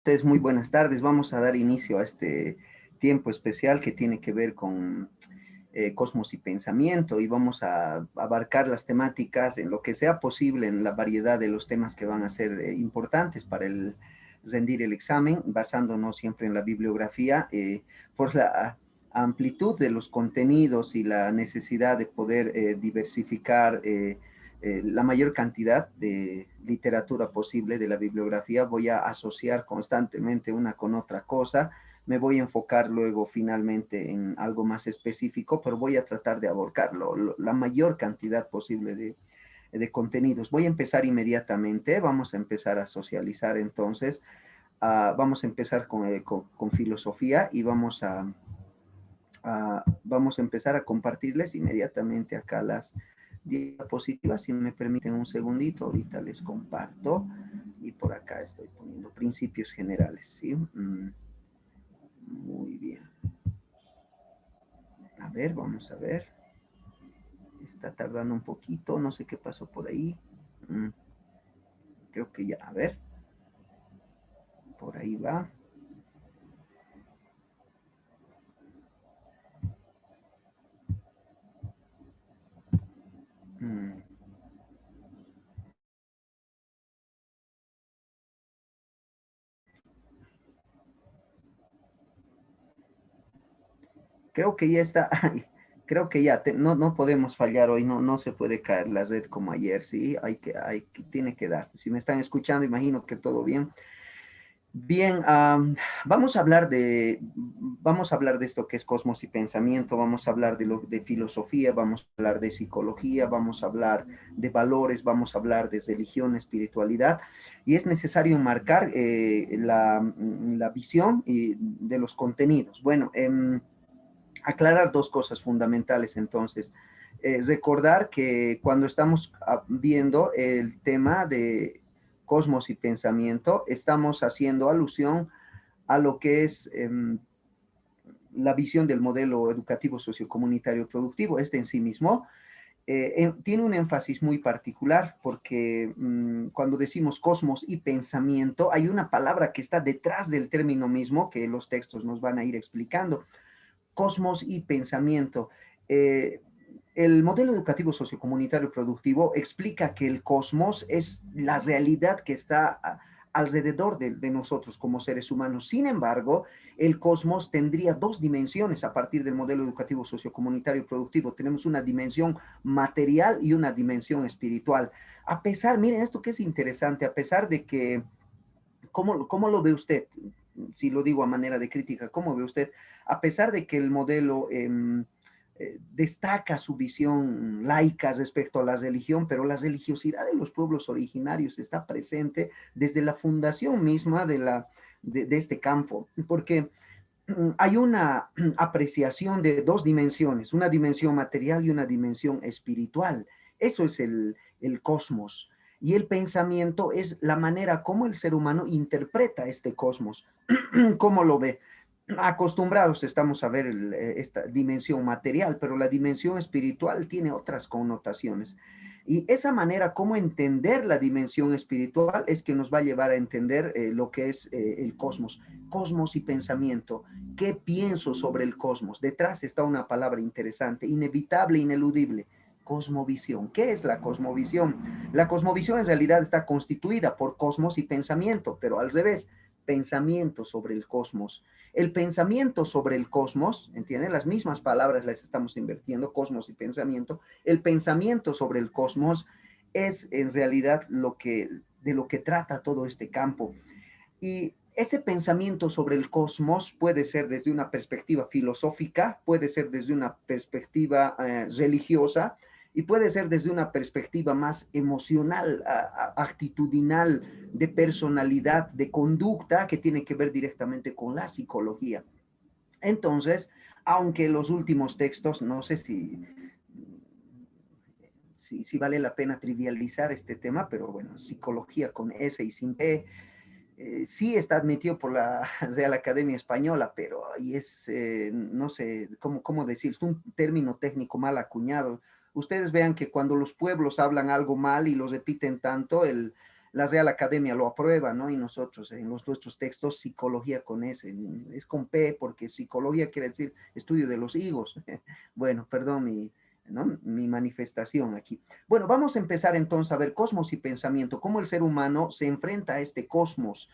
Ustedes muy buenas tardes. Vamos a dar inicio a este tiempo especial que tiene que ver con cosmos y pensamiento y vamos a abarcar las temáticas en lo que sea posible en la variedad de los temas que van a ser importantes para el rendir el examen, basándonos siempre en la bibliografía por la amplitud de los contenidos y la necesidad de poder diversificar la mayor cantidad de literatura posible de la bibliografía. Voy a asociar constantemente una con otra cosa. Me voy a enfocar luego finalmente en algo más específico, pero voy a tratar de abarcarlo, la mayor cantidad posible de contenidos. Voy a empezar inmediatamente. Vamos a empezar a socializar entonces. Vamos a empezar con filosofía y vamos a empezar a compartirles inmediatamente acá las diapositivas. Si me permiten un segundito, ahorita les comparto. Y por acá estoy poniendo principios generales, ¿sí? Muy bien. A ver, vamos a ver. Está tardando un poquito, no sé qué pasó por ahí. Mm, Creo que ya, a ver, por ahí va. Mm, Creo que ya está. Ay, creo que ya, no podemos fallar hoy, no se puede caer la red como ayer, ¿sí? Tiene que dar. Si me están escuchando, imagino que todo bien. Bien, vamos a hablar de esto que es cosmos y pensamiento, vamos a hablar de filosofía, vamos a hablar de psicología, vamos a hablar de valores, vamos a hablar de religión, espiritualidad, y es necesario marcar la visión de los contenidos. Bueno, aclarar dos cosas fundamentales entonces. Recordar que cuando estamos viendo el tema de cosmos y pensamiento, estamos haciendo alusión a lo que es la visión del modelo educativo sociocomunitario productivo. Este en sí mismo tiene un énfasis muy particular porque cuando decimos cosmos y pensamiento, hay una palabra que está detrás del término mismo que los textos nos van a ir explicando. Cosmos y pensamiento. Eh, el modelo educativo sociocomunitario productivo explica que el cosmos es la realidad que está alrededor de nosotros como seres humanos. Sin embargo, el cosmos tendría dos dimensiones a partir del modelo educativo sociocomunitario productivo. Tenemos una dimensión material y una dimensión espiritual. A pesar, miren esto que es interesante, a pesar de que, ¿cómo lo ve usted? Si lo digo a manera de crítica, ¿cómo ve usted? A pesar de que el modelo destaca su visión laica respecto a la religión, pero la religiosidad de los pueblos originarios está presente desde la fundación misma de este campo, porque hay una apreciación de dos dimensiones, una dimensión material y una dimensión espiritual. Eso es el cosmos. Y el pensamiento es la manera como el ser humano interpreta este cosmos, cómo lo ve. Acostumbrados estamos a ver esta dimensión material, pero la dimensión espiritual tiene otras connotaciones. Y esa manera, como entender la dimensión espiritual, es que nos va a llevar a entender lo que es el cosmos. Cosmos y pensamiento. ¿Qué pienso sobre el cosmos? Detrás está una palabra interesante, inevitable, ineludible. Cosmovisión. ¿Qué es la cosmovisión? La cosmovisión en realidad está constituida por cosmos y pensamiento, pero al revés, pensamiento sobre el cosmos. El pensamiento sobre el cosmos, ¿entienden? Las mismas palabras las estamos invirtiendo, cosmos y pensamiento. El pensamiento sobre el cosmos es en realidad de lo que trata todo este campo. Y ese pensamiento sobre el cosmos puede ser desde una perspectiva filosófica, puede ser desde una perspectiva religiosa y puede ser desde una perspectiva más emocional, actitudinal, de personalidad, de conducta, que tiene que ver directamente con la psicología. Entonces, aunque los últimos textos, no sé si vale la pena trivializar este tema, pero bueno, psicología con S y sin P, sí está admitido por la Real Academia Española, pero ahí no sé cómo decir, es un término técnico mal acuñado. Ustedes vean que cuando los pueblos hablan algo mal y lo repiten tanto, la Real Academia lo aprueba, ¿no? Y nosotros en nuestros textos, psicología con S, es con P, porque psicología quiere decir estudio de los higos. Bueno, perdón ¿no? Mi manifestación aquí. Bueno, vamos a empezar entonces a ver cosmos y pensamiento, cómo el ser humano se enfrenta a este cosmos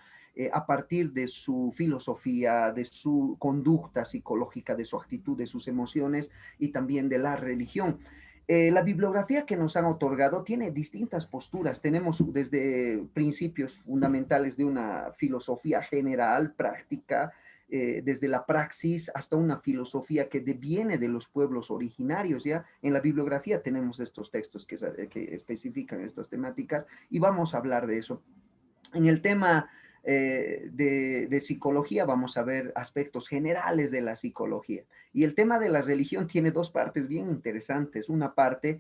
a partir de su filosofía, de su conducta psicológica, de su actitud, de sus emociones y también de la religión. La bibliografía que nos han otorgado tiene distintas posturas. Tenemos desde principios fundamentales de una filosofía general, práctica, desde la praxis hasta una filosofía que deviene de los pueblos originarios. Ya en la bibliografía tenemos estos textos que especifican estas temáticas y vamos a hablar de eso. En el tema de psicología vamos a ver aspectos generales de la psicología. Y el tema de la religión tiene dos partes bien interesantes. Una parte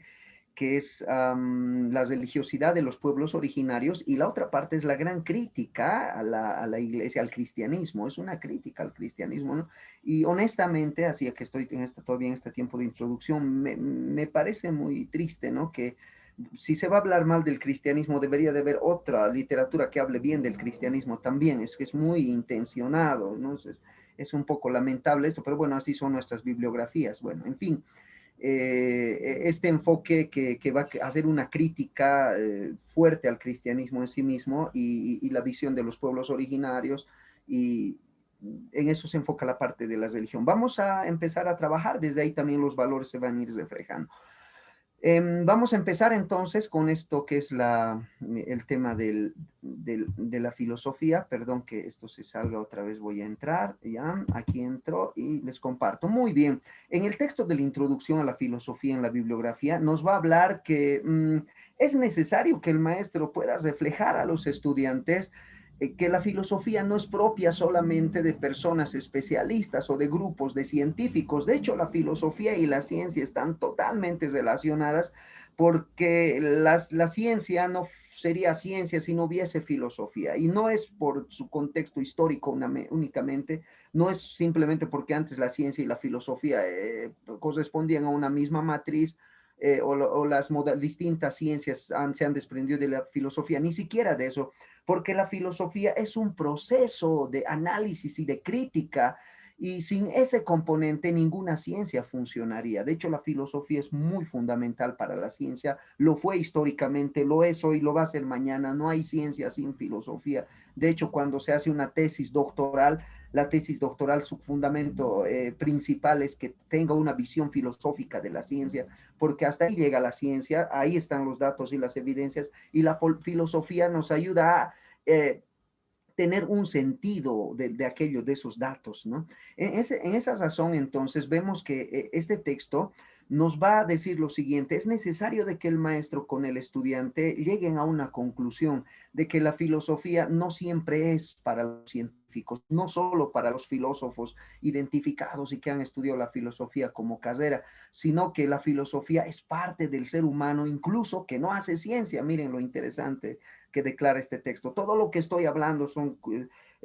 que es la religiosidad de los pueblos originarios, y la otra parte es la gran crítica a la iglesia, al cristianismo, es una crítica al cristianismo, ¿no? Y honestamente, así que estoy todavía en este tiempo de introducción, me parece muy triste, ¿no? Que si se va a hablar mal del cristianismo, debería de haber otra literatura que hable bien del cristianismo también, es que es muy intencionado, ¿no? Es un poco lamentable esto, pero bueno, así son nuestras bibliografías, bueno, en fin, este enfoque que va a hacer una crítica fuerte al cristianismo en sí mismo y la visión de los pueblos originarios, y en eso se enfoca la parte de la religión. Vamos a empezar a trabajar, desde ahí también los valores se van a ir reflejando. Vamos a empezar entonces con esto que es el tema de la filosofía. Perdón que esto se salga otra vez, voy a entrar, ya, aquí entro y les comparto. Muy bien, en el texto de la introducción a la filosofía en la bibliografía nos va a hablar que es necesario que el maestro pueda reflejar a los estudiantes que la filosofía no es propia solamente de personas especialistas o de grupos de científicos. De hecho, la filosofía y la ciencia están totalmente relacionadas, porque la ciencia no sería ciencia si no hubiese filosofía. Y no es por su contexto histórico únicamente, no es simplemente porque antes la ciencia y la filosofía correspondían a una misma matriz, o las distintas ciencias se han desprendido de la filosofía, ni siquiera de eso, porque la filosofía es un proceso de análisis y de crítica, y sin ese componente ninguna ciencia funcionaría. De hecho, la filosofía es muy fundamental para la ciencia, lo fue históricamente, lo es hoy, lo va a ser mañana. No hay ciencia sin filosofía. De hecho, cuando se hace una tesis doctoral, la tesis doctoral, su fundamento principal es que tenga una visión filosófica de la ciencia, porque hasta ahí llega la ciencia, ahí están los datos y las evidencias, y la filosofía nos ayuda a tener un sentido aquello, de esos datos, ¿no? En esa razón, entonces, vemos que este texto nos va a decir lo siguiente: es necesario de que el maestro con el estudiante lleguen a una conclusión de que la filosofía no siempre es para los científicos, no solo para los filósofos identificados y que han estudiado la filosofía como carrera, sino que la filosofía es parte del ser humano, incluso que no hace ciencia. Miren lo interesante que declara este texto. Todo lo que estoy hablando son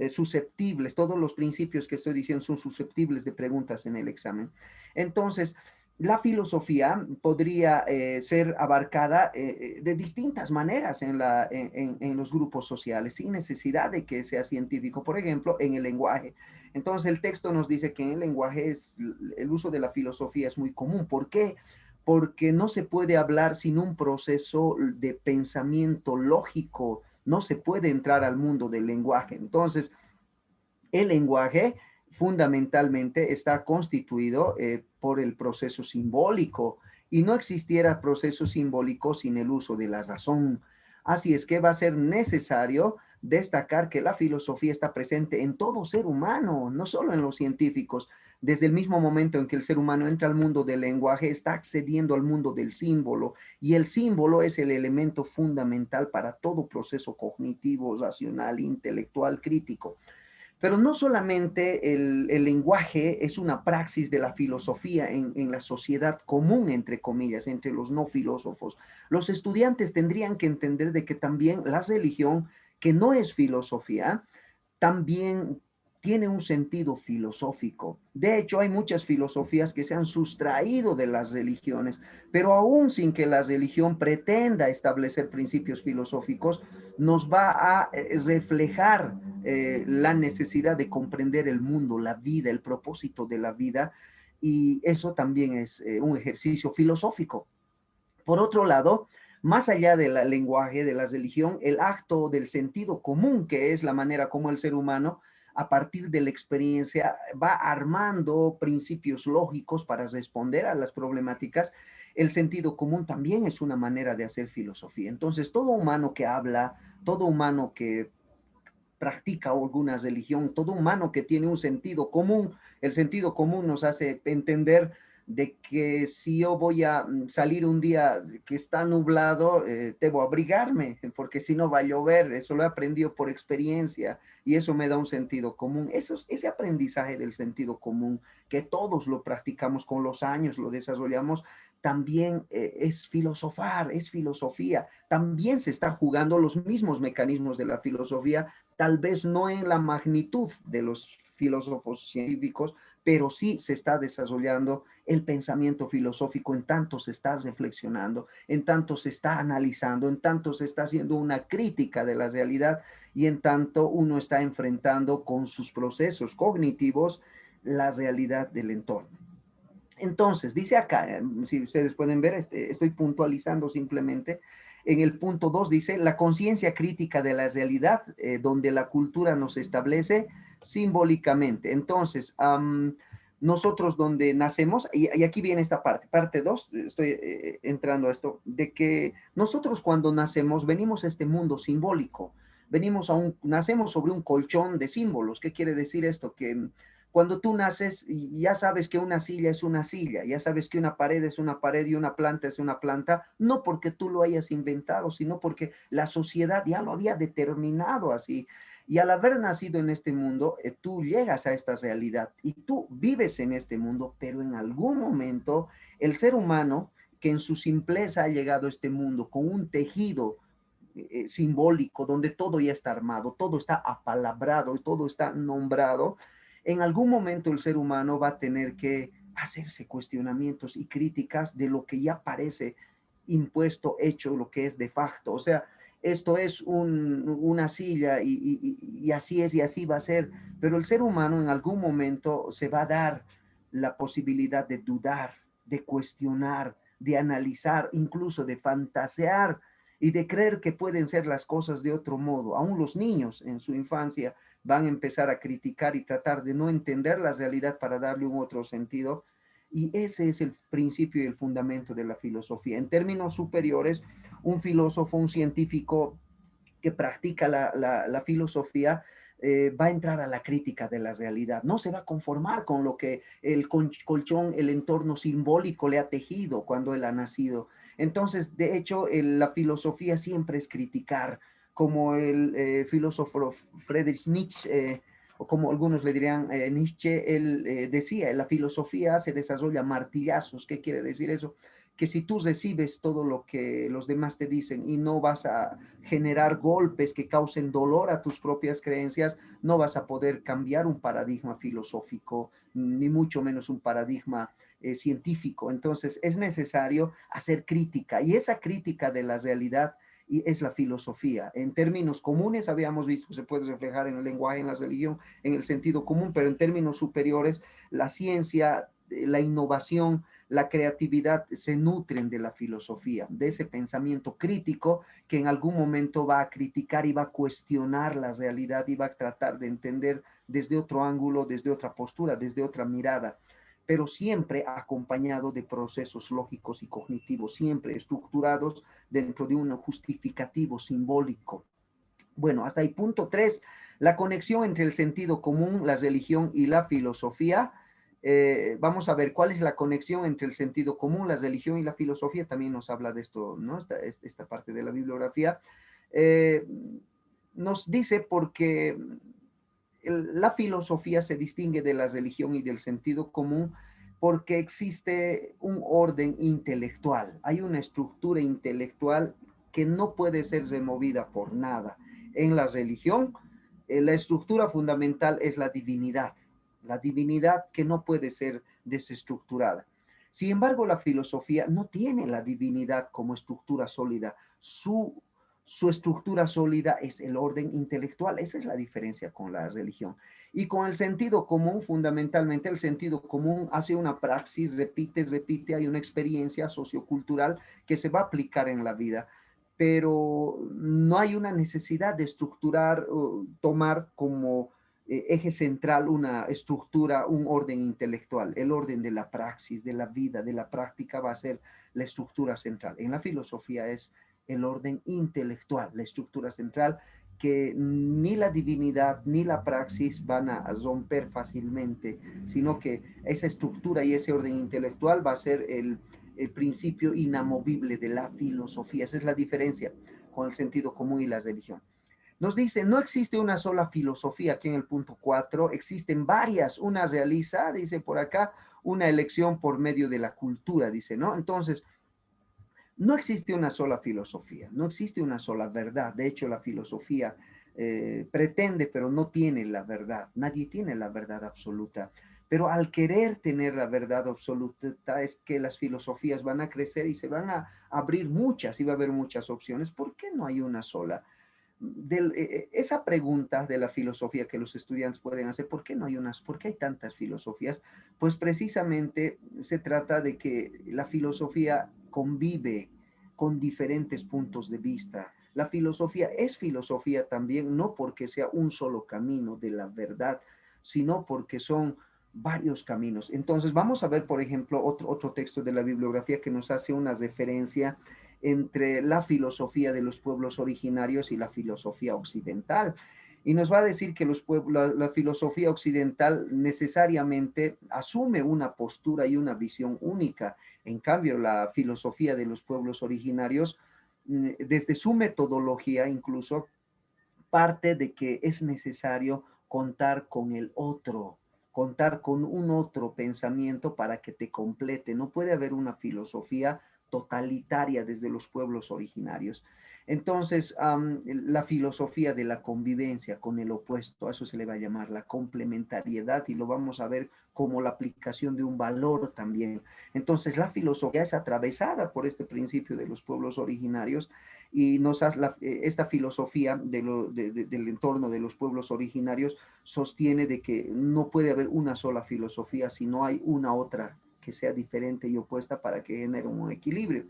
susceptibles, todos los principios que estoy diciendo son susceptibles de preguntas en el examen. Entonces, la filosofía podría ser abarcada de distintas maneras en los grupos sociales, sin necesidad de que sea científico. Por ejemplo, en el lenguaje. Entonces, el texto nos dice que en el lenguaje el uso de la filosofía es muy común. ¿Por qué? Porque no se puede hablar sin un proceso de pensamiento lógico, no se puede entrar al mundo del lenguaje. Entonces, el lenguaje fundamentalmente está constituido por el proceso simbólico, y no existiera proceso simbólico sin el uso de la razón. Así es que va a ser necesario destacar que la filosofía está presente en todo ser humano, no solo en los científicos. Desde el mismo momento en que el ser humano entra al mundo del lenguaje, está accediendo al mundo del símbolo, y el símbolo es el elemento fundamental para todo proceso cognitivo, racional, intelectual, crítico. Pero no solamente el lenguaje es una praxis de la filosofía la sociedad común, entre comillas, entre los no filósofos. Los estudiantes tendrían que entender de que también la religión, que no es filosofía, también tiene un sentido filosófico. De hecho, hay muchas filosofías que se han sustraído de las religiones, pero aún sin que la religión pretenda establecer principios filosóficos, nos va a reflejar la necesidad de comprender el mundo, la vida, el propósito de la vida, y eso también es un ejercicio filosófico. Por otro lado, más allá del lenguaje, de la religión, el acto del sentido común, que es la manera como el ser humano, a partir de la experiencia, va armando principios lógicos para responder a las problemáticas. El sentido común también es una manera de hacer filosofía. Entonces, todo humano que habla, todo humano que practica alguna religión, todo humano que tiene un sentido común, el sentido común nos hace entender de que si yo voy a salir un día que está nublado, debo abrigarme, porque si no va a llover, eso lo he aprendido por experiencia y eso me da un sentido común. Ese aprendizaje del sentido común, que todos lo practicamos con los años, lo desarrollamos, también es filosofar, es filosofía. También se está jugando los mismos mecanismos de la filosofía, tal vez no en la magnitud de los filósofos científicos, pero sí se está desarrollando el pensamiento filosófico, en tanto se está reflexionando, en tanto se está analizando, en tanto se está haciendo una crítica de la realidad y en tanto uno está enfrentando con sus procesos cognitivos la realidad del entorno. Entonces, dice acá, si ustedes pueden ver, estoy puntualizando simplemente, en el punto 2 dice, la conciencia crítica de la realidad, donde la cultura nos establece simbólicamente. Entonces, nosotros donde nacemos, y aquí viene esta parte 2, estoy entrando a esto, de que nosotros cuando nacemos venimos a este mundo simbólico, nacemos sobre un colchón de símbolos. ¿Qué quiere decir esto? Que cuando tú naces, ya sabes que una silla es una silla, ya sabes que una pared es una pared y una planta es una planta, no porque tú lo hayas inventado, sino porque la sociedad ya lo había determinado así. Y al haber nacido en este mundo, tú llegas a esta realidad y tú vives en este mundo, pero en algún momento el ser humano, que en su simpleza ha llegado a este mundo con un tejido simbólico, donde todo ya está armado, todo está apalabrado y todo está nombrado, en algún momento el ser humano va a tener que hacerse cuestionamientos y críticas de lo que ya parece impuesto, hecho, lo que es de facto. O sea, esto es una silla y así es y así va a ser, pero el ser humano en algún momento se va a dar la posibilidad de dudar, de cuestionar, de analizar, incluso de fantasear y de creer que pueden ser las cosas de otro modo. Aún los niños en su infancia van a empezar a criticar y tratar de no entender la realidad para darle un otro sentido. Y ese es el principio y el fundamento de la filosofía. En términos superiores, un filósofo, un científico que practica la filosofía, va a entrar a la crítica de la realidad. No se va a conformar con lo que el colchón, el entorno simbólico le ha tejido cuando él ha nacido. Entonces, de hecho, la filosofía siempre es criticar, como el filósofo Friedrich Nietzsche, o como algunos le dirían Nietzsche, él decía, la filosofía se desarrolla martillazos. ¿Qué quiere decir eso? Que si tú recibes todo lo que los demás te dicen y no vas a generar golpes que causen dolor a tus propias creencias, no vas a poder cambiar un paradigma filosófico, ni mucho menos un paradigma científico. Entonces es necesario hacer crítica y esa crítica de la realidad y es la filosofía. En términos comunes habíamos visto que se puede reflejar en el lenguaje, en la religión, en el sentido común, pero en términos superiores, la ciencia, la innovación, la creatividad se nutren de la filosofía, de ese pensamiento crítico que en algún momento va a criticar y va a cuestionar la realidad y va a tratar de entender desde otro ángulo, desde otra postura, desde otra mirada, pero siempre acompañado de procesos lógicos y cognitivos, siempre estructurados dentro de un justificativo simbólico. Bueno, hasta el punto 3, la conexión entre el sentido común, la religión y la filosofía. Vamos a ver cuál es la conexión entre el sentido común, la religión y la filosofía. También nos habla de esto, ¿no? Esta parte de la bibliografía. Eh, Nos dice porque la filosofía se distingue de la religión y del sentido común porque existe un orden intelectual, hay una estructura intelectual que no puede ser removida por nada. En la religión la estructura fundamental es la divinidad que no puede ser desestructurada. Sin embargo, la filosofía no tiene la divinidad como estructura sólida. Su estructura sólida es el orden intelectual. Esa es la diferencia con la religión. Y con el sentido común, fundamentalmente el sentido común hace una praxis, repite, hay una experiencia sociocultural que se va a aplicar en la vida, pero no hay una necesidad de estructurar, tomar como eje central una estructura, un orden intelectual. El orden de la praxis, de la vida, de la práctica va a ser la estructura central. En la filosofía es el orden intelectual, la estructura central que ni la divinidad ni la praxis van a romper fácilmente, sino que esa estructura y ese orden intelectual va a ser el principio inamovible de la filosofía. Esa es la diferencia con el sentido común y la religión. Nos dice, no existe una sola filosofía, aquí en el punto 4, existen varias, una realiza, dice por acá, una elección por medio de la cultura, dice, ¿no? Entonces, no existe una sola filosofía, no existe una sola verdad. De hecho, la filosofía pretende, pero no tiene la verdad. Nadie tiene la verdad absoluta. Pero al querer tener la verdad absoluta es que las filosofías van a crecer y se van a abrir muchas y va a haber muchas opciones. ¿Por qué no hay una sola? Esa pregunta de la filosofía que los estudiantes pueden hacer, ¿por qué no hay unas, por qué hay tantas filosofías? Pues precisamente se trata de que la filosofía convive con diferentes puntos de vista. La filosofía es filosofía también, no porque sea un solo camino de la verdad, sino porque son varios caminos. Entonces vamos a ver, por ejemplo, otro texto de la bibliografía que nos hace una referencia entre la filosofía de los pueblos originarios y la filosofía occidental. Y nos va a decir que la filosofía occidental necesariamente asume una postura y una visión única. En cambio, la filosofía de los pueblos originarios, desde su metodología incluso, parte de que es necesario contar con el otro, contar con un otro pensamiento para que te complete. No puede haber una filosofía totalitaria desde los pueblos originarios. Entonces, la filosofía de la convivencia con el opuesto, a eso se le va a llamar la complementariedad y lo vamos a ver como la aplicación de un valor también. Entonces, la filosofía es atravesada por este principio de los pueblos originarios y esta filosofía del entorno de los pueblos originarios sostiene de que no puede haber una sola filosofía si no hay una otra que sea diferente y opuesta para que genere un equilibrio.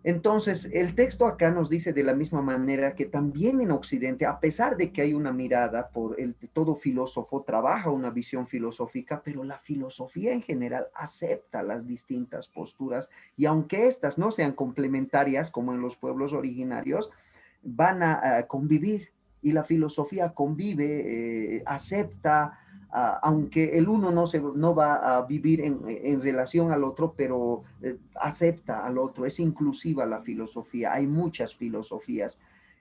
Entonces, el texto acá nos dice de la misma manera que también en Occidente, a pesar de que hay una mirada por todo filósofo trabaja una visión filosófica, pero la filosofía en general acepta las distintas posturas y aunque estas no sean complementarias como en los pueblos originarios, van a convivir y la filosofía convive, acepta, aunque el uno no va a vivir en relación al otro, pero acepta al otro, es inclusiva la filosofía, hay muchas filosofías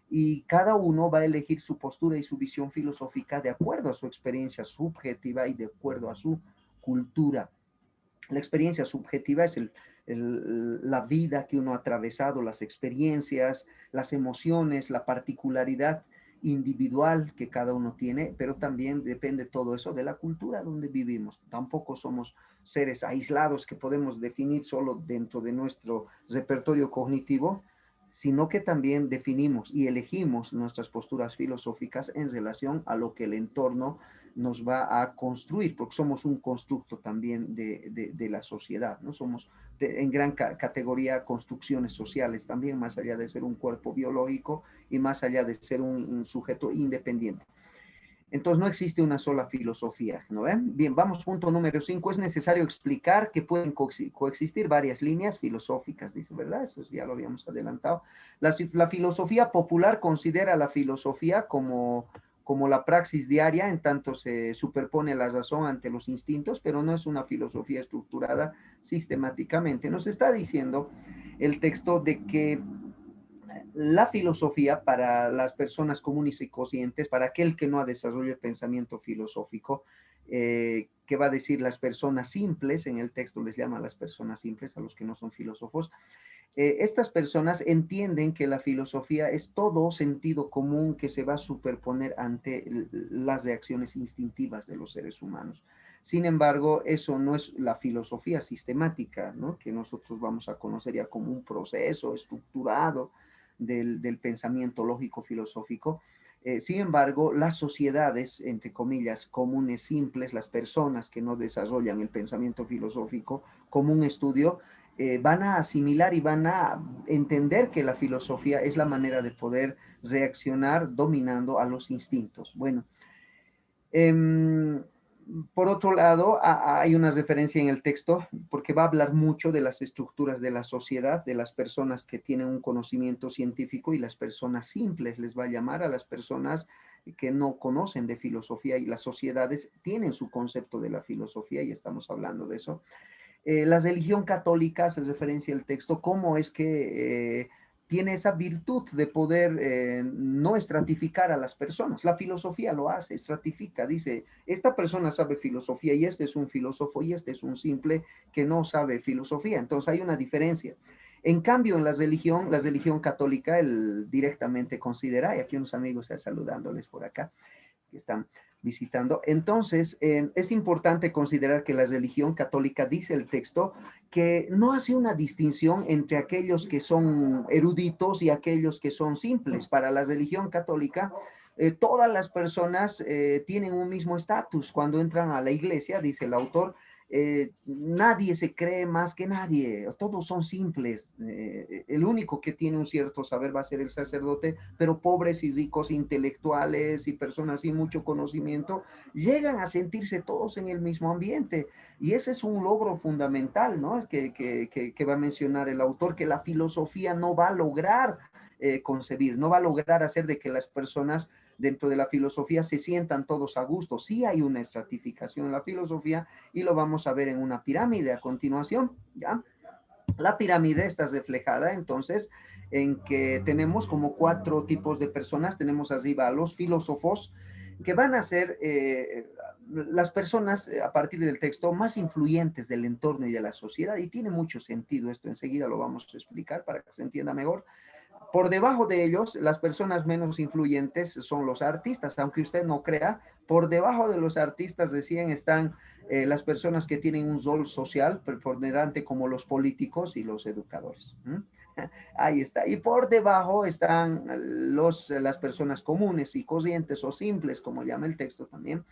y cada uno va a elegir su postura y su visión filosófica de acuerdo a su experiencia subjetiva y de acuerdo a su cultura. La experiencia subjetiva es la vida que uno ha atravesado, las experiencias, las emociones, la particularidad individual que cada uno tiene, pero también depende todo eso de la cultura donde vivimos. Tampoco somos seres aislados que podemos definir solo dentro de nuestro repertorio cognitivo, sino que también definimos y elegimos nuestras posturas filosóficas en relación a lo que el entorno nos va a construir, porque somos un constructo también de la sociedad, ¿no? Somos en gran categoría construcciones sociales también, más allá de ser un cuerpo biológico y más allá de ser un sujeto independiente. Entonces no existe una sola filosofía, ¿no ven? Bien, vamos, punto número 5. Es necesario explicar que pueden coexistir varias líneas filosóficas, dice, ¿verdad? Eso ya lo habíamos adelantado. La filosofía popular considera la filosofía como la praxis diaria, en tanto se superpone la razón ante los instintos, pero no es una filosofía estructurada sistemáticamente. Nos está diciendo el texto de que la filosofía para las personas comunes y conscientes, para aquel que no ha desarrollado el pensamiento filosófico, que va a decir las personas simples, en el texto les llama a las personas simples, a los que no son filósofos, Estas personas entienden que la filosofía es todo sentido común que se va a superponer ante las reacciones instintivas de los seres humanos. Sin embargo, eso no es la filosofía sistemática, ¿no? Que nosotros vamos a conocer ya como un proceso estructurado del pensamiento lógico filosófico. Sin embargo, las sociedades, entre comillas, comunes, simples, las personas que no desarrollan el pensamiento filosófico como un estudio, van a asimilar y van a entender que la filosofía es la manera de poder reaccionar dominando a los instintos. Bueno, por otro lado, hay una referencia en el texto porque va a hablar mucho de las estructuras de la sociedad, de las personas que tienen un conocimiento científico y las personas simples, les va a llamar a las personas que no conocen de filosofía, y las sociedades tienen su concepto de la filosofía y estamos hablando de eso. La religión católica, se referencia el texto, cómo es que tiene esa virtud de poder no estratificar a las personas. La filosofía lo hace, estratifica, dice, esta persona sabe filosofía y este es un filósofo y este es un simple que no sabe filosofía. Entonces hay una diferencia. En cambio, en la religión católica, él directamente considera, y aquí unos amigos están saludándoles por acá, que están visitando. Entonces, es importante considerar que la religión católica, dice el texto, que no hace una distinción entre aquellos que son eruditos y aquellos que son simples. Para la religión católica, todas las personas tienen un mismo estatus. Cuando entran a la iglesia, dice el autor, nadie se cree más que nadie, todos son simples. El único que tiene un cierto saber va a ser el sacerdote, pero pobres y ricos intelectuales y personas sin mucho conocimiento llegan a sentirse todos en el mismo ambiente. Y ese es un logro fundamental, ¿no? Que va a mencionar el autor, que la filosofía no va a lograr concebir, no va a lograr hacer de que las personas dentro de la filosofía se sientan todos a gusto. Sí hay una estratificación en la filosofía y lo vamos a ver en una pirámide a continuación, ¿ya? La pirámide está reflejada entonces en que tenemos como cuatro tipos de personas. Tenemos arriba a los filósofos, que van a ser las personas a partir del texto más influyentes del entorno y de la sociedad, y tiene mucho sentido esto, enseguida lo vamos a explicar para que se entienda mejor. Por debajo de ellos, las personas menos influyentes son los artistas, aunque usted no crea, por debajo de los artistas recién están las personas que tienen un rol social preponderante como los políticos y los educadores. Ahí está. Y por debajo están las personas comunes y corrientes o simples, como llama el texto también.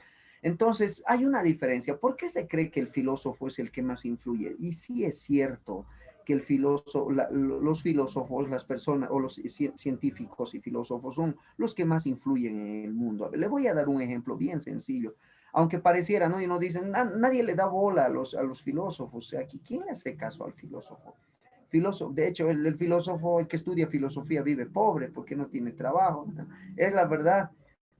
Entonces, hay una diferencia. ¿Por qué se cree que el filósofo es el que más influye? Y sí es cierto que el filósofo, los filósofos, las personas o los científicos y filósofos son los que más influyen en el mundo. A ver, le voy a dar un ejemplo bien sencillo. Aunque pareciera, ¿no? Y nos dicen, nadie le da bola a los filósofos. O sea, ¿quién le hace caso al filósofo? De hecho, el filósofo, el que estudia filosofía vive pobre porque no tiene trabajo, ¿no? Es la verdad,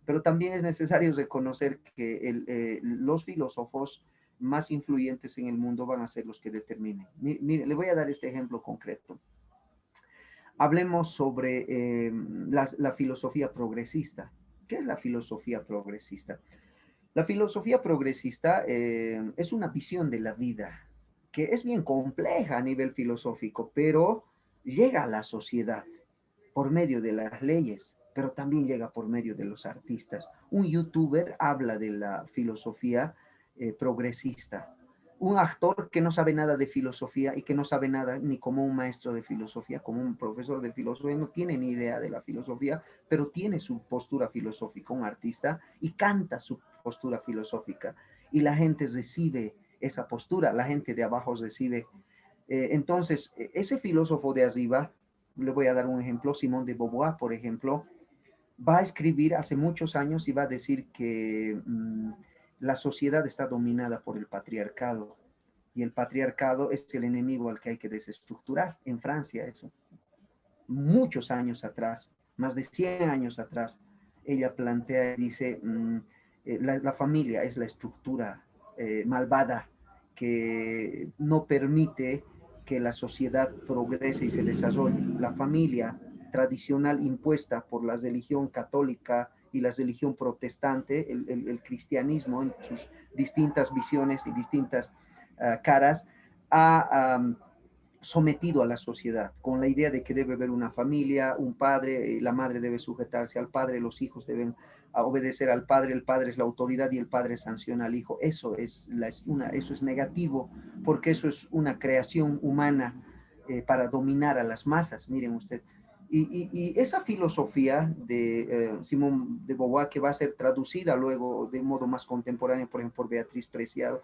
pero también es necesario reconocer que los filósofos más influyentes en el mundo van a ser los que determinen. Mire, le voy a dar este ejemplo concreto. Hablemos sobre la filosofía progresista. ¿Qué es la filosofía progresista? La filosofía progresista es una visión de la vida que es bien compleja a nivel filosófico, pero llega a la sociedad por medio de las leyes, pero también llega por medio de los artistas. Un youtuber habla de la filosofía progresista. Un actor que no sabe nada de filosofía y que no sabe nada ni como un maestro de filosofía, como un profesor de filosofía, no tiene ni idea de la filosofía, pero tiene su postura filosófica, un artista, y canta su postura filosófica. Y la gente recibe esa postura, la gente de abajo recibe. Entonces, ese filósofo de arriba, le voy a dar un ejemplo, Simón de Beauvoir, por ejemplo, va a escribir hace muchos años y va a decir que la sociedad está dominada por el patriarcado, y el patriarcado es el enemigo al que hay que desestructurar. En Francia, eso, muchos años atrás, más de 100 años atrás, ella plantea y dice, la familia es la estructura malvada que no permite que la sociedad progrese y se desarrolle. La familia tradicional impuesta por la religión católica y la religión protestante, el cristianismo en sus distintas visiones y distintas caras, ha sometido a la sociedad, con la idea de que debe haber una familia, un padre, la madre debe sujetarse al padre, los hijos deben obedecer al padre, el padre es la autoridad y el padre sanciona al hijo. Eso eso es negativo, porque eso es una creación humana para dominar a las masas, miren usted. Y esa filosofía de Simón de Beauvoir, que va a ser traducida luego de modo más contemporáneo, por ejemplo, por Beatriz Preciado,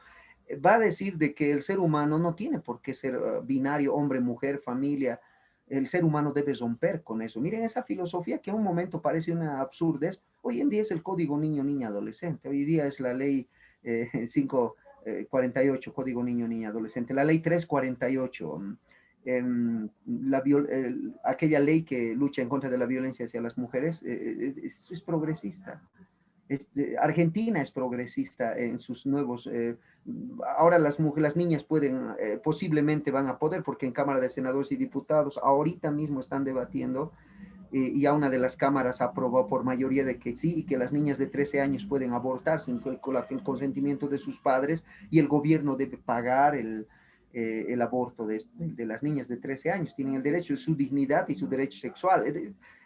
va a decir de que el ser humano no tiene por qué ser binario, hombre, mujer, familia. El ser humano debe romper con eso. Miren, esa filosofía que en un momento parece una absurdez, hoy en día es el código niño, niña, adolescente. Hoy día es la ley 548, código niño, niña, adolescente. La ley 348, aquella ley que lucha en contra de la violencia hacia las mujeres, es progresista. Argentina es progresista en sus nuevos, ahora las niñas pueden, posiblemente van a poder, porque en Cámara de Senadores y Diputados ahorita mismo están debatiendo y a una de las cámaras aprobó por mayoría de que sí, y que las niñas de 13 años pueden abortar sin el consentimiento de sus padres y el gobierno debe pagar el aborto de las niñas de 13 años. Tienen el derecho de su dignidad y su derecho sexual.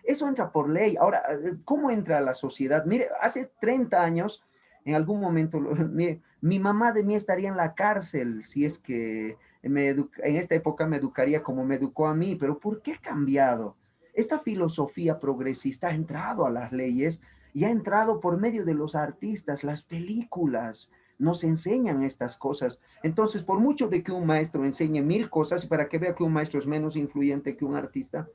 Eso entra por ley. Ahora, ¿cómo entra a la sociedad? Mire, hace 30 años, en algún momento, mire, mi mamá de mí estaría en la cárcel si es que en esta época me educaría como me educó a mí, pero ¿por qué ha cambiado? Esta filosofía progresista ha entrado a las leyes y ha entrado por medio de los artistas, las películas nos enseñan estas cosas. Entonces, por mucho de que un maestro enseñe 1000 cosas, y para que vea que un maestro es menos influyente que un artista,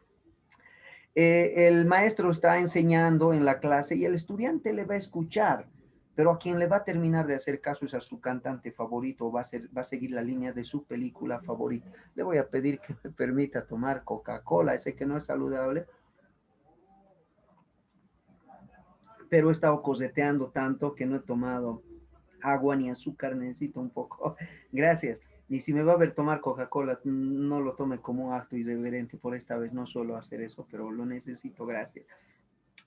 el maestro está enseñando en la clase y el estudiante le va a escuchar, pero a quien le va a terminar de hacer caso es a su cantante favorito, va a seguir la línea de su película favorita. Le voy a pedir que me permita tomar Coca-Cola, sé que no es saludable, pero he estado coseteando tanto que no he tomado agua ni azúcar, necesito un poco. Gracias. Y si me va a ver tomar Coca-Cola, no lo tome como un acto irreverente, por esta vez no suelo hacer eso, pero lo necesito, gracias.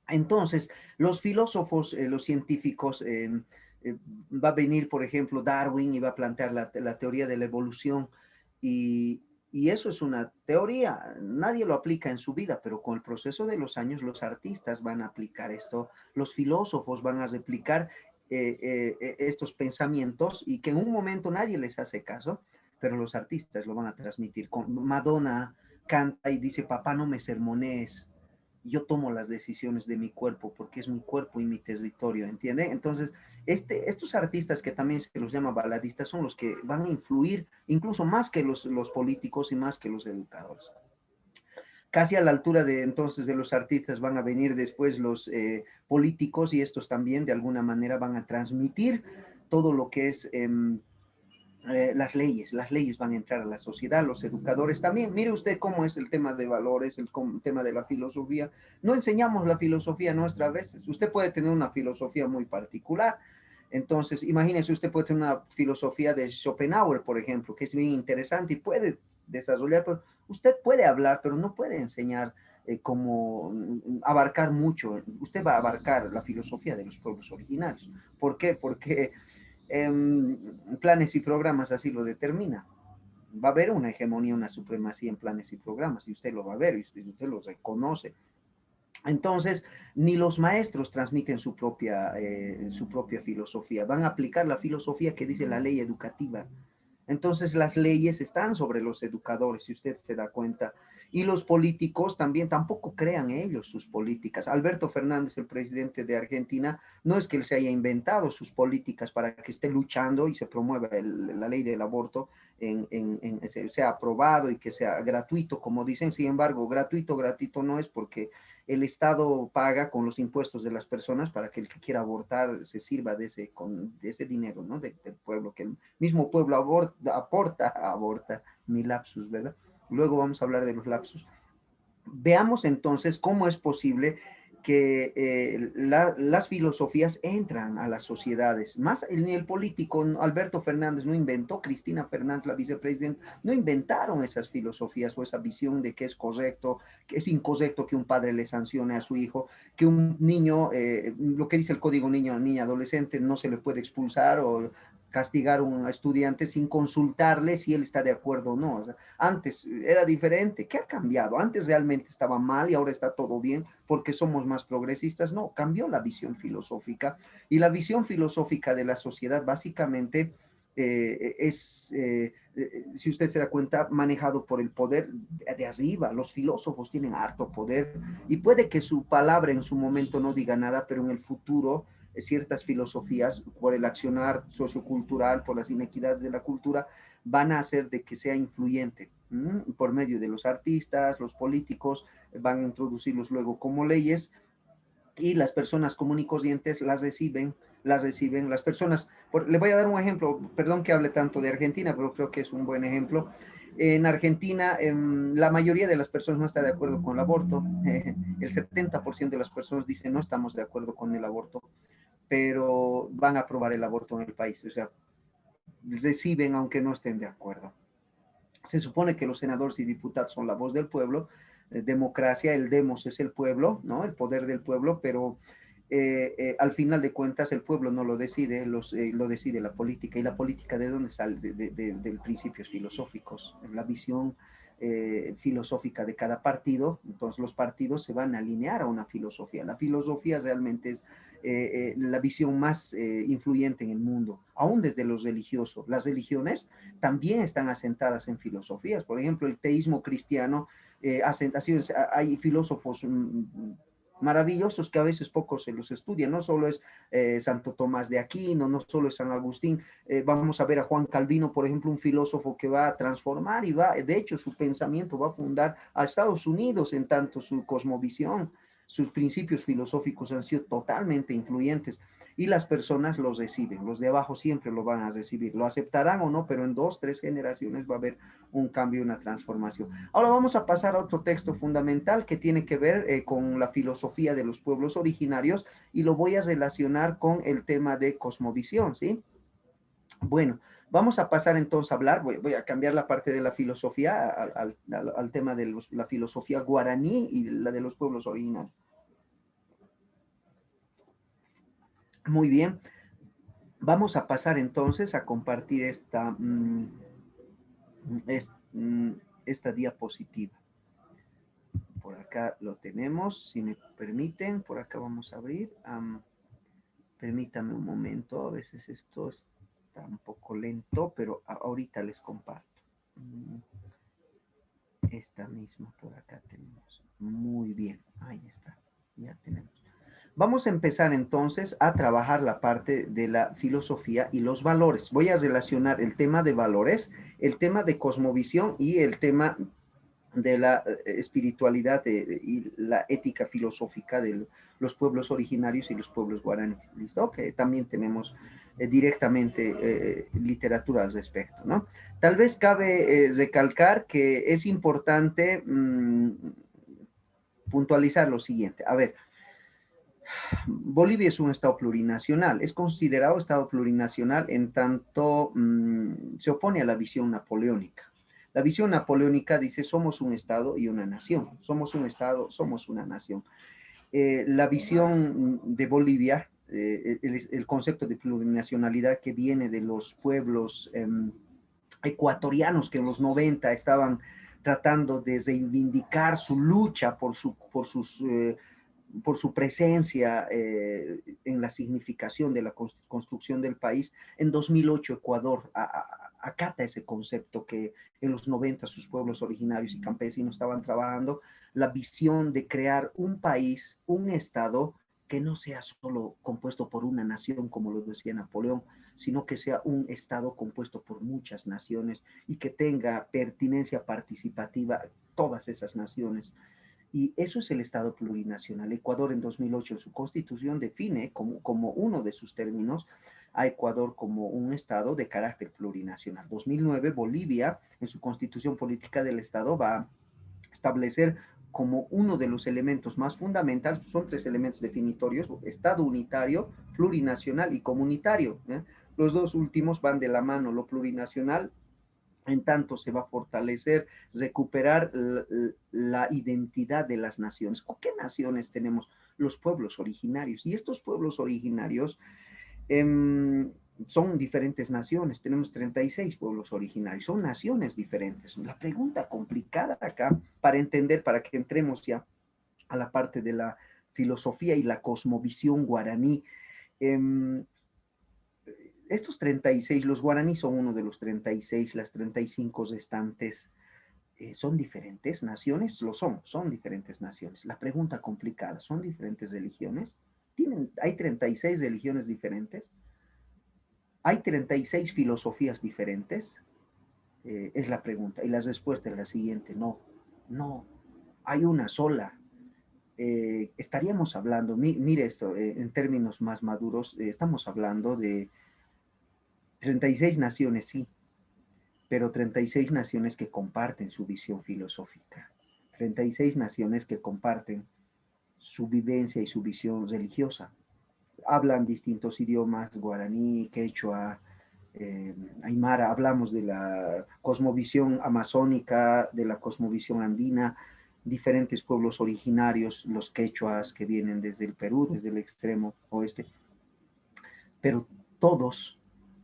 Entonces, los filósofos, los científicos, va a venir, por ejemplo, Darwin y va a plantear la teoría de la evolución y eso es una teoría, nadie lo aplica en su vida, pero con el proceso de los años los artistas van a aplicar esto, los filósofos van a replicar estos pensamientos y que en un momento nadie les hace caso, pero los artistas lo van a transmitir. Madonna canta y dice, papá, no me sermonees, yo tomo las decisiones de mi cuerpo porque es mi cuerpo y mi territorio, ¿entiende? Entonces, estos artistas que también se los llama baladistas son los que van a influir incluso más que los políticos y más que los educadores. Casi a la altura de entonces de los artistas van a venir después los políticos y estos también de alguna manera van a transmitir todo lo que es las leyes van a entrar a la sociedad, los educadores también. Mire usted cómo es el tema de valores, el tema de la filosofía. No enseñamos la filosofía nuestra a veces. Usted puede tener una filosofía muy particular. Entonces, imagínese, usted puede tener una filosofía de Schopenhauer, por ejemplo, que es bien interesante y puede desarrollar, pero usted puede hablar, pero no puede enseñar como abarcar mucho. Usted va a abarcar la filosofía de los pueblos originarios. ¿Por qué? Porque planes y programas así lo determina. Va a haber una hegemonía, una supremacía en planes y programas, y usted lo va a ver, y usted lo reconoce. Entonces, ni los maestros transmiten su propia filosofía, van a aplicar la filosofía que dice la ley educativa. Entonces las leyes están sobre los educadores, si usted se da cuenta. Y los políticos también tampoco crean ellos sus políticas. Alberto Fernández, el presidente de Argentina, no es que él se haya inventado sus políticas para que esté luchando y se promueva la ley del aborto, sea aprobado y que sea gratuito, como dicen. Sin embargo, gratuito no es porque el Estado paga con los impuestos de las personas para que el que quiera abortar se sirva de ese dinero, ¿no? Del pueblo, que el mismo pueblo aborta, mi lapsus, ¿verdad? Luego vamos a hablar de los lapsus. Veamos entonces cómo es posible que las filosofías entran a las sociedades. Más en el político, Alberto Fernández no inventó, Cristina Fernández, la vicepresidenta, no inventaron esas filosofías o esa visión de que es correcto, que es incorrecto que un padre le sancione a su hijo, que un niño, lo que dice el código niño, niña, adolescente, no se le puede expulsar o castigar a un estudiante sin consultarle si él está de acuerdo o no. O sea, antes era diferente. ¿Qué ha cambiado? Antes realmente estaba mal y ahora está todo bien porque somos más progresistas. No, cambió la visión filosófica y la visión filosófica de la sociedad básicamente si usted se da cuenta, manejado por el poder de arriba. Los filósofos tienen harto poder y puede que su palabra en su momento no diga nada, pero en el futuro ciertas filosofías, por el accionar sociocultural, por las inequidades de la cultura, van a hacer de que sea influyente. Por medio de los artistas, los políticos, van a introducirlos luego como leyes y las personas comunes y corrientes las reciben, las personas, le voy a dar un ejemplo, perdón que hable tanto de Argentina, pero creo que es un buen ejemplo. En Argentina, la mayoría de las personas no está de acuerdo con el aborto, el 70% de las personas dicen no estamos de acuerdo con el aborto, pero van a aprobar el aborto en el país, o sea, reciben aunque no estén de acuerdo. Se supone que los senadores y diputados son la voz del pueblo, democracia, el demos es el pueblo, ¿no? El poder del pueblo, pero al final de cuentas el pueblo no lo decide, lo decide la política. ¿Y la política de dónde sale? De principios filosóficos, la visión filosófica de cada partido. Entonces los partidos se van a alinear a una filosofía. La filosofía realmente es la visión más influyente en el mundo, aún desde los religiosos. Las religiones también están asentadas en filosofías. Por ejemplo, el teísmo cristiano, hay filósofos maravillosos que a veces pocos se los estudian. No solo es Santo Tomás de Aquino, no solo es San Agustín. Vamos a ver a Juan Calvino, por ejemplo, un filósofo que va a transformar y de hecho, su pensamiento va a fundar a Estados Unidos, en tanto su cosmovisión, sus principios filosóficos han sido totalmente influyentes y las personas los reciben, los de abajo siempre lo van a recibir, lo aceptarán o no, pero en 2, 3 generaciones va a haber un cambio, una transformación. Ahora vamos a pasar a otro texto fundamental que tiene que ver con la filosofía de los pueblos originarios y lo voy a relacionar con el tema de cosmovisión, ¿sí? Bueno, vamos a pasar entonces a hablar, voy a cambiar la parte de la filosofía al tema de la filosofía guaraní y la de los pueblos originarios. Muy bien, vamos a pasar entonces a compartir esta diapositiva. Por acá lo tenemos, si me permiten, por acá vamos a abrir. Permítame un momento, a veces esto está un poco lento, pero ahorita les comparto. Esta misma por acá tenemos. Muy bien, ahí está, ya tenemos. Vamos a empezar entonces a trabajar la parte de la filosofía y los valores. Voy a relacionar el tema de valores, el tema de cosmovisión y el tema de la espiritualidad y la ética filosófica de los pueblos originarios y los pueblos guaraníes. ¿Listo? Que también tenemos directamente literatura al respecto, ¿no? Tal vez cabe recalcar que es importante puntualizar lo siguiente. A ver, Bolivia es un estado plurinacional, es considerado estado plurinacional en tanto se opone a la visión napoleónica. La visión napoleónica dice somos un estado y una nación, somos un estado, somos una nación. La visión de Bolivia, el concepto de plurinacionalidad que viene de los pueblos ecuatorianos que en los 90 estaban tratando de reivindicar su lucha por su presencia en la significación de la construcción del país. En 2008 Ecuador acata ese concepto que en los 90 sus pueblos originarios y campesinos estaban trabajando, la visión de crear un país, un estado que no sea solo compuesto por una nación, como lo decía Napoleón, sino que sea un estado compuesto por muchas naciones y que tenga pertinencia participativa todas esas naciones. Y eso es el Estado plurinacional. Ecuador en 2008 en su constitución define como uno de sus términos a Ecuador como un Estado de carácter plurinacional. 2009 Bolivia en su constitución política del Estado va a establecer como uno de los elementos más fundamentales, son 3 elementos definitorios: Estado unitario, plurinacional y comunitario. Los dos últimos van de la mano. Lo plurinacional, en tanto, se va a fortalecer, recuperar la identidad de las naciones. ¿O qué naciones tenemos? Los pueblos originarios. Y estos pueblos originarios son diferentes naciones, tenemos 36 pueblos originarios, son naciones diferentes. La pregunta complicada acá, para entender, para que entremos ya a la parte de la filosofía y la cosmovisión guaraní, eh, estos 36, los guaraníes son uno de los 36, las 35 restantes son diferentes naciones, lo son diferentes naciones. La pregunta complicada, ¿son diferentes religiones? Hay 36 religiones diferentes, hay 36 filosofías diferentes, es la pregunta. Y la respuesta es la siguiente, no, no, hay una sola. Estaríamos hablando, mire esto, en términos más maduros, estamos hablando de 36 naciones, sí, pero 36 naciones que comparten su visión filosófica, 36 naciones que comparten su vivencia y su visión religiosa. Hablan distintos idiomas, guaraní, quechua, aymara, hablamos de la cosmovisión amazónica, de la cosmovisión andina, diferentes pueblos originarios, los quechuas que vienen desde el Perú, desde el extremo oeste, pero todos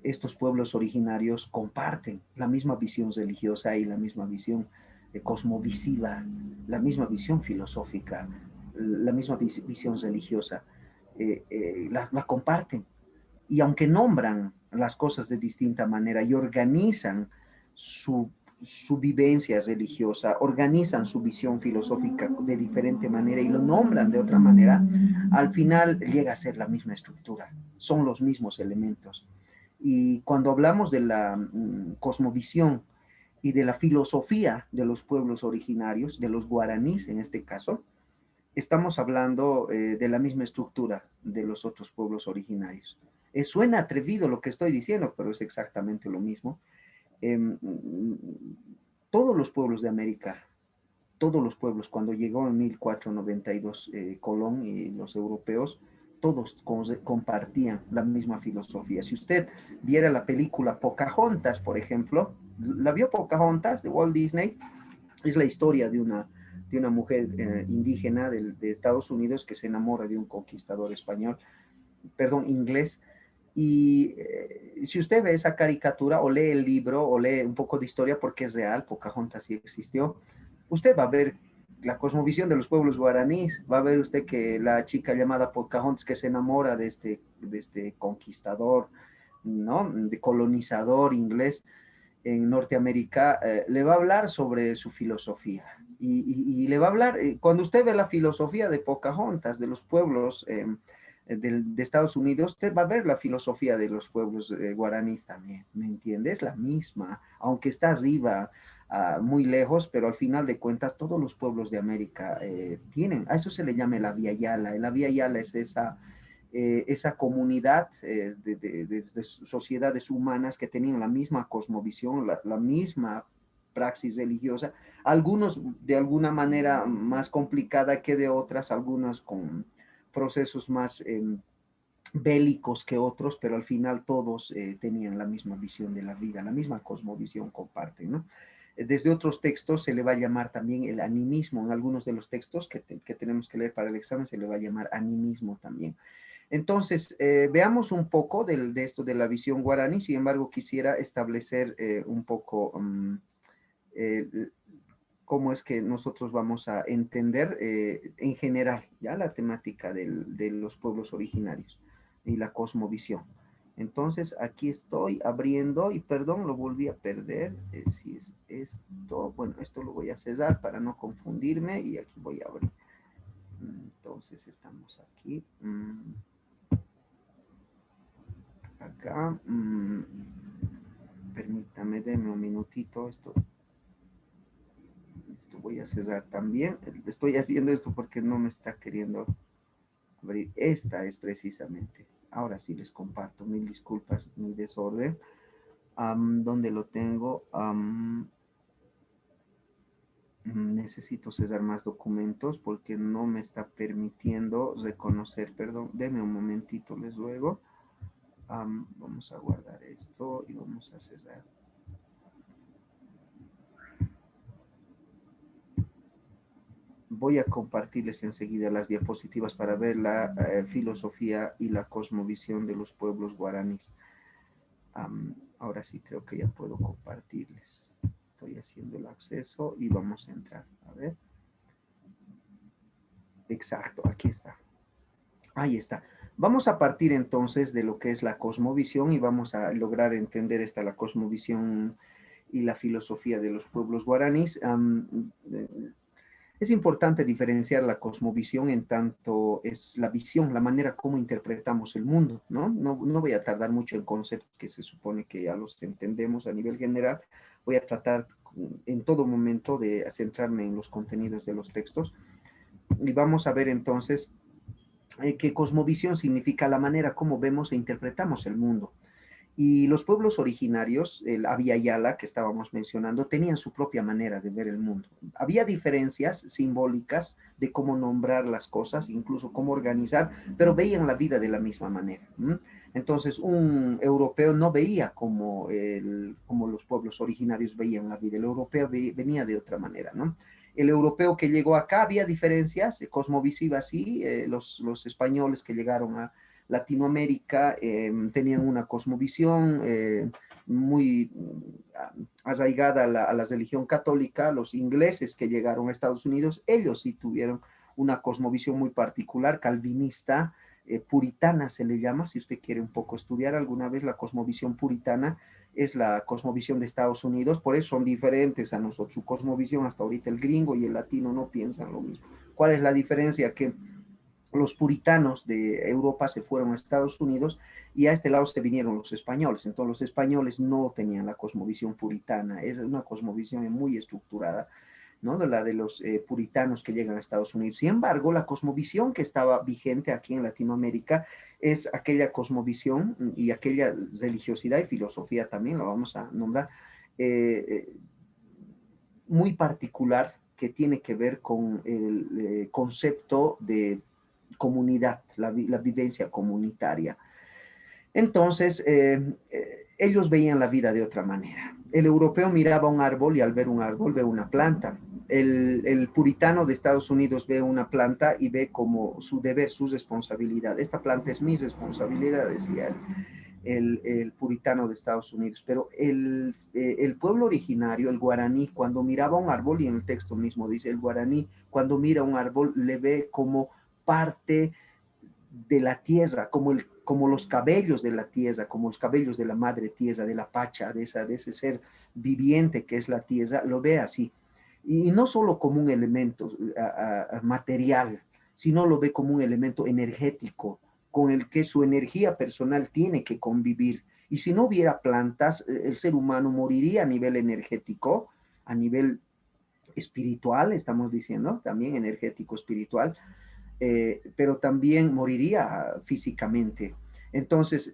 estos pueblos originarios comparten la misma visión religiosa y la misma visión cosmovisiva, la misma visión filosófica, la misma visión religiosa, la comparten. Y aunque nombran las cosas de distinta manera y organizan su vivencia religiosa, organizan su visión filosófica de diferente manera y lo nombran de otra manera, al final llega a ser la misma estructura, son los mismos elementos. Y cuando hablamos de la cosmovisión y de la filosofía de los pueblos originarios, de los guaraníes en este caso, estamos hablando de la misma estructura de los otros pueblos originarios. Suena atrevido lo que estoy diciendo, pero es exactamente lo mismo. Eh, todos los pueblos de América, todos los pueblos, cuando llegó en 1492 Colón y los europeos, todos compartían la misma filosofía. Si usted viera la película Pocahontas, por ejemplo, ¿la vio Pocahontas de Walt Disney? Es la historia de una mujer indígena de Estados Unidos que se enamora de un conquistador español, perdón, inglés. Y si usted ve esa caricatura o lee el libro o lee un poco de historia porque es real, Pocahontas sí existió, usted va a ver la cosmovisión de los pueblos guaraníes, va a ver usted que la chica llamada Pocahontas que se enamora de este conquistador, ¿no? De colonizador inglés en Norteamérica, le va a hablar sobre su filosofía. Y le va a hablar, cuando usted ve la filosofía de Pocahontas, de los pueblos de Estados Unidos, usted va a ver la filosofía de los pueblos guaraníes también, ¿me entiende? Es la misma, aunque está arriba, muy lejos, pero al final de cuentas todos los pueblos de América tienen, a eso se le llama la Via Yala. La Via Yala es esa comunidad de sociedades humanas que tenían la misma cosmovisión, la misma praxis religiosa, algunos de alguna manera más complicada que de otras, algunos con procesos más bélicos que otros, pero al final todos tenían la misma visión de la vida, la misma cosmovisión comparten, ¿no? Desde otros textos se le va a llamar también el animismo, en algunos de los textos que tenemos que leer para el examen se le va a llamar animismo también. Entonces, veamos un poco de esto de la visión guaraní, sin embargo, quisiera establecer un poco eh, cómo es que nosotros vamos a entender en general ya la temática de los pueblos originarios y la cosmovisión. Entonces, aquí estoy abriendo y perdón, lo volví a perder. Si es esto, bueno, esto lo voy a cerrar para no confundirme y aquí voy a abrir. Entonces, estamos aquí. Acá, permítame, denme un minutito, esto voy a cerrar también. Estoy haciendo esto porque no me está queriendo abrir. Esta es precisamente. Ahora sí les comparto, mil disculpas, mi desorden. ¿Dónde lo tengo? Necesito cesar más documentos porque no me está permitiendo reconocer, perdón, deme un momentito, les ruego. Vamos a guardar esto y vamos a cesar. Voy a compartirles enseguida las diapositivas para ver la filosofía y la cosmovisión de los pueblos guaraníes. Ahora sí creo que ya puedo compartirles. Estoy haciendo el acceso y vamos a entrar. A ver. Exacto, aquí está. Ahí está. Vamos a partir entonces de lo que es la cosmovisión y vamos a lograr entender la cosmovisión y la filosofía de los pueblos guaraníes. Es importante diferenciar la cosmovisión en tanto es la visión, la manera como interpretamos el mundo, ¿no? No voy a tardar mucho en conceptos que se supone que ya los entendemos a nivel general. Voy a tratar en todo momento de centrarme en los contenidos de los textos y vamos a ver entonces que cosmovisión significa la manera como vemos e interpretamos el mundo. Y los pueblos originarios, el Abya Yala que estábamos mencionando, tenían su propia manera de ver el mundo. Había diferencias simbólicas de cómo nombrar las cosas, incluso cómo organizar, pero veían la vida de la misma manera. Entonces, un europeo no veía como los pueblos originarios veían la vida. El europeo venía de otra manera, ¿no? El europeo que llegó acá, había diferencias cosmovisivas, sí, los españoles que llegaron a Latinoamérica tenían una cosmovisión muy arraigada a la religión católica. Los ingleses que llegaron a Estados Unidos, ellos sí tuvieron una cosmovisión muy particular, calvinista, puritana se le llama, si usted quiere un poco estudiar alguna vez la cosmovisión puritana, es la cosmovisión de Estados Unidos, por eso son diferentes a nosotros. Su cosmovisión hasta ahorita el gringo y el latino no piensan lo mismo. ¿Cuál es la diferencia? Que los puritanos de Europa se fueron a Estados Unidos y a este lado se vinieron los españoles. Entonces los españoles no tenían la cosmovisión puritana, es una cosmovisión muy estructurada, ¿no? De la de los puritanos que llegan a Estados Unidos. Sin embargo, la cosmovisión que estaba vigente aquí en Latinoamérica es aquella cosmovisión y aquella religiosidad y filosofía también, lo vamos a nombrar, muy particular que tiene que ver con el concepto de comunidad, la vivencia comunitaria. Entonces, ellos veían la vida de otra manera. El europeo miraba un árbol y al ver un árbol ve una planta. El puritano de Estados Unidos ve una planta y ve como su deber, su responsabilidad. Esta planta es mi responsabilidad, decía él. El puritano de Estados Unidos, pero el pueblo originario, el guaraní, cuando miraba un árbol, y en el texto mismo dice, el guaraní, cuando mira un árbol, le ve como parte de la tierra, como los cabellos de la tierra, como los cabellos de la madre tierra, de la pacha, de ese ser viviente que es la tierra, lo ve así. Y no solo como un elemento material, sino lo ve como un elemento energético, con el que su energía personal tiene que convivir. Y si no hubiera plantas, el ser humano moriría a nivel energético, a nivel espiritual, estamos diciendo, también energético, espiritual, pero también moriría físicamente. Entonces,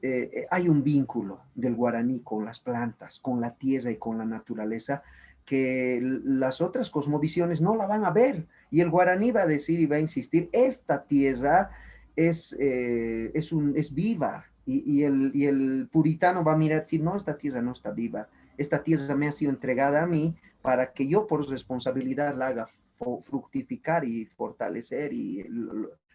hay un vínculo del guaraní con las plantas, con la tierra y con la naturaleza que las otras cosmovisiones no la van a ver. Y el guaraní va a decir y va a insistir, esta tierra es viva. Y el puritano va a mirar y decir, no, esta tierra no está viva. Esta tierra me ha sido entregada a mí para que yo por responsabilidad la haga fructificar y fortalecer y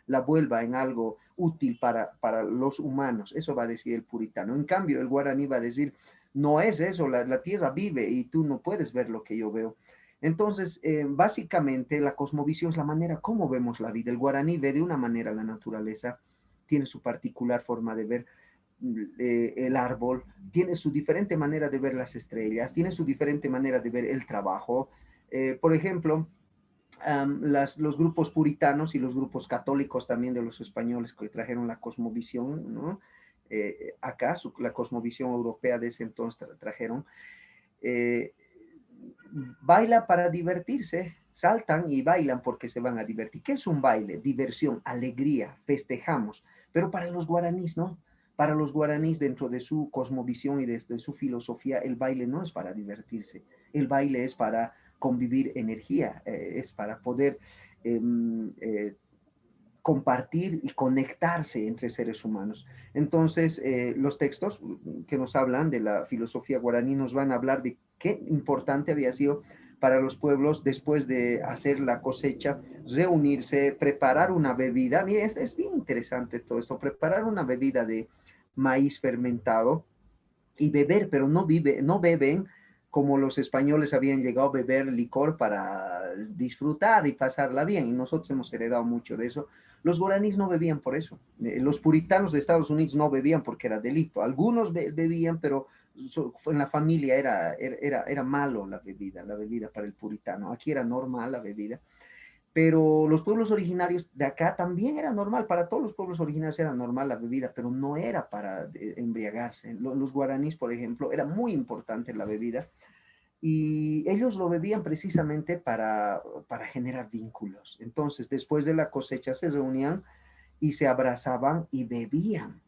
la vuelva en algo útil para los humanos. Eso va a decir el puritano. En cambio, el guaraní va a decir, no es eso, la tierra vive y tú no puedes ver lo que yo veo. Entonces, básicamente, la cosmovisión es la manera como vemos la vida. El guaraní ve de una manera la naturaleza, tiene su particular forma de ver el árbol, tiene su diferente manera de ver las estrellas, tiene su diferente manera de ver el trabajo. Por ejemplo, los grupos puritanos y los grupos católicos también de los españoles que trajeron la cosmovisión, ¿no? Acá, la cosmovisión europea de ese entonces trajeron, eh, baila para divertirse, saltan y bailan porque se van a divertir. ¿Qué es un baile? Diversión, alegría, festejamos. Pero para los guaraníes, ¿no? Para los guaraníes, dentro de su cosmovisión y desde su filosofía, el baile no es para divertirse. El baile es para convivir energía, es para poder eh, eh, compartir y conectarse entre seres humanos. Entonces, los textos que nos hablan de la filosofía guaraní nos van a hablar de qué importante había sido para los pueblos después de hacer la cosecha, reunirse, preparar una bebida. Mire, es bien interesante todo esto, preparar una bebida de maíz fermentado y beber, pero no beben como los españoles habían llegado a beber licor para disfrutar y pasarla bien, y nosotros hemos heredado mucho de eso. Los guaraníes no bebían por eso. Los puritanos de Estados Unidos no bebían porque era delito. Algunos bebían, pero en la familia era malo la bebida para el puritano. Aquí era normal la bebida, pero los pueblos originarios de acá también era normal, para todos los pueblos originarios era normal la bebida, pero no era para embriagarse. Los guaraníes, por ejemplo, era muy importante la bebida y ellos lo bebían precisamente para generar vínculos. Entonces, después de la cosecha se reunían y se abrazaban y bebían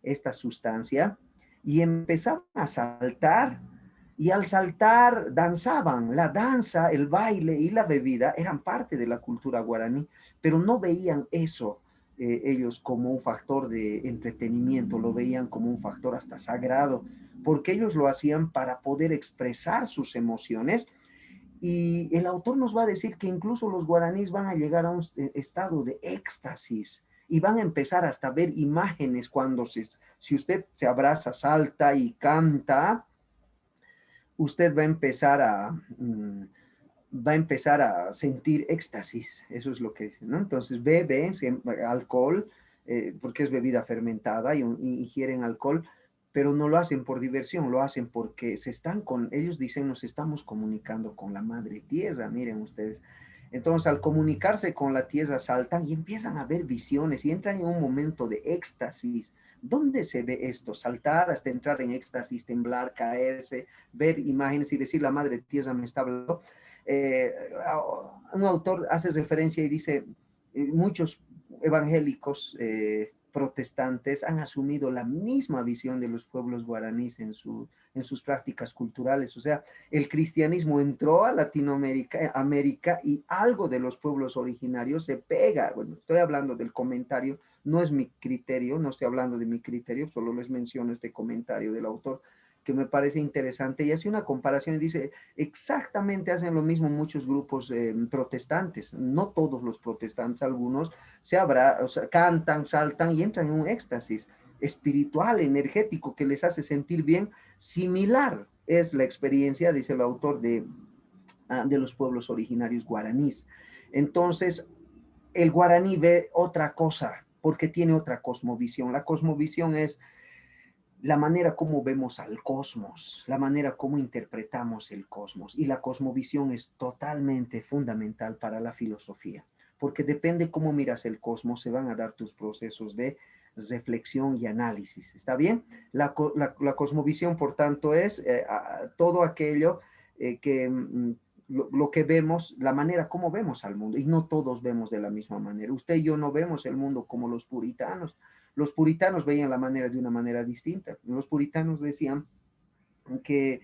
esta sustancia y empezaban a saltar y al saltar danzaban. La danza, el baile y la bebida eran parte de la cultura guaraní, pero no veían eso ellos como un factor de entretenimiento, lo veían como un factor hasta sagrado, porque ellos lo hacían para poder expresar sus emociones. Y el autor nos va a decir que incluso los guaraníes van a llegar a un estado de éxtasis y van a empezar hasta a ver imágenes cuando si usted se abraza, salta y canta, usted va a empezar a sentir éxtasis, eso es lo que dice, ¿no? Entonces beben alcohol, porque es bebida fermentada y ingieren alcohol, pero no lo hacen por diversión, lo hacen porque ellos dicen, nos estamos comunicando con la madre tierra, miren ustedes. Entonces, al comunicarse con la tierra, saltan y empiezan a ver visiones y entran en un momento de éxtasis. ¿Dónde se ve esto? Saltar hasta entrar en éxtasis, temblar, caerse, ver imágenes y decir, la madre tierra me está hablando. Eh, un autor hace referencia y dice, muchos evangélicos protestantes han asumido la misma visión de los pueblos guaraníes en sus prácticas culturales. O sea, el cristianismo entró a Latinoamérica América, y algo de los pueblos originarios se pega. Bueno, estoy hablando del comentario, no es mi criterio, no estoy hablando de mi criterio, solo les menciono este comentario del autor que me parece interesante y hace una comparación y dice, exactamente hacen lo mismo muchos grupos protestantes, no todos los protestantes, algunos o sea, cantan, saltan y entran en un éxtasis espiritual, energético, que les hace sentir bien. Similar es la experiencia, dice el autor, de los pueblos originarios guaraníes. Entonces, el guaraní ve otra cosa, porque tiene otra cosmovisión. La cosmovisión es la manera como vemos al cosmos, la manera como interpretamos el cosmos. Y la cosmovisión es totalmente fundamental para la filosofía, porque depende cómo miras el cosmos, se van a dar tus procesos de reflexión y análisis. ¿Está bien? La cosmovisión, por tanto, es todo aquello que... lo que vemos, la manera como vemos al mundo, y no todos vemos de la misma manera. Usted y yo no vemos el mundo como los puritanos. Los puritanos veían la manera de una manera distinta. Los puritanos decían que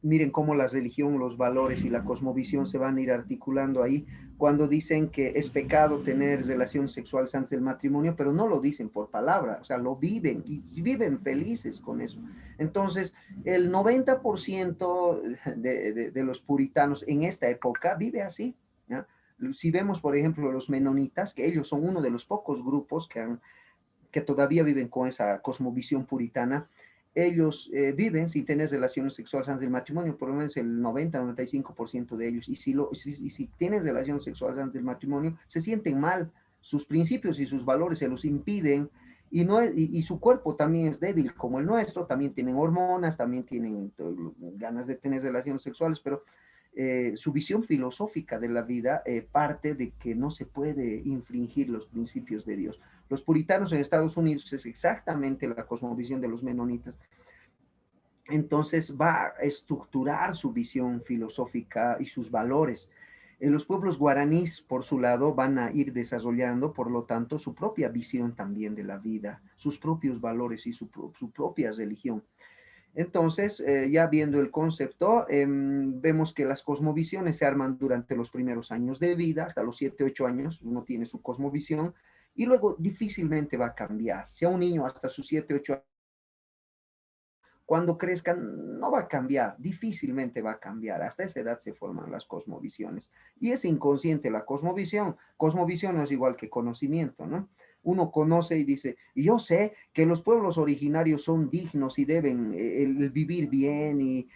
miren cómo la religión, los valores y la cosmovisión se van a ir articulando ahí cuando dicen que es pecado tener relaciones sexuales antes del matrimonio, pero no lo dicen por palabra, o sea, lo viven y viven felices con eso. Entonces, el 90% de los puritanos en esta época vive así, ¿ya? Si vemos, por ejemplo, los menonitas, que ellos son uno de los pocos grupos que todavía viven con esa cosmovisión puritana, ellos viven sin tener relaciones sexuales antes del matrimonio, por lo menos el 90-95% de ellos, y si tienen relaciones sexuales antes del matrimonio, se sienten mal, sus principios y sus valores se los impiden, y su cuerpo también es débil como el nuestro, también tienen hormonas, también tienen ganas de tener relaciones sexuales, pero su visión filosófica de la vida parte de que no se puede infringir los principios de Dios. Los puritanos en Estados Unidos es exactamente la cosmovisión de los menonitas. Entonces va a estructurar su visión filosófica y sus valores. Los pueblos guaraníes, por su lado, van a ir desarrollando, por lo tanto, su propia visión también de la vida, sus propios valores y su propia religión. Entonces, ya viendo el concepto, vemos que las cosmovisiones se arman durante los primeros años de vida, hasta los 7, 8 años, uno tiene su cosmovisión, y luego difícilmente va a cambiar. Si a un niño hasta sus 7, 8 años, cuando crezcan, no va a cambiar, difícilmente va a cambiar. Hasta esa edad se forman las cosmovisiones. Y es inconsciente la cosmovisión. Cosmovisión no es igual que conocimiento, ¿no? uno conoce y dice, yo sé que los pueblos originarios son dignos y deben el vivir bien y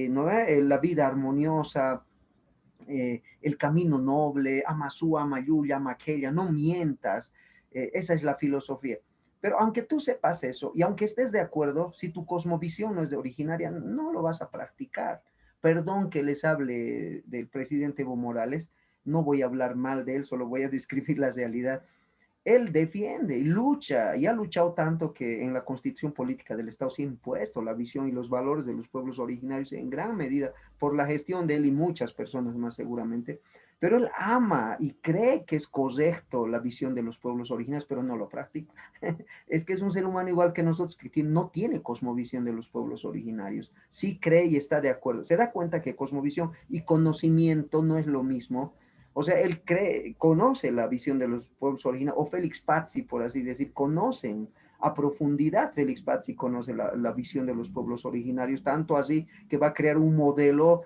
¿no? La vida armoniosa, el camino noble, ama su, ama yuya, ama aquella, no mientas. Esa es la filosofía. Pero aunque tú sepas eso y aunque estés de acuerdo, si tu cosmovisión no es de originaria, no lo vas a practicar. Perdón que les hable del presidente Evo Morales, no voy a hablar mal de él, solo voy a describir la realidad. Él defiende y lucha, y ha luchado tanto que en la constitución política del Estado se ha impuesto la visión y los valores de los pueblos originarios en gran medida por la gestión de él y muchas personas más seguramente. Pero él ama y cree que es correcto la visión de los pueblos originarios, pero no lo practica. Es que es un ser humano igual que nosotros, que no tiene cosmovisión de los pueblos originarios. Sí cree y está de acuerdo. Se da cuenta que cosmovisión y conocimiento no es lo mismo. O sea, él cree, conoce la visión de los pueblos originarios, o Félix Pazzi, por así decir, conocen a profundidad. Félix Pazzi conoce la visión de los pueblos originarios, tanto así que va a crear un modelo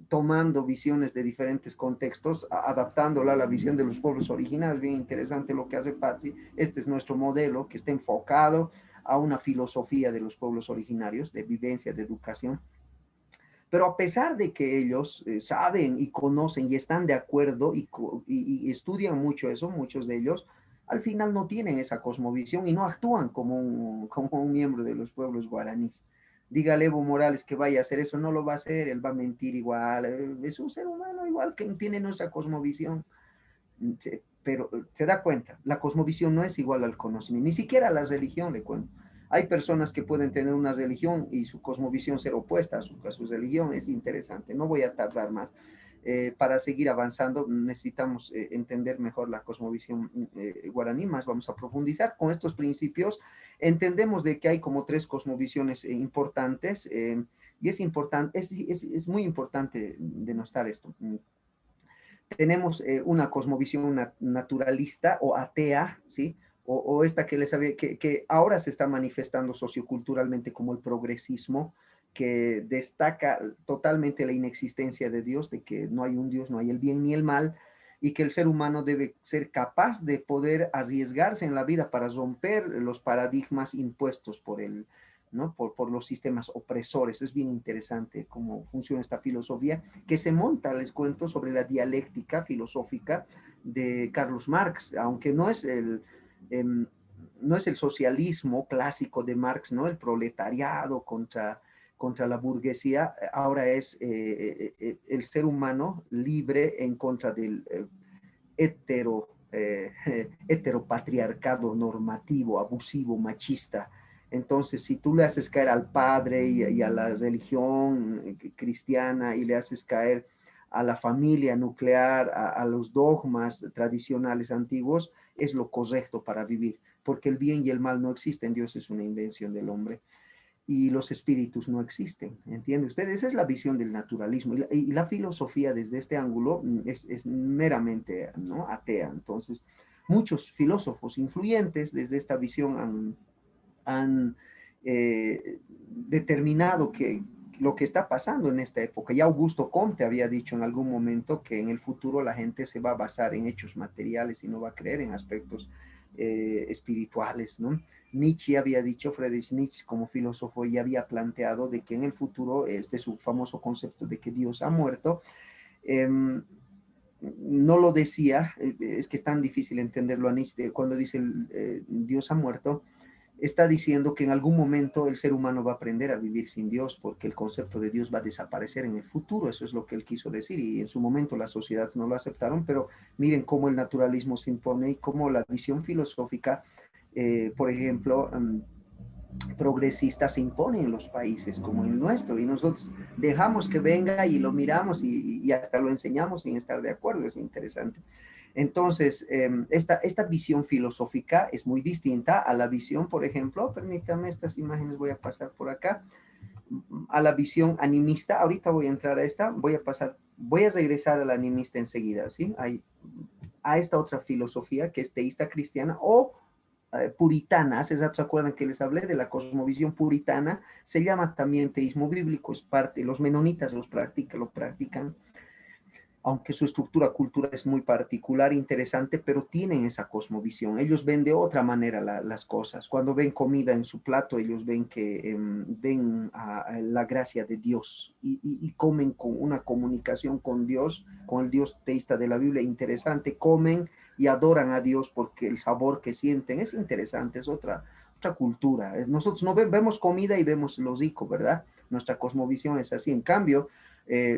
tomando visiones de diferentes contextos, adaptándola a la visión de los pueblos originarios. Bien interesante lo que hace Pazzi. Este es nuestro modelo que está enfocado a una filosofía de los pueblos originarios, de vivencia, de educación. Pero a pesar de que ellos saben y conocen y están de acuerdo y estudian mucho eso, muchos de ellos, al final no tienen esa cosmovisión y no actúan como un miembro de los pueblos guaraníes. Dígale Evo Morales que vaya a hacer eso, no lo va a hacer, él va a mentir igual, es un ser humano igual que tiene nuestra cosmovisión. Pero se da cuenta, la cosmovisión no es igual al conocimiento, ni siquiera a la religión, le cuento. Hay personas que pueden tener una religión y su cosmovisión ser opuesta a su religión, es interesante, no voy a tardar más. Para seguir avanzando necesitamos entender mejor la cosmovisión guaraní, más vamos a profundizar con estos principios. Entendemos de que hay como tres cosmovisiones importantes y es importante, es muy importante denostar esto. Tenemos una cosmovisión naturalista o atea, ¿sí? O esta que les había, que ahora se está manifestando socioculturalmente como el progresismo, que destaca totalmente la inexistencia de Dios, de que no hay un Dios, no hay el bien ni el mal, y que el ser humano debe ser capaz de poder arriesgarse en la vida para romper los paradigmas impuestos por el, ¿no? Por los sistemas opresores. Es bien interesante cómo funciona esta filosofía que se monta, les cuento, sobre la dialéctica filosófica de Carlos Marx, aunque no es el socialismo clásico de Marx, ¿no? El proletariado contra la burguesía, ahora es el ser humano libre en contra del heteropatriarcado normativo, abusivo, machista. Entonces, si tú le haces caer al padre y a la religión cristiana y le haces caer a la familia nuclear, a los dogmas tradicionales antiguos, es lo correcto para vivir, porque el bien y el mal no existen, Dios es una invención del hombre y los espíritus no existen. ¿Entiende usted? Esa es la visión del naturalismo. Y la filosofía desde este ángulo es meramente, ¿no? Atea. Entonces, muchos filósofos influyentes desde esta visión han determinado que lo que está pasando en esta época. Ya Augusto Comte había dicho en algún momento que en el futuro la gente se va a basar en hechos materiales y no va a creer en aspectos espirituales, ¿no? Nietzsche había dicho, Friedrich Nietzsche como filósofo ya había planteado de que en el futuro, este su famoso concepto de que Dios ha muerto, no lo decía, es que es tan difícil entenderlo a Nietzsche cuando dice Dios ha muerto, está diciendo que en algún momento el ser humano va a aprender a vivir sin Dios porque el concepto de Dios va a desaparecer en el futuro, eso es lo que él quiso decir y en su momento las sociedades no lo aceptaron, pero miren cómo el naturalismo se impone y cómo la visión filosófica, por ejemplo, progresista se impone en los países como el nuestro y nosotros dejamos que venga y lo miramos y hasta lo enseñamos sin estar de acuerdo, es interesante. Entonces, esta visión filosófica es muy distinta a la visión, por ejemplo, permítanme estas imágenes, voy a pasar por acá, a la visión animista. Ahorita voy a entrar a esta, voy a regresar a la animista enseguida, ¿sí? A esta otra filosofía que es teísta cristiana o puritana. ¿Se acuerdan que les hablé de la cosmovisión puritana? Se llama también teísmo bíblico, es parte, los menonitas lo practican. aunque su estructura cultural es muy particular, interesante, pero tienen esa cosmovisión. Ellos ven de otra manera las cosas. Cuando ven comida en su plato, ellos ven que ven a la gracia de Dios y comen con una comunicación con Dios, con el Dios teísta de la Biblia, interesante. Comen y adoran a Dios porque el sabor que sienten es interesante, es otra cultura. Nosotros no vemos comida y vemos el hocico, ¿verdad? Nuestra cosmovisión es así. En cambio,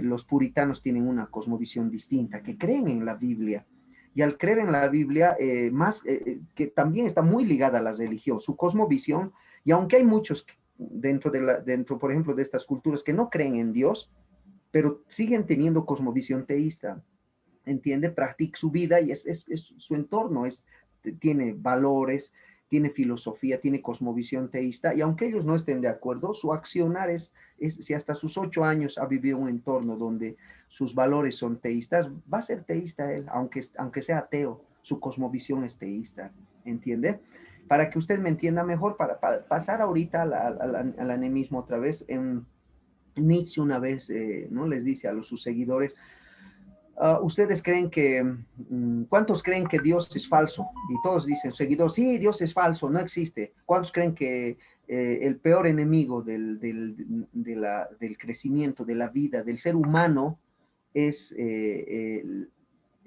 los puritanos tienen una cosmovisión distinta, que creen en la Biblia. Y al creer en la Biblia, que también está muy ligada a la religión, su cosmovisión, y aunque hay muchos dentro, por ejemplo, de estas culturas que no creen en Dios, pero siguen teniendo cosmovisión teísta, entiende, practica su vida y su entorno tiene valores, tiene filosofía, tiene cosmovisión teísta, y aunque ellos no estén de acuerdo, su accionar si hasta sus 8 años ha vivido un entorno donde sus valores son teístas, va a ser teísta él, aunque sea ateo, su cosmovisión es teísta, ¿entiende? Para que usted me entienda mejor, para pasar ahorita al animismo otra vez, Nietzsche una vez ¿no? les dice a sus seguidores, ustedes creen ¿cuántos creen que Dios es falso? Y todos dicen, seguidores, sí, Dios es falso, no existe. ¿Cuántos creen que el peor enemigo del crecimiento, de la vida, del ser humano es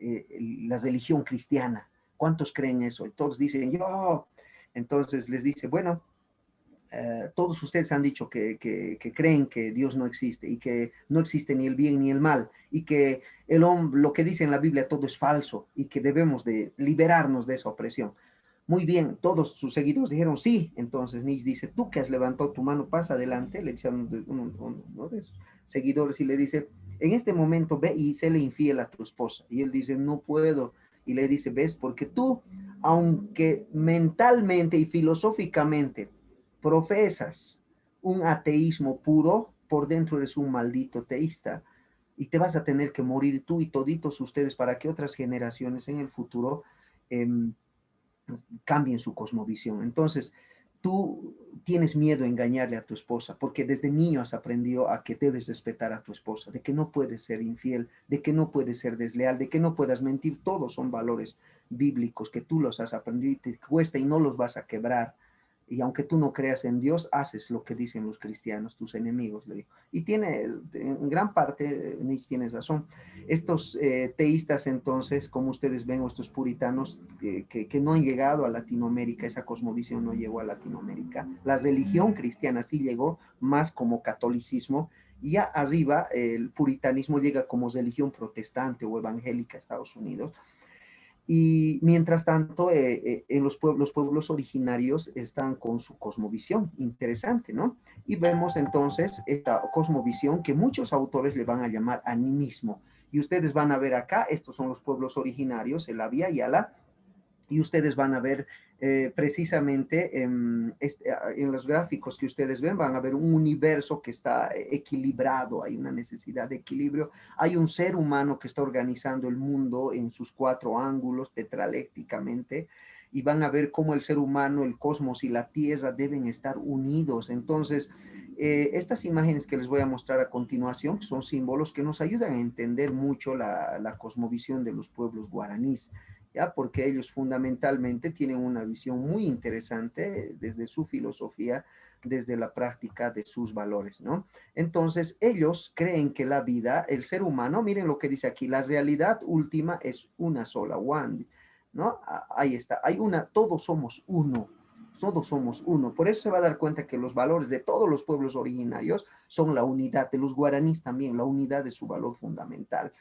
la religión cristiana? ¿Cuántos creen eso? Y todos dicen, yo. Entonces les dice, bueno, todos ustedes han dicho que creen que Dios no existe y que no existe ni el bien ni el mal y que el hombre, lo que dice en la Biblia, todo es falso y que debemos de liberarnos de esa opresión. Muy bien, todos sus seguidores dijeron sí. Entonces Nietzsche dice, tú que has levantado tu mano, pasa adelante, le dice a uno de sus seguidores y le dice, en este momento ve y séle infiel a tu esposa. Y él dice, no puedo. Y le dice, ves, porque tú, aunque mentalmente y filosóficamente profesas un ateísmo puro, por dentro eres un maldito teísta y te vas a tener que morir tú y toditos ustedes para que otras generaciones en el futuro eh, cambien su cosmovisión. Entonces, tú tienes miedo a engañarle a tu esposa porque desde niño has aprendido a que debes respetar a tu esposa, de que no puedes ser infiel, de que no puedes ser desleal, de que no puedas mentir. Todos son valores bíblicos que tú los has aprendido y te cuesta y no los vas a quebrar. Y aunque tú no creas en Dios, haces lo que dicen los cristianos, tus enemigos, le digo. Y en gran parte, Nietzsche tiene razón. Estos teístas entonces, como ustedes ven, o estos puritanos que no han llegado a Latinoamérica, esa cosmovisión no llegó a Latinoamérica. La religión cristiana sí llegó, más como catolicismo, y ya arriba el puritanismo llega como religión protestante o evangélica a Estados Unidos. Y mientras tanto, en los pueblos originarios están con su cosmovisión, interesante, ¿no? Y vemos entonces esta cosmovisión que muchos autores le van a llamar animismo. Y ustedes van a ver acá, estos son los pueblos originarios, el Abya Yala, y ustedes van a ver precisamente en los gráficos que ustedes ven, van a ver un universo que está equilibrado, hay una necesidad de equilibrio, hay un ser humano que está organizando el mundo en sus cuatro ángulos tetralécticamente, y van a ver cómo el ser humano, el cosmos y la tierra deben estar unidos. Entonces, estas imágenes que les voy a mostrar a continuación son símbolos que nos ayudan a entender mucho la cosmovisión de los pueblos guaraníes. ¿Ya? Porque ellos fundamentalmente tienen una visión muy interesante desde su filosofía, desde la práctica de sus valores, ¿no? Entonces, ellos creen que la vida, el ser humano, miren lo que dice aquí, la realidad última es una sola, one, ¿no? Ahí está, todos somos uno. Por eso se va a dar cuenta que los valores de todos los pueblos originarios son la unidad, de los guaraníes también, la unidad es su valor fundamental.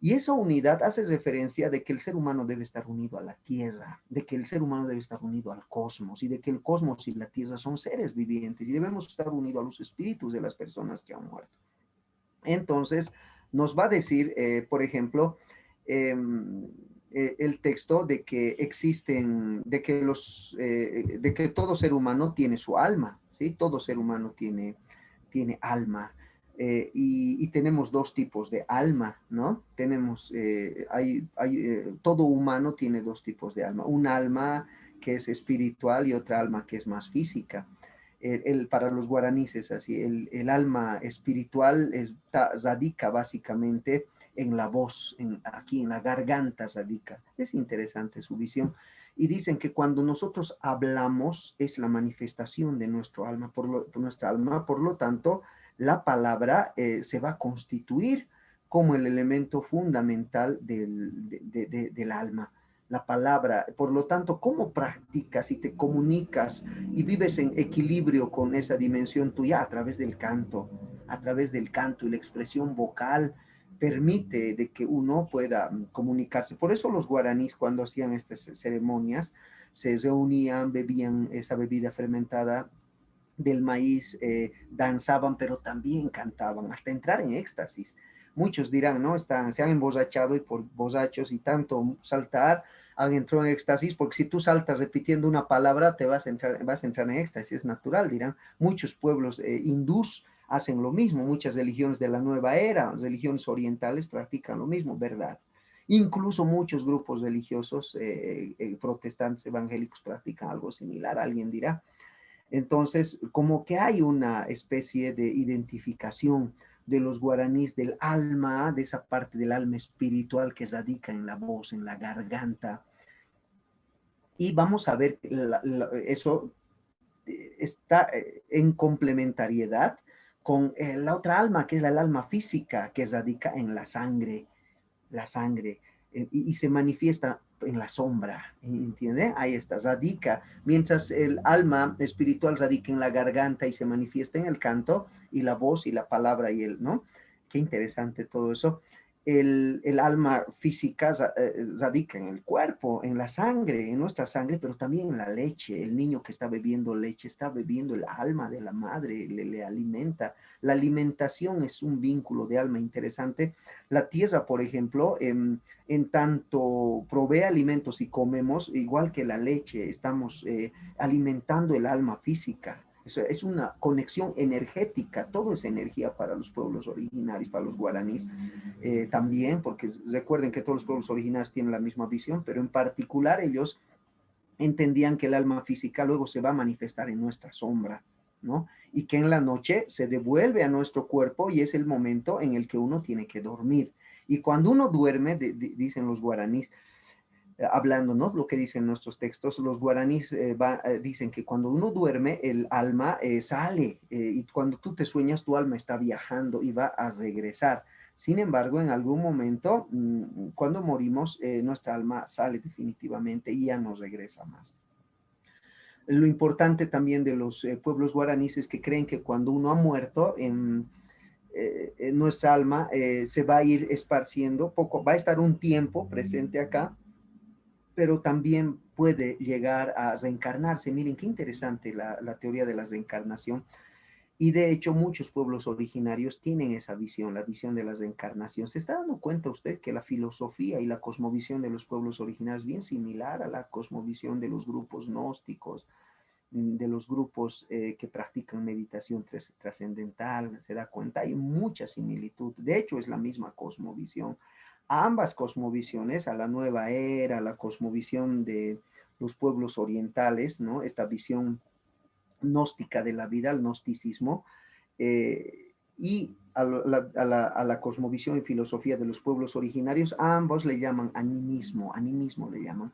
Y esa unidad hace referencia de que el ser humano debe estar unido a la tierra, de que el ser humano debe estar unido al cosmos y de que el cosmos y la tierra son seres vivientes y debemos estar unidos a los espíritus de las personas que han muerto. Entonces, nos va a decir, por ejemplo, eh, el texto de que existen, de que todo ser humano tiene su alma, ¿sí? Todo ser humano tiene alma. Y tenemos dos tipos de alma, ¿no? Todo humano tiene dos tipos de alma. Un alma que es espiritual y otra alma que es más física. Para los guaraníes es así, el alma espiritual radica básicamente en la voz, aquí en la garganta radica. Es interesante su visión. Y dicen que cuando nosotros hablamos es la manifestación de nuestro alma, nuestra alma, por lo tanto, la palabra se va a constituir como el elemento fundamental del alma. La palabra, por lo tanto, ¿cómo practicas y te comunicas y vives en equilibrio con esa dimensión tuya? A través del canto y la expresión vocal permite de que uno pueda comunicarse. Por eso los guaraníes cuando hacían estas ceremonias se reunían, bebían esa bebida fermentada del maíz, danzaban, pero también cantaban, hasta entrar en éxtasis. Muchos dirán, ¿no? Se han emborrachado y por borrachos y tanto saltar, han entrado en éxtasis, porque si tú saltas repitiendo una palabra, vas a entrar en éxtasis, es natural, dirán. Muchos pueblos hindús hacen lo mismo, muchas religiones de la nueva era, religiones orientales practican lo mismo, ¿verdad? Incluso muchos grupos religiosos protestantes evangélicos practican algo similar, alguien dirá. Entonces, como que hay una especie de identificación de los guaraníes del alma, de esa parte del alma espiritual que radica en la voz, en la garganta. Y vamos a ver, eso está en complementariedad con la otra alma, que es el alma física, que radica en la sangre, y se manifiesta en la sombra, ¿entiende? Ahí está, radica, mientras el alma espiritual radica en la garganta y se manifiesta en el canto y la voz y la palabra y el, ¿no? Qué interesante todo eso. El alma física radica en el cuerpo, en la sangre, en nuestra sangre, pero también en la leche. El niño que está bebiendo leche está bebiendo el alma de la madre, le alimenta. La alimentación es un vínculo de alma interesante. La tierra, por ejemplo, en tanto provee alimentos y comemos, igual que la leche, estamos alimentando el alma física. Es una conexión energética, todo es energía para los pueblos originarios, para los guaraníes también, porque recuerden que todos los pueblos originarios tienen la misma visión, pero en particular ellos entendían que el alma física luego se va a manifestar en nuestra sombra, ¿no? Y que en la noche se devuelve a nuestro cuerpo y es el momento en el que uno tiene que dormir. Y cuando uno duerme, dicen los guaraníes, hablando, ¿no? Lo que dicen nuestros textos, los guaraníes dicen que cuando uno duerme, el alma sale y cuando tú te sueñas, tu alma está viajando y va a regresar. Sin embargo, en algún momento, cuando morimos, nuestra alma sale definitivamente y ya no regresa más. Lo importante también de los pueblos guaraníes es que creen que cuando uno ha muerto, nuestra alma se va a ir esparciendo, poco, va a estar un tiempo presente acá, pero también puede llegar a reencarnarse. Miren, qué interesante la teoría de la reencarnación. Y de hecho, muchos pueblos originarios tienen esa visión, la visión de la reencarnación. ¿Se está dando cuenta usted que la filosofía y la cosmovisión de los pueblos originarios es bien similar a la cosmovisión de los grupos gnósticos, de los grupos que practican meditación trascendental? ¿Se da cuenta? Hay mucha similitud. De hecho, es la misma cosmovisión. A ambas cosmovisiones, a la nueva era, a la cosmovisión de los pueblos orientales, ¿no? Esta visión gnóstica de la vida, el gnosticismo, y a la cosmovisión y filosofía de los pueblos originarios, a ambos le llaman animismo le llaman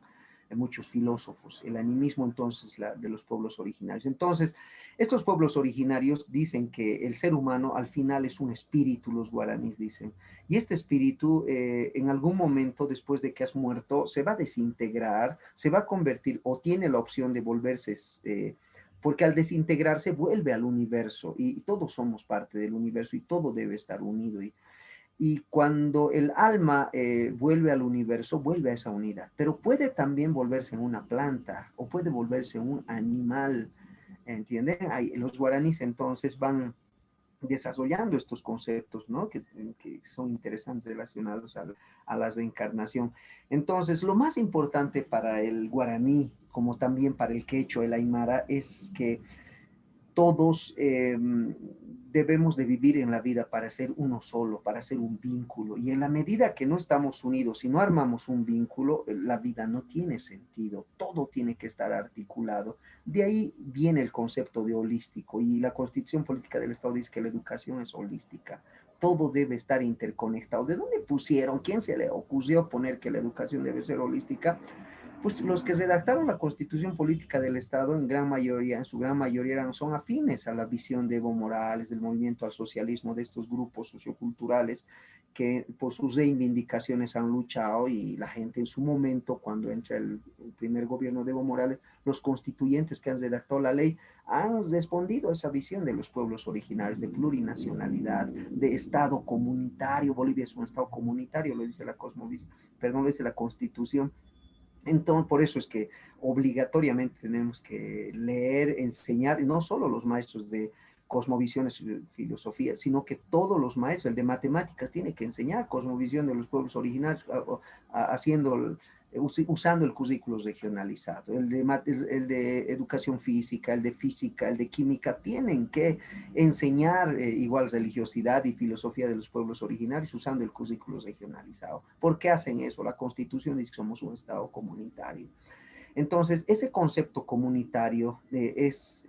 muchos filósofos, el animismo entonces de los pueblos originarios. Entonces, estos pueblos originarios dicen que el ser humano al final es un espíritu, los guaraníes dicen, y este espíritu en algún momento después de que has muerto se va a desintegrar, se va a convertir o tiene la opción de volverse porque al desintegrarse vuelve al universo y todos somos parte del universo y todo debe estar unido. Y cuando el alma vuelve al universo, vuelve a esa unidad, pero puede también volverse en una planta o puede volverse en un animal, ¿entienden? Los guaraníes entonces van desarrollando estos conceptos, ¿no? Que son interesantes relacionados a la reencarnación. Entonces, lo más importante para el guaraní, como también para el quechua, el aymara, es que todos debemos de vivir en la vida para ser uno solo, para ser un vínculo. Y en la medida que no estamos unidos y no armamos un vínculo, la vida no tiene sentido. Todo tiene que estar articulado. De ahí viene el concepto de holístico. Y la Constitución Política del Estado dice que la educación es holística. Todo debe estar interconectado. ¿De dónde pusieron? ¿Quién se le ocurrió poner que la educación debe ser holística? Pues los que redactaron la Constitución Política del Estado, en gran mayoría, en su gran mayoría, son afines a la visión de Evo Morales, del movimiento al socialismo, de estos grupos socioculturales que por sus reivindicaciones han luchado, y la gente en su momento, cuando entra el primer gobierno de Evo Morales, los constituyentes que han redactado la ley han respondido a esa visión de los pueblos originarios, de plurinacionalidad, de Estado comunitario. Bolivia es un Estado comunitario, lo dice la cosmovisión, perdón, lo dice la Constitución. Entonces, por eso es que obligatoriamente tenemos que leer, enseñar, y no solo los maestros de cosmovisiones y filosofía, sino que todos los maestros, el de matemáticas tiene que enseñar cosmovisión de los pueblos originarios, haciendo, usando el currículo regionalizado. El de educación física, el de física, el de química, tienen que enseñar igual religiosidad y filosofía de los pueblos originarios usando el currículo regionalizado. ¿Por qué hacen eso? La Constitución dice que somos un Estado comunitario. Entonces, ese concepto comunitario es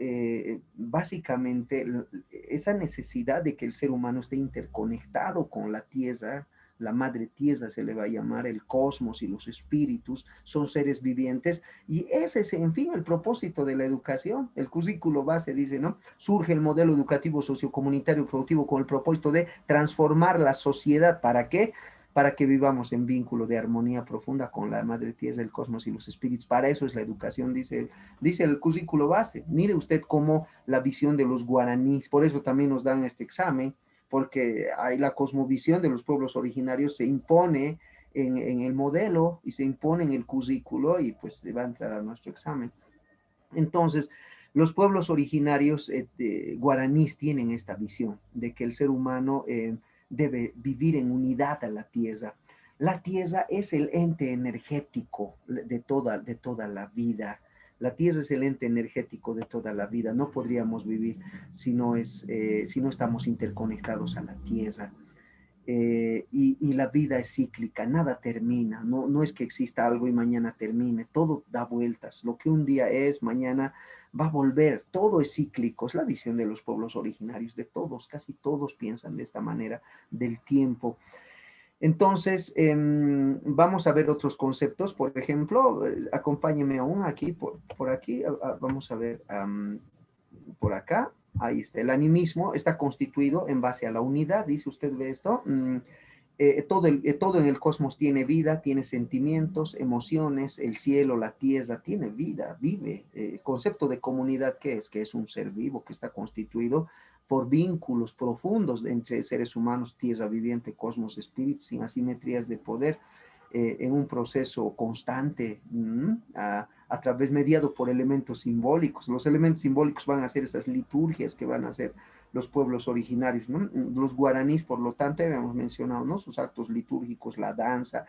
básicamente esa necesidad de que el ser humano esté interconectado con la tierra. La madre tierra se le va a llamar, el cosmos y los espíritus son seres vivientes, y ese es, en fin, el propósito de la educación. El currículo base dice, ¿no? Surge el modelo educativo sociocomunitario productivo con el propósito de transformar la sociedad. ¿Para qué? Para que vivamos en vínculo de armonía profunda con la madre tierra, el cosmos y los espíritus. Para eso es la educación, dice el currículo base. Mire usted cómo la visión de los guaraníes, por eso también nos dan este examen, porque hay la cosmovisión de los pueblos originarios se impone en el modelo y se impone en el currículo, y pues se va a entrar a nuestro examen. Entonces, los pueblos originarios guaraníes tienen esta visión de que el ser humano debe vivir en unidad a la tierra. La tierra es el ente energético de toda la vida. La tierra es el ente energético de toda la vida. No podríamos vivir si no estamos interconectados a la tierra. Y la vida es cíclica, nada termina, no es que exista algo y mañana termine, todo da vueltas, lo que un día es, mañana va a volver, todo es cíclico. Es la visión de los pueblos originarios, de todos, casi todos piensan de esta manera del tiempo. Entonces, vamos a ver otros conceptos, por ejemplo, acompáñeme aún aquí, por aquí, vamos a ver por acá. Ahí está, el animismo está constituido en base a la unidad, dice usted, ve esto, todo en el cosmos tiene vida, tiene sentimientos, emociones, el cielo, la tierra, tiene vida, vive. El concepto de comunidad, ¿qué es? Que es un ser vivo que está constituido por vínculos profundos entre seres humanos, tierra viviente, cosmos, espíritu, sin asimetrías de poder, en un proceso constante, a través mediado por elementos simbólicos. Los elementos simbólicos van a ser esas liturgias que van a ser los pueblos originarios, ¿no? Los guaraníes, por lo tanto, habíamos mencionado, ¿no? Sus actos litúrgicos, la danza.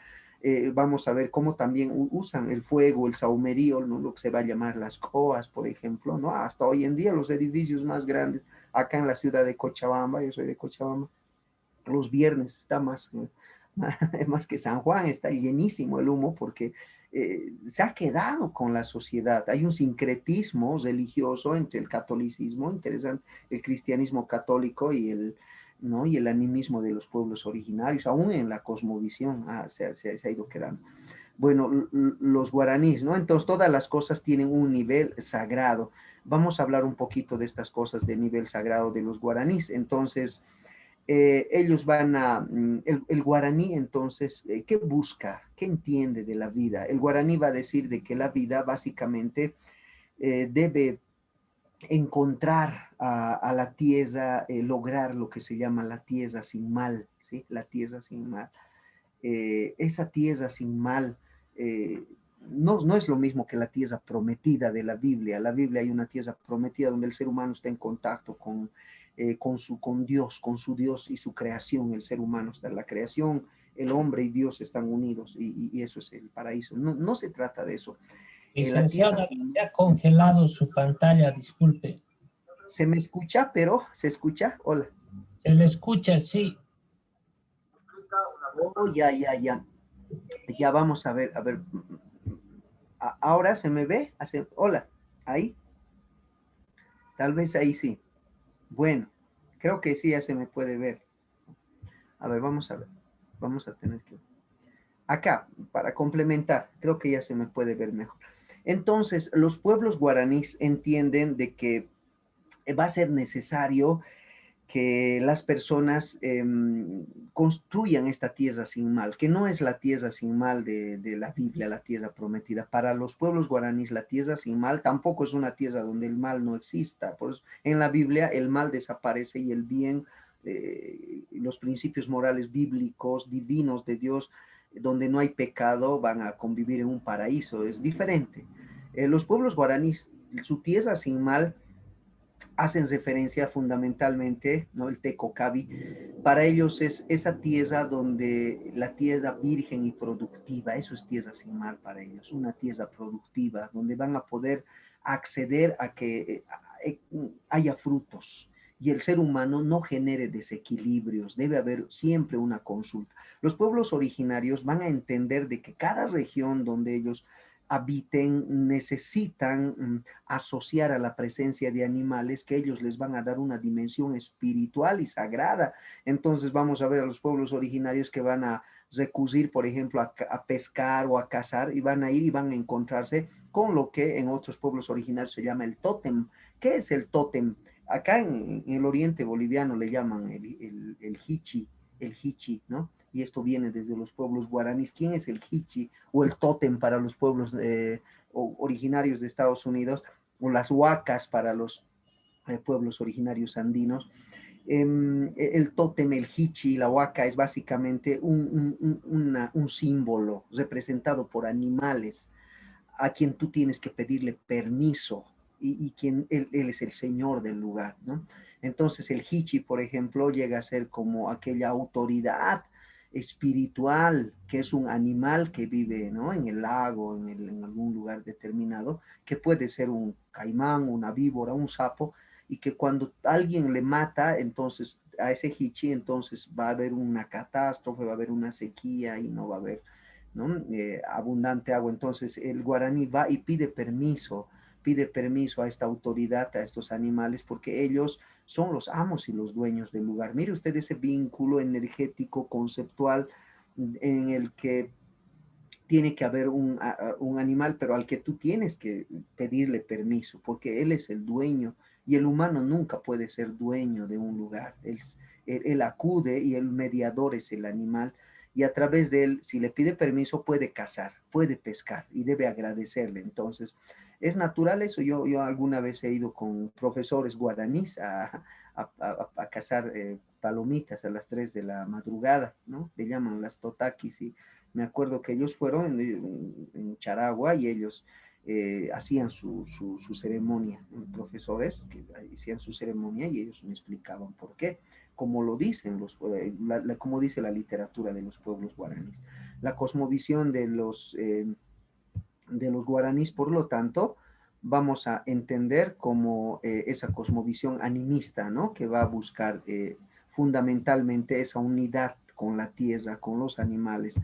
Vamos a ver cómo también usan el fuego, el saumerío, ¿no? Lo que se va a llamar las coas, por ejemplo, ¿no? Hasta hoy en día los edificios más grandes, acá en la ciudad de Cochabamba, yo soy de Cochabamba, los viernes está más que San Juan, está llenísimo el humo, porque se ha quedado con la sociedad. Hay un sincretismo religioso entre el catolicismo, interesante, el cristianismo católico ¿no? y el animismo de los pueblos originarios, aún en la cosmovisión se ha ido quedando. Bueno, los guaraníes, ¿no? Entonces todas las cosas tienen un nivel sagrado. Vamos a hablar un poquito de estas cosas de nivel sagrado de los guaraníes. Entonces, ellos el guaraní entonces, ¿qué busca? ¿Qué entiende de la vida? El guaraní va a decir de que la vida básicamente debe encontrar a la tierra, lograr lo que se llama la tierra sin mal, ¿sí? La tierra sin mal. Esa tierra sin mal no es lo mismo que la tierra prometida de la Biblia. En la Biblia hay una tierra prometida donde el ser humano está en contacto con Dios, con su Dios y su creación. El ser humano está en la creación, el hombre y Dios están unidos, y eso es el paraíso. No se trata de eso. La tierra Licenciada, se ha congelado su pantalla, disculpe. Se me escucha, pero ¿se escucha? Hola. Se le escucha, sí. Oh, ya, ya, ya. Ya vamos a ver, a ver. Ahora se me ve. Hola, ahí. Tal vez ahí sí. Bueno, creo que sí, ya se me puede ver. A ver, vamos a ver. Vamos a tener que... Acá, para complementar, creo que ya se me puede ver mejor. Entonces, los pueblos guaraníes entienden de que va a ser necesario que las personas construyan esta tierra sin mal, que no es la tierra sin mal de la Biblia, la tierra prometida. Para los pueblos guaraníes, la tierra sin mal tampoco es una tierra donde el mal no exista. Por eso, en la Biblia el mal desaparece y el bien, los principios morales bíblicos, divinos de Dios, donde no hay pecado, van a convivir en un paraíso. Es diferente. Los pueblos guaraníes, su tierra sin mal, hacen referencia fundamentalmente, ¿no? El Tecocabi, para ellos es esa tierra donde la tierra virgen y productiva, eso es tierra sin mal para ellos, una tierra productiva, donde van a poder acceder a que haya frutos y el ser humano no genere desequilibrios, debe haber siempre una consulta. Los pueblos originarios van a entender de que cada región donde ellos habiten necesitan asociar a la presencia de animales que ellos les van a dar una dimensión espiritual y sagrada. Entonces vamos a ver a los pueblos originarios que van a recurrir, por ejemplo, a pescar o a cazar y van a ir y van a encontrarse con lo que en otros pueblos originarios se llama el tótem. ¿Qué es el tótem? Acá en el oriente boliviano le llaman el hichi, ¿no? Y esto viene desde los pueblos guaraníes. ¿Quién es el hichi o el tótem para los pueblos originarios de Estados Unidos? O las huacas para los pueblos originarios andinos. El tótem, el hichi, la huaca es básicamente un símbolo representado por animales a quien tú tienes que pedirle permiso y quien él es el señor del lugar, ¿no? Entonces el hichi, por ejemplo, llega a ser como aquella autoridad espiritual, que es un animal que vive, ¿no? En el lago, en algún lugar determinado, que puede ser un caimán, una víbora, un sapo, y que cuando alguien le mata, entonces a ese hichi, entonces va a haber una catástrofe, va a haber una sequía y no va a haber, ¿no? Abundante agua. Entonces el guaraní va y pide permiso a esta autoridad, a estos animales, porque ellos son los amos y los dueños del lugar. Mire usted ese vínculo energético, conceptual, en el que tiene que haber un animal, pero al que tú tienes que pedirle permiso, porque él es el dueño y el humano nunca puede ser dueño de un lugar. Él acude y el mediador es el animal y a través de él, si le pide permiso, puede cazar, puede pescar y debe agradecerle. Entonces, es natural eso. Yo alguna vez he ido con profesores guaraníes a cazar palomitas a las 3 de la madrugada, ¿no? Le llaman las totakis y me acuerdo que ellos fueron en Charagua y ellos hacían su ceremonia, profesores que hacían su ceremonia y ellos me explicaban por qué, como lo dicen como dice la literatura de los pueblos guaraníes. La cosmovisión de los guaraníes, por lo tanto, vamos a entender como esa cosmovisión animista, ¿no? Que va a buscar fundamentalmente esa unidad con la tierra, con los animales.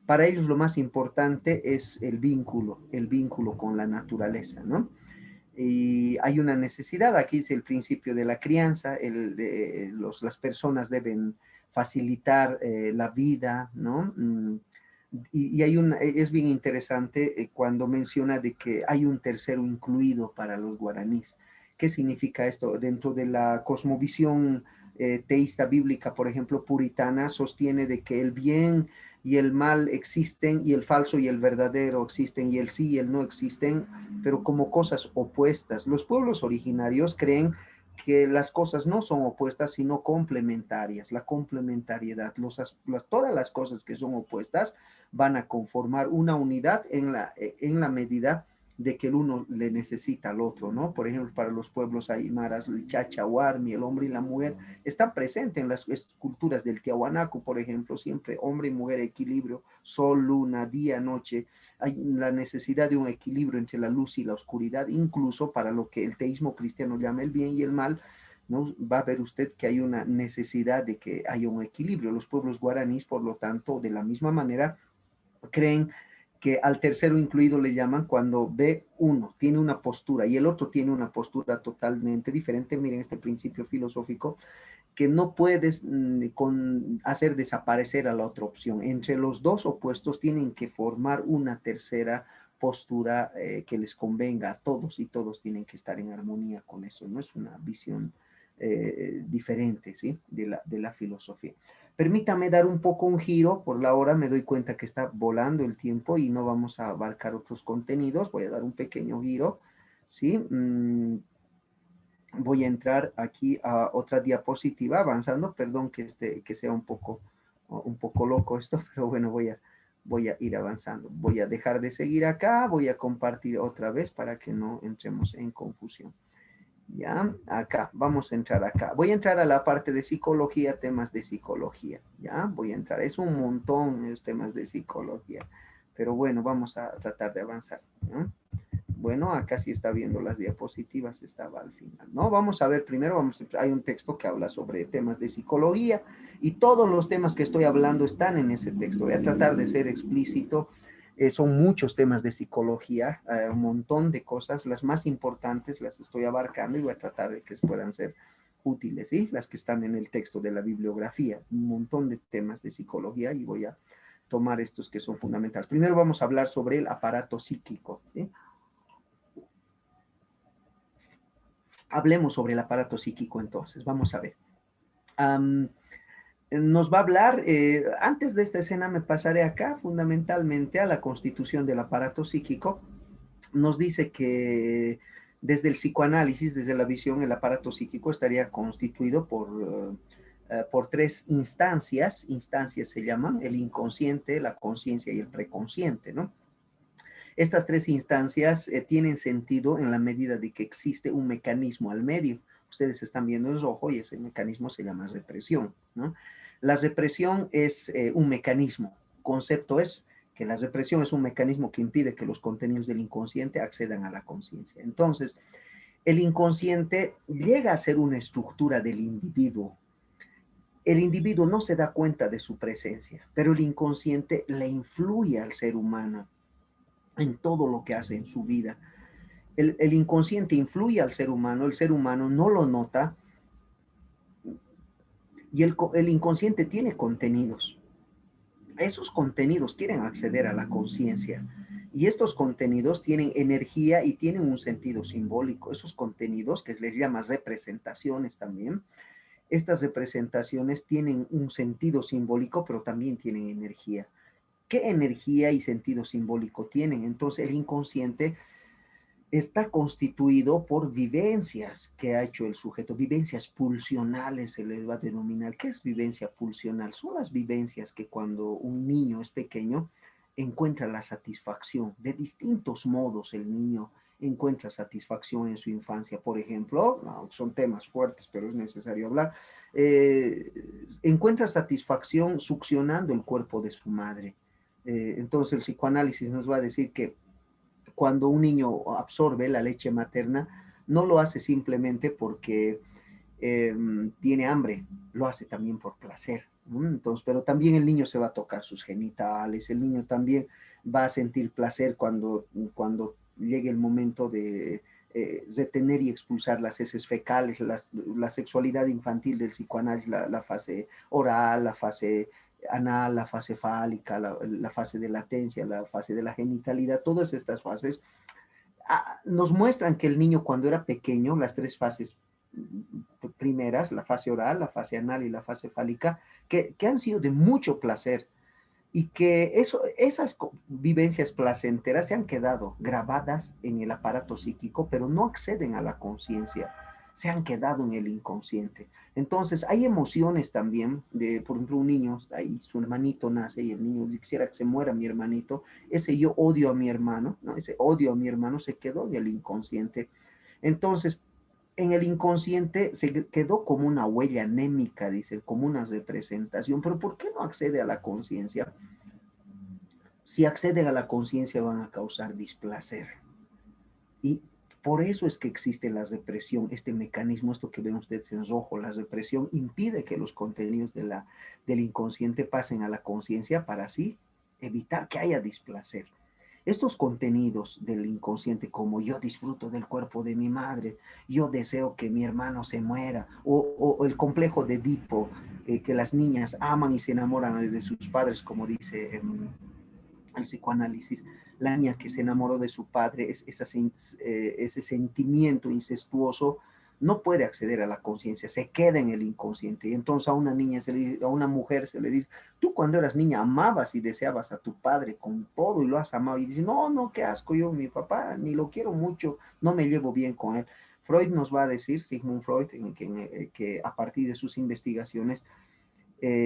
Para ellos lo más importante es el vínculo con la naturaleza, ¿no? Y hay una necesidad, aquí es el principio de la crianza, las personas deben facilitar la vida, ¿no? Y es bien interesante cuando menciona de que hay un tercero incluido para los guaraníes. ¿Qué significa esto? Dentro de la cosmovisión teísta bíblica, por ejemplo, puritana, sostiene de que el bien y el mal existen y el falso y el verdadero existen y el sí y el no existen, pero como cosas opuestas. Los pueblos originarios creen que las cosas no son opuestas, sino complementarias, la complementariedad, todas las cosas que son opuestas van a conformar una unidad en la medida de que el uno le necesita al otro, ¿no? Por ejemplo, para los pueblos aymaras, el chachahuarmi, el hombre y la mujer, están presentes en las culturas del Tiahuanaco, por ejemplo, siempre hombre y mujer, equilibrio, sol, luna, día, noche, hay la necesidad de un equilibrio entre la luz y la oscuridad, incluso para lo que el teísmo cristiano llama el bien y el mal, ¿no? Va a ver usted que hay una necesidad de que haya un equilibrio. Los pueblos guaraníes, por lo tanto, de la misma manera, creen que al tercero incluido le llaman cuando ve uno, tiene una postura y el otro tiene una postura totalmente diferente. Miren este principio filosófico, que no puedes hacer desaparecer a la otra opción. Entre los dos opuestos tienen que formar una tercera postura que les convenga a todos y todos tienen que estar en armonía con eso. No es una visión diferente, ¿sí? De la filosofía. Permítame dar un poco un giro, por la hora me doy cuenta que está volando el tiempo y no vamos a abarcar otros contenidos, voy a dar un pequeño giro, ¿sí? Voy a entrar aquí a otra diapositiva avanzando, perdón que sea un poco loco esto, pero bueno, voy a ir avanzando. Voy a dejar de seguir acá, voy a compartir otra vez para que no entremos en confusión. Ya, acá, vamos a entrar acá. Voy a entrar a la parte de psicología, temas de psicología. Ya, voy a entrar. Es un montón los temas de psicología. Pero bueno, vamos a tratar de avanzar. ¿Ya? Bueno, acá sí está viendo las diapositivas, estaba al final, ¿no? Vamos a ver primero, hay un texto que habla sobre temas de psicología y todos los temas que estoy hablando están en ese texto. Voy a tratar de ser explícito. Son muchos temas de psicología, un montón de cosas, las más importantes las estoy abarcando y voy a tratar de que puedan ser útiles, ¿sí? Las que están en el texto de la bibliografía, un montón de temas de psicología y voy a tomar estos que son fundamentales. Primero vamos a hablar sobre el aparato psíquico, ¿sí? Hablemos sobre el aparato psíquico entonces, vamos a ver. Nos va a hablar, antes de esta escena me pasaré acá fundamentalmente a la constitución del aparato psíquico. Nos dice que desde el psicoanálisis, desde la visión, el aparato psíquico estaría constituido por tres instancias se llaman, el inconsciente, la conciencia y el preconsciente, ¿no? Estas tres instancias tienen sentido en la medida de que existe un mecanismo al medio. Ustedes están viendo el rojo y ese mecanismo se llama represión, ¿no? La represión es un mecanismo. Concepto es que la represión es un mecanismo que impide que los contenidos del inconsciente accedan a la conciencia. Entonces, el inconsciente llega a ser una estructura del individuo. El individuo no se da cuenta de su presencia, pero el inconsciente le influye al ser humano en todo lo que hace en su vida. El inconsciente influye al ser humano no lo nota y el inconsciente tiene contenidos. Esos contenidos quieren acceder a la conciencia y estos contenidos tienen energía y tienen un sentido simbólico. Esos contenidos, que les llama representaciones también, estas representaciones tienen un sentido simbólico, pero también tienen energía. ¿Qué energía y sentido simbólico tienen? Entonces el inconsciente está constituido por vivencias que ha hecho el sujeto, vivencias pulsionales se les va a denominar. ¿Qué es vivencia pulsional? Son las vivencias que cuando un niño es pequeño encuentra la satisfacción. De distintos modos el niño encuentra satisfacción en su infancia. Por ejemplo, no, son temas fuertes, pero es necesario hablar, encuentra satisfacción succionando el cuerpo de su madre. Entonces el psicoanálisis nos va a decir que cuando un niño absorbe la leche materna, no lo hace simplemente porque tiene hambre, lo hace también por placer. Entonces, pero también el niño se va a tocar sus genitales, el niño también va a sentir placer cuando llegue el momento de retener y expulsar las heces fecales, la sexualidad infantil del psicoanálisis, la fase oral, la fase anal, la fase fálica, la fase de latencia, la fase de la genitalidad, todas estas fases nos muestran que el niño cuando era pequeño, las tres fases primeras, la fase oral, la fase anal y la fase fálica, que han sido de mucho placer y que esas vivencias placenteras se han quedado grabadas en el aparato psíquico, pero no acceden a la conciencia. se han quedado en el inconsciente. Entonces, hay emociones también, por ejemplo, un niño, ahí su hermanito nace y el niño quisiera que se muera mi hermanito, ese yo odio a mi hermano, ¿no? Ese odio a mi hermano se quedó en el inconsciente. Entonces, en el inconsciente se quedó como una huella anémica, dice, como una representación, pero ¿por qué no accede a la conciencia? Si acceden a la conciencia van a causar displacer. Y por eso es que existe la represión, este mecanismo, esto que ven ustedes en rojo, la represión impide que los contenidos del inconsciente pasen a la conciencia para así evitar que haya displacer. Estos contenidos del inconsciente, como yo disfruto del cuerpo de mi madre, yo deseo que mi hermano se muera, o el complejo de Edipo, que las niñas aman y se enamoran de sus padres, como dice el psicoanálisis, la niña que se enamoró de su padre, ese sentimiento incestuoso no puede acceder a la conciencia, se queda en el inconsciente. Y entonces a una niña, a una mujer se le dice, tú cuando eras niña amabas y deseabas a tu padre con todo y lo has amado. Y dice, no, no, qué asco, yo mi papá ni lo quiero mucho, no me llevo bien con él. Freud nos va a decir, Sigmund Freud, que a partir de sus investigaciones,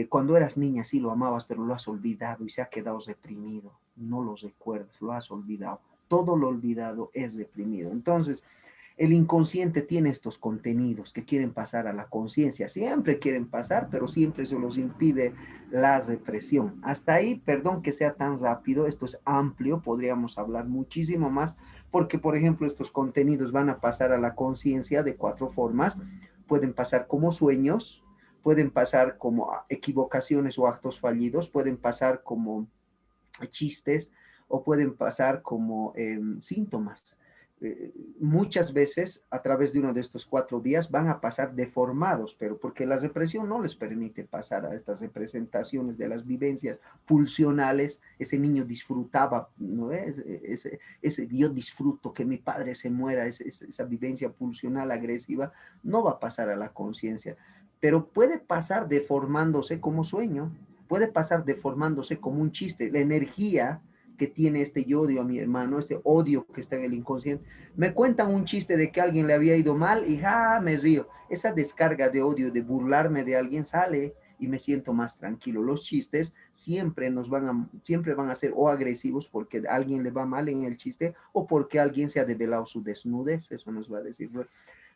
cuando eras niña sí lo amabas, pero lo has olvidado y se ha quedado reprimido. No lo recuerdas, lo has olvidado. Todo lo olvidado es reprimido. Entonces, el inconsciente tiene estos contenidos que quieren pasar a la conciencia. Siempre quieren pasar, pero siempre se los impide la represión. Hasta ahí, perdón que sea tan rápido, esto es amplio, podríamos hablar muchísimo más, porque, por ejemplo, estos contenidos van a pasar a la conciencia de cuatro formas. Pueden pasar como sueños, pueden pasar como equivocaciones o actos fallidos, pueden pasar como chistes o pueden pasar como síntomas. Muchas veces a través de uno de estos cuatro días van a pasar deformados, pero porque la represión no les permite pasar a estas representaciones de las vivencias pulsionales. Ese niño disfrutaba, ¿no es? Yo disfruto que mi padre se muera, esa vivencia pulsional agresiva no va a pasar a la conciencia, pero puede pasar deformándose como sueño, puede pasar deformándose como un chiste. La energía que tiene este yo odio a mi hermano, este odio que está en el inconsciente. Me cuentan un chiste de que a alguien le había ido mal y me río. Esa descarga de odio, de burlarme de alguien sale y me siento más tranquilo. Los chistes siempre van a ser o agresivos porque a alguien le va mal en el chiste o porque alguien se ha develado su desnudez, eso nos va a decir.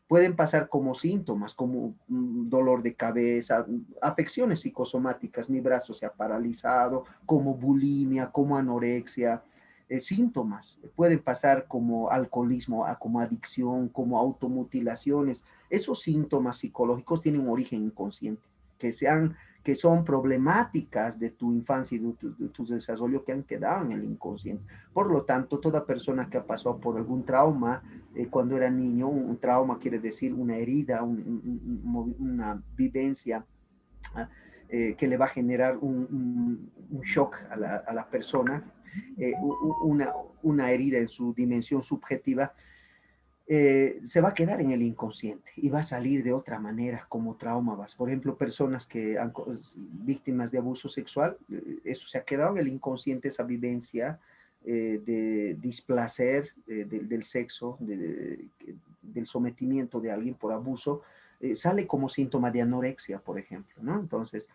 Pueden pasar como síntomas, como dolor de cabeza, afecciones psicosomáticas, mi brazo se ha paralizado, como bulimia, como anorexia, síntomas. Pueden pasar como alcoholismo, como adicción, como automutilaciones. Esos síntomas psicológicos tienen un origen inconsciente, que son problemáticas de tu infancia y de tu desarrollo que han quedado en el inconsciente. Por lo tanto, toda persona que ha pasado por algún trauma cuando era niño, un trauma quiere decir una herida, una vivencia que le va a generar un shock a la persona, eh, una, una herida en su dimensión subjetiva, se va a quedar en el inconsciente y va a salir de otra manera como trauma. Por ejemplo, personas que han víctimas de abuso sexual, eso se ha quedado en el inconsciente, esa vivencia de displacer del sexo, del sometimiento de alguien por abuso, sale como síntoma de anorexia, por ejemplo, ¿no? Entonces,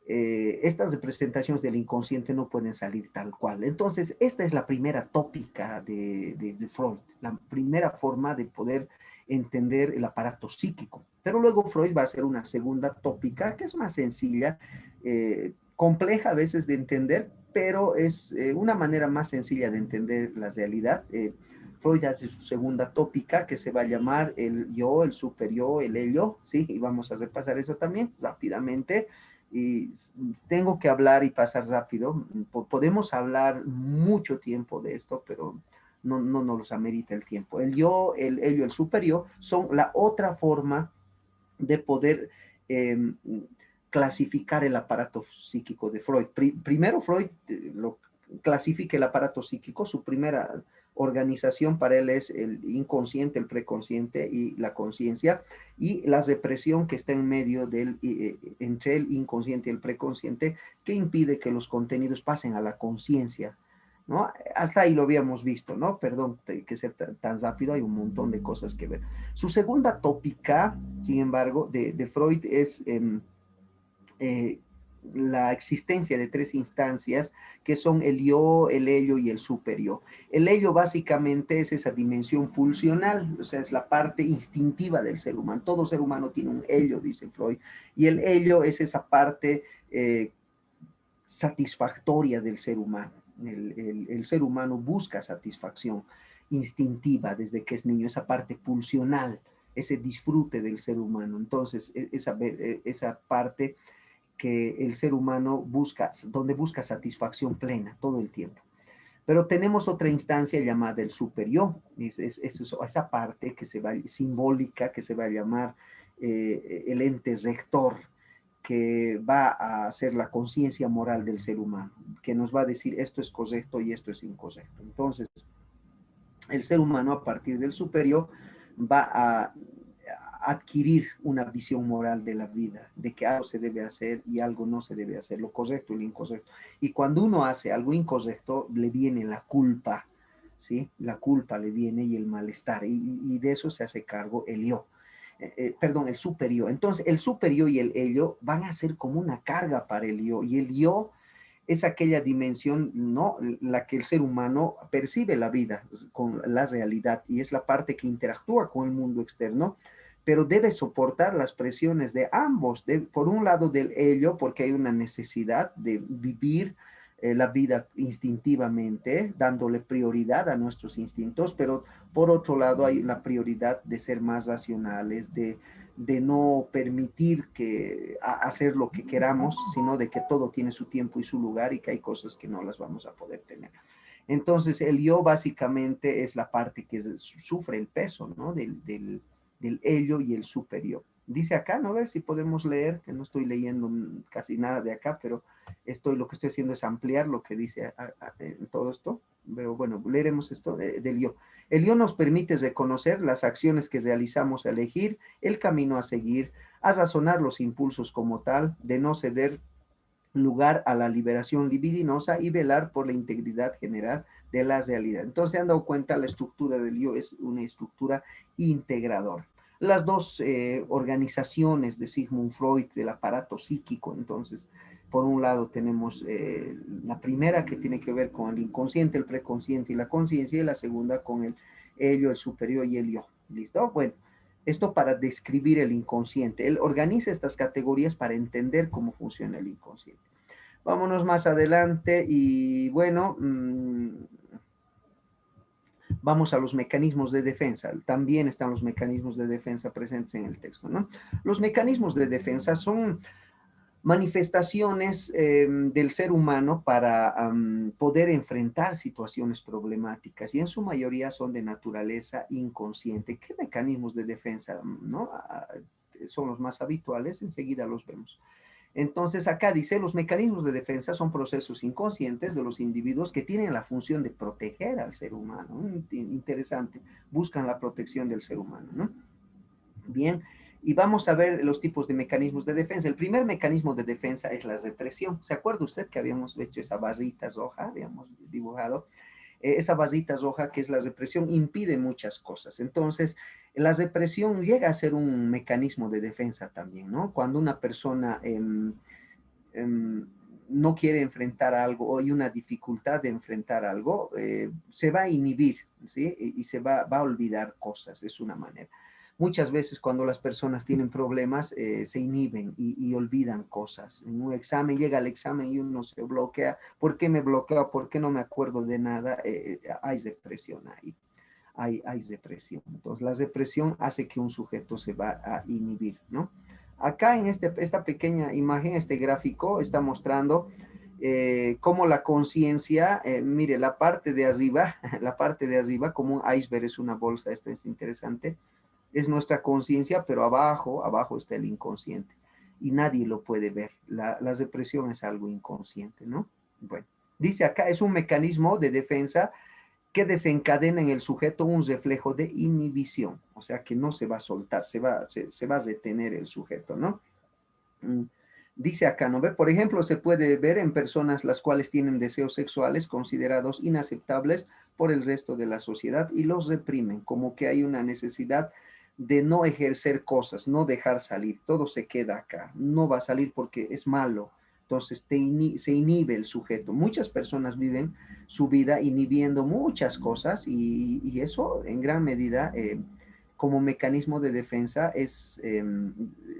estas representaciones del inconsciente no pueden salir tal cual. Entonces, esta es la primera tópica de Freud, la primera forma de poder entender el aparato psíquico. Pero luego Freud va a hacer una segunda tópica que es más sencilla, compleja a veces de entender, pero es una manera más sencilla de entender la realidad. Freud hace su segunda tópica que se va a llamar el yo, el superior, el ello, ¿sí? Y vamos a repasar eso también rápidamente y tengo que hablar y pasar rápido. Podemos hablar mucho tiempo de esto, pero no nos amerita el tiempo. El yo, el ello, el superior son la otra forma de poder eh, clasificar el aparato psíquico de Freud. Primero Freud lo clasifica el aparato psíquico, su primera organización para él es el inconsciente, el preconsciente y la conciencia, y la represión que está en medio entre el inconsciente y el preconsciente, que impide que los contenidos pasen a la conciencia. ¿no? Hasta ahí lo habíamos visto, ¿no? Perdón que sea tan rápido, hay un montón de cosas que ver. Su segunda tópica, sin embargo, de Freud es eh, la existencia de tres instancias que son el yo, el ello y el superyo. El ello básicamente es esa dimensión pulsional, o sea, es la parte instintiva del ser humano. Todo ser humano tiene un ello, dice Freud, y el ello es esa parte satisfactoria del ser humano. El ser humano busca satisfacción instintiva desde que es niño, esa parte pulsional, ese disfrute del ser humano. Entonces, esa parte que el ser humano busca, donde busca satisfacción plena todo el tiempo. Pero tenemos otra instancia llamada el superior, esa parte que se va, simbólica, que se va a llamar el ente rector, que va a ser la conciencia moral del ser humano, que nos va a decir esto es correcto y esto es incorrecto. Entonces, el ser humano a partir del superior va a adquirir una visión moral de la vida, de que algo se debe hacer y algo no se debe hacer, lo correcto y lo incorrecto. Y cuando uno hace algo incorrecto, le viene la culpa, ¿sí? La culpa le viene y el malestar, y de eso se hace cargo el yo. Perdón, el superior. Entonces, el superior y el ello van a ser como una carga para el yo, y el yo es aquella dimensión, ¿no? La que el ser humano percibe la vida con la realidad y es la parte que interactúa con el mundo externo, pero debe soportar las presiones de ambos, por un lado del ello, porque hay una necesidad de vivir la vida instintivamente, dándole prioridad a nuestros instintos, pero por otro lado hay la prioridad de ser más racionales, de no permitir que hacer lo que queramos, sino de que todo tiene su tiempo y su lugar y que hay cosas que no las vamos a poder tener. Entonces, el yo básicamente es la parte que sufre el peso, ¿no? Del ello y el superior. Dice acá, ¿no? A ver si podemos leer, que no estoy leyendo casi nada de acá, pero lo que estoy haciendo es ampliar lo que dice en todo esto. Pero bueno, leeremos esto del yo. El yo nos permite reconocer las acciones que realizamos, a elegir el camino a seguir, a razonar los impulsos como tal, de no ceder lugar a la liberación libidinosa y velar por la integridad general de la realidad. Entonces, han dado cuenta, la estructura del yo es una estructura integradora. Las dos organizaciones de Sigmund Freud, del aparato psíquico, entonces, por un lado tenemos la primera que tiene que ver con el inconsciente, el preconsciente y la conciencia, y la segunda con el ello, el superior y el yo. ¿Listo? Bueno, esto para describir el inconsciente. Él organiza estas categorías para entender cómo funciona el inconsciente. Vámonos más adelante y bueno, vamos a los mecanismos de defensa. También están los mecanismos de defensa presentes en el texto, ¿no? Los mecanismos de defensa son manifestaciones del ser humano para poder enfrentar situaciones problemáticas y en su mayoría son de naturaleza inconsciente. ¿Qué mecanismos de defensa no? Son los más habituales? Enseguida los vemos. Entonces acá dice, los mecanismos de defensa son procesos inconscientes de los individuos que tienen la función de proteger al ser humano. Interesante, buscan la protección del ser humano, ¿no? Bien, y vamos a ver los tipos de mecanismos de defensa. El primer mecanismo de defensa es la represión. ¿Se acuerda usted que habíamos hecho esa barrita roja? Habíamos dibujado. Esa barrita roja que es la represión impide muchas cosas. Entonces, la represión llega a ser un mecanismo de defensa también, ¿no? Cuando una persona no quiere enfrentar algo o hay una dificultad de enfrentar algo, se va a inhibir, ¿sí? Y se va a olvidar cosas, es una manera. Muchas veces cuando las personas tienen problemas, se inhiben y olvidan cosas. En un examen, llega el examen y uno se bloquea. ¿Por qué me bloqueo? ¿Por qué no me acuerdo de nada? Hay depresión ahí. Hay depresión. Entonces, la depresión hace que un sujeto se va a inhibir, ¿no? Acá en esta pequeña imagen, este gráfico está mostrando cómo la conciencia, mire, la parte de arriba, la parte de arriba, como un iceberg es una bolsa, esto es interesante, es nuestra conciencia, pero abajo está el inconsciente y nadie lo puede ver. La depresión es algo inconsciente, ¿no? Bueno, dice acá, es un mecanismo de defensa que desencadena en el sujeto un reflejo de inhibición, o sea que no se va a soltar, se va a detener el sujeto, ¿no? Dice acá, ¿no ve? Por ejemplo, se puede ver en personas las cuales tienen deseos sexuales considerados inaceptables por el resto de la sociedad y los reprimen, como que hay una necesidad de no ejercer cosas, no dejar salir, todo se queda acá, no va a salir porque es malo. Entonces se inhibe el sujeto. Muchas personas viven su vida inhibiendo muchas cosas y eso en gran medida como mecanismo de defensa es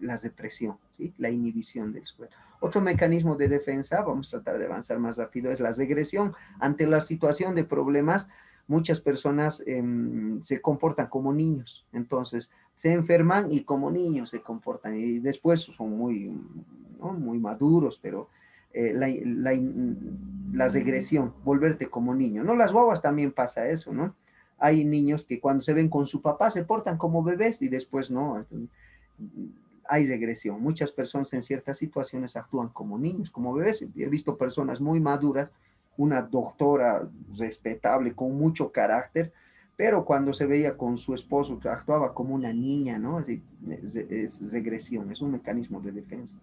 la represión, ¿sí? La inhibición del sujeto. Otro mecanismo de defensa, vamos a tratar de avanzar más rápido, es la regresión. Ante la situación de problemas, muchas personas se comportan como niños, entonces se enferman y como niños se comportan y después son muy, ¿no? Muy maduros, pero la regresión, volverte como niño. No, las guaguas también pasa eso, ¿no? Hay niños que cuando se ven con su papá se portan como bebés y después no. Hay regresión. Muchas personas en ciertas situaciones actúan como niños, como bebés. He visto personas muy maduras, una doctora respetable, con mucho carácter, pero cuando se veía con su esposo actuaba como una niña, ¿no? Es regresión, es un mecanismo de defensa.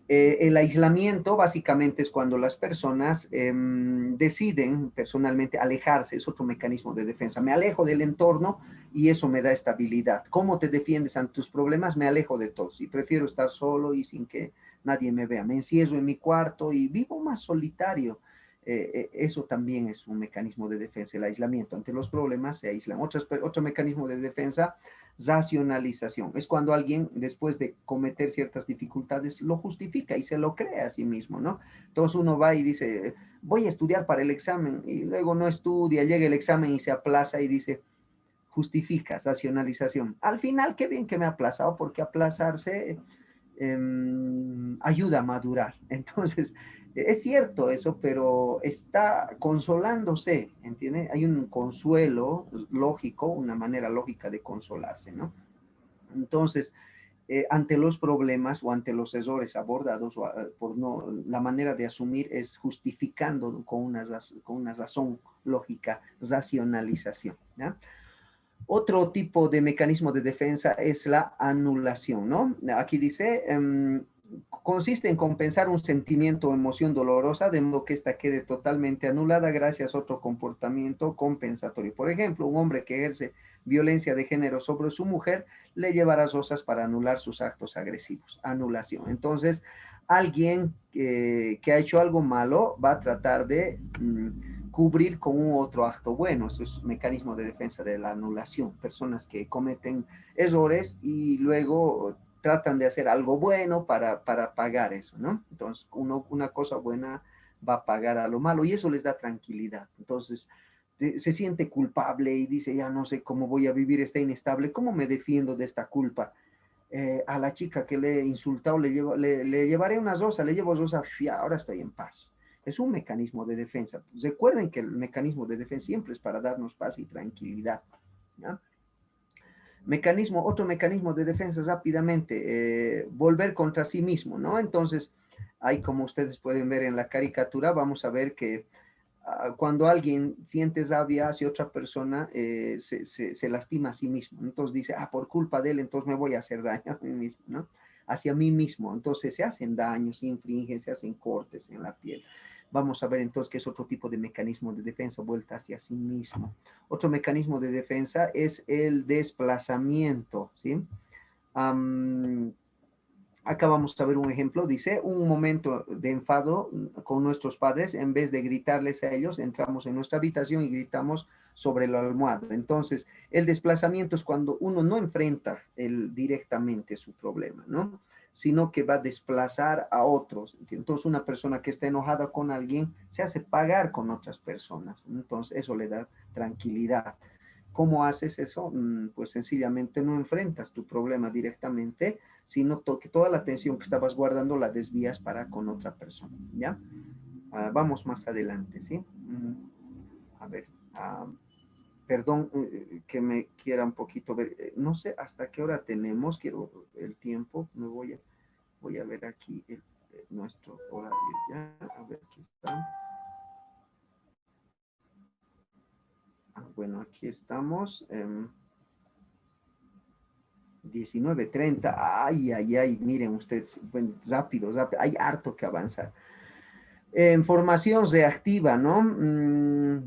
El aislamiento básicamente es cuando las personas deciden personalmente alejarse, es otro mecanismo de defensa. Me alejo del entorno y eso me da estabilidad. ¿Cómo te defiendes ante tus problemas? Me alejo de todos y prefiero estar solo y sin que nadie me vea. Me encierro en mi cuarto y vivo más solitario. Eso también es un mecanismo de defensa, el aislamiento. Ante los problemas se aíslan. Otro mecanismo de defensa, racionalización. Es cuando alguien, después de cometer ciertas dificultades, lo justifica y se lo cree a sí mismo, ¿no? Entonces uno va y dice, voy a estudiar para el examen, y luego no estudia, llega el examen y se aplaza y dice, justifica, racionalización. Al final, qué bien que me ha aplazado, porque aplazarse ayuda a madurar. Entonces, es cierto eso, pero está consolándose, ¿entiende? Hay un consuelo lógico, una manera lógica de consolarse, ¿no? Entonces, ante los problemas o ante los errores abordados, por no, la manera de asumir es justificando con una razón lógica, racionalización. ¿Ya? Otro tipo de mecanismo de defensa es la anulación, ¿no? Aquí dice, consiste en compensar un sentimiento o emoción dolorosa de modo que ésta quede totalmente anulada gracias a otro comportamiento compensatorio. Por ejemplo, un hombre que ejerce violencia de género sobre su mujer le llevará rosas para anular sus actos agresivos. Anulación. Entonces, alguien que ha hecho algo malo va a tratar de cubrir con un otro acto bueno. Eso es un mecanismo de defensa de la anulación. Personas que cometen errores y luego tratan de hacer algo bueno para pagar eso, ¿no? Entonces, una cosa buena va a pagar a lo malo y eso les da tranquilidad. Entonces, se siente culpable y dice, ya no sé cómo voy a vivir, está inestable, ¿cómo me defiendo de esta culpa? A la chica que le he insultado le llevaré una rosa, le llevo rosa, ahora estoy en paz. Es un mecanismo de defensa. Recuerden que el mecanismo de defensa siempre es para darnos paz y tranquilidad. ¿Ya? Otro mecanismo de defensa rápidamente, volver contra sí mismo, ¿no? Entonces, ahí como ustedes pueden ver en la caricatura, vamos a ver que cuando alguien siente rabia hacia otra persona, se lastima a sí mismo. Entonces dice, por culpa de él, entonces me voy a hacer daño a mí mismo, ¿no? Hacia mí mismo. Entonces se hacen daños, se infringen, se hacen cortes en la piel. Vamos a ver entonces qué es otro tipo de mecanismo de defensa, vuelta hacia sí mismo. Otro mecanismo de defensa es el desplazamiento, ¿sí? Um, Acá vamos a ver un ejemplo. Dice, un momento de enfado con nuestros padres, en vez de gritarles a ellos, entramos en nuestra habitación y gritamos sobre la almohada. Entonces, el desplazamiento es cuando uno no enfrenta directamente su problema, ¿no? Sino que va a desplazar a otros. Entonces, una persona que está enojada con alguien se hace pagar con otras personas. Entonces, eso le da tranquilidad. ¿Cómo haces eso? Pues sencillamente no enfrentas tu problema directamente, sino que toda la atención que estabas guardando la desvías para con otra persona, ¿ya? Vamos más adelante, ¿sí? A ver, perdón que me quiera un poquito ver, no sé hasta qué hora tenemos, quiero el tiempo, voy a ver aquí nuestro horario ya, a ver, aquí está. Bueno, aquí estamos. 19:30. Ay, ay, ay, miren ustedes, bueno, rápido, rápido, hay harto que avanzar. Formación reactiva, ¿no?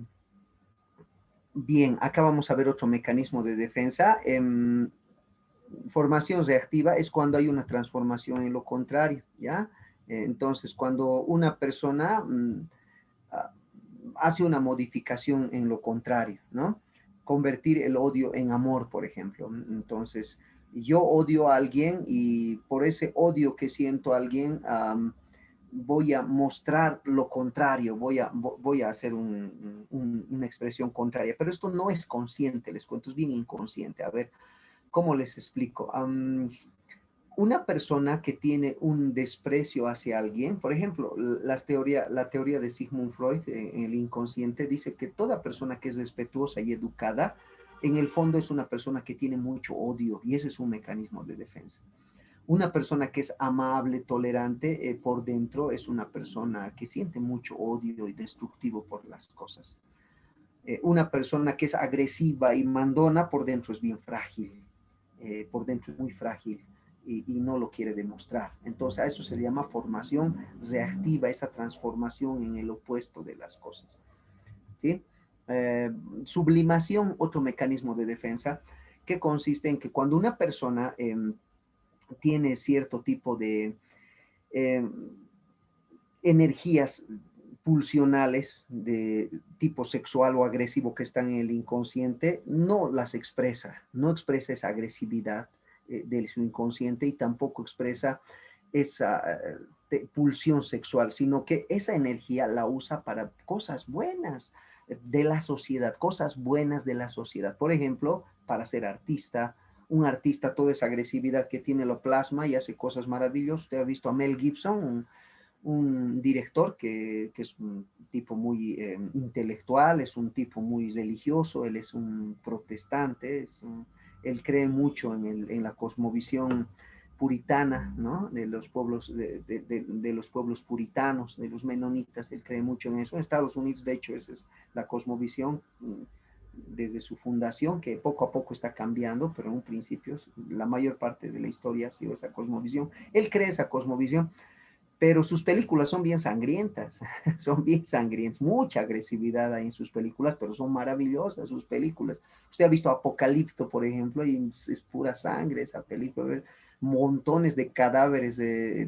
Bien, acá vamos a ver otro mecanismo de defensa. Formación reactiva es cuando hay una transformación en lo contrario, ¿ya? Entonces, cuando una persona ah, hace una modificación en lo contrario, ¿no? Convertir el odio en amor, por ejemplo. Entonces, yo odio a alguien y por ese odio que siento a alguien, voy a mostrar lo contrario, voy a hacer una expresión contraria, pero esto no es consciente, les cuento, es bien inconsciente. A ver, ¿cómo les explico? Una persona que tiene un desprecio hacia alguien, por ejemplo, la teoría de Sigmund Freud en el inconsciente dice que toda persona que es respetuosa y educada, en el fondo es una persona que tiene mucho odio y ese es un mecanismo de defensa. Una persona que es amable, tolerante, por dentro es una persona que siente mucho odio y destructivo por las cosas. Una persona que es agresiva y mandona por dentro es bien frágil, por dentro es muy frágil y no lo quiere demostrar. Entonces a eso se le llama formación reactiva, esa transformación en el opuesto de las cosas. ¿Sí? Eh, Sublimación, otro mecanismo de defensa que consiste en que cuando una persona tiene cierto tipo de eh, energías pulsionales de tipo sexual o agresivo que están en el inconsciente, no las expresa, no expresa esa agresividad de su inconsciente y tampoco expresa esa pulsión sexual, sino que esa energía la usa para cosas buenas de la sociedad, cosas buenas de la sociedad. Por ejemplo, para ser artista, un artista, toda esa agresividad que tiene lo plasma y hace cosas maravillosas. Usted ha visto a Mel Gibson, un director que es un tipo muy intelectual, es un tipo muy religioso, él es un protestante, él cree mucho en la cosmovisión puritana, ¿no? De los pueblos, de los pueblos puritanos, de los menonitas, él cree mucho en eso. En Estados Unidos, de hecho, esa es la cosmovisión desde su fundación, que poco a poco está cambiando, pero en un principio la mayor parte de la historia ha sido esa cosmovisión. Él cree esa cosmovisión, pero sus películas son bien sangrientas, son bien sangrientas, mucha agresividad hay en sus películas, pero son maravillosas sus películas. Usted ha visto Apocalipto, por ejemplo, y es pura sangre esa película, montones de cadáveres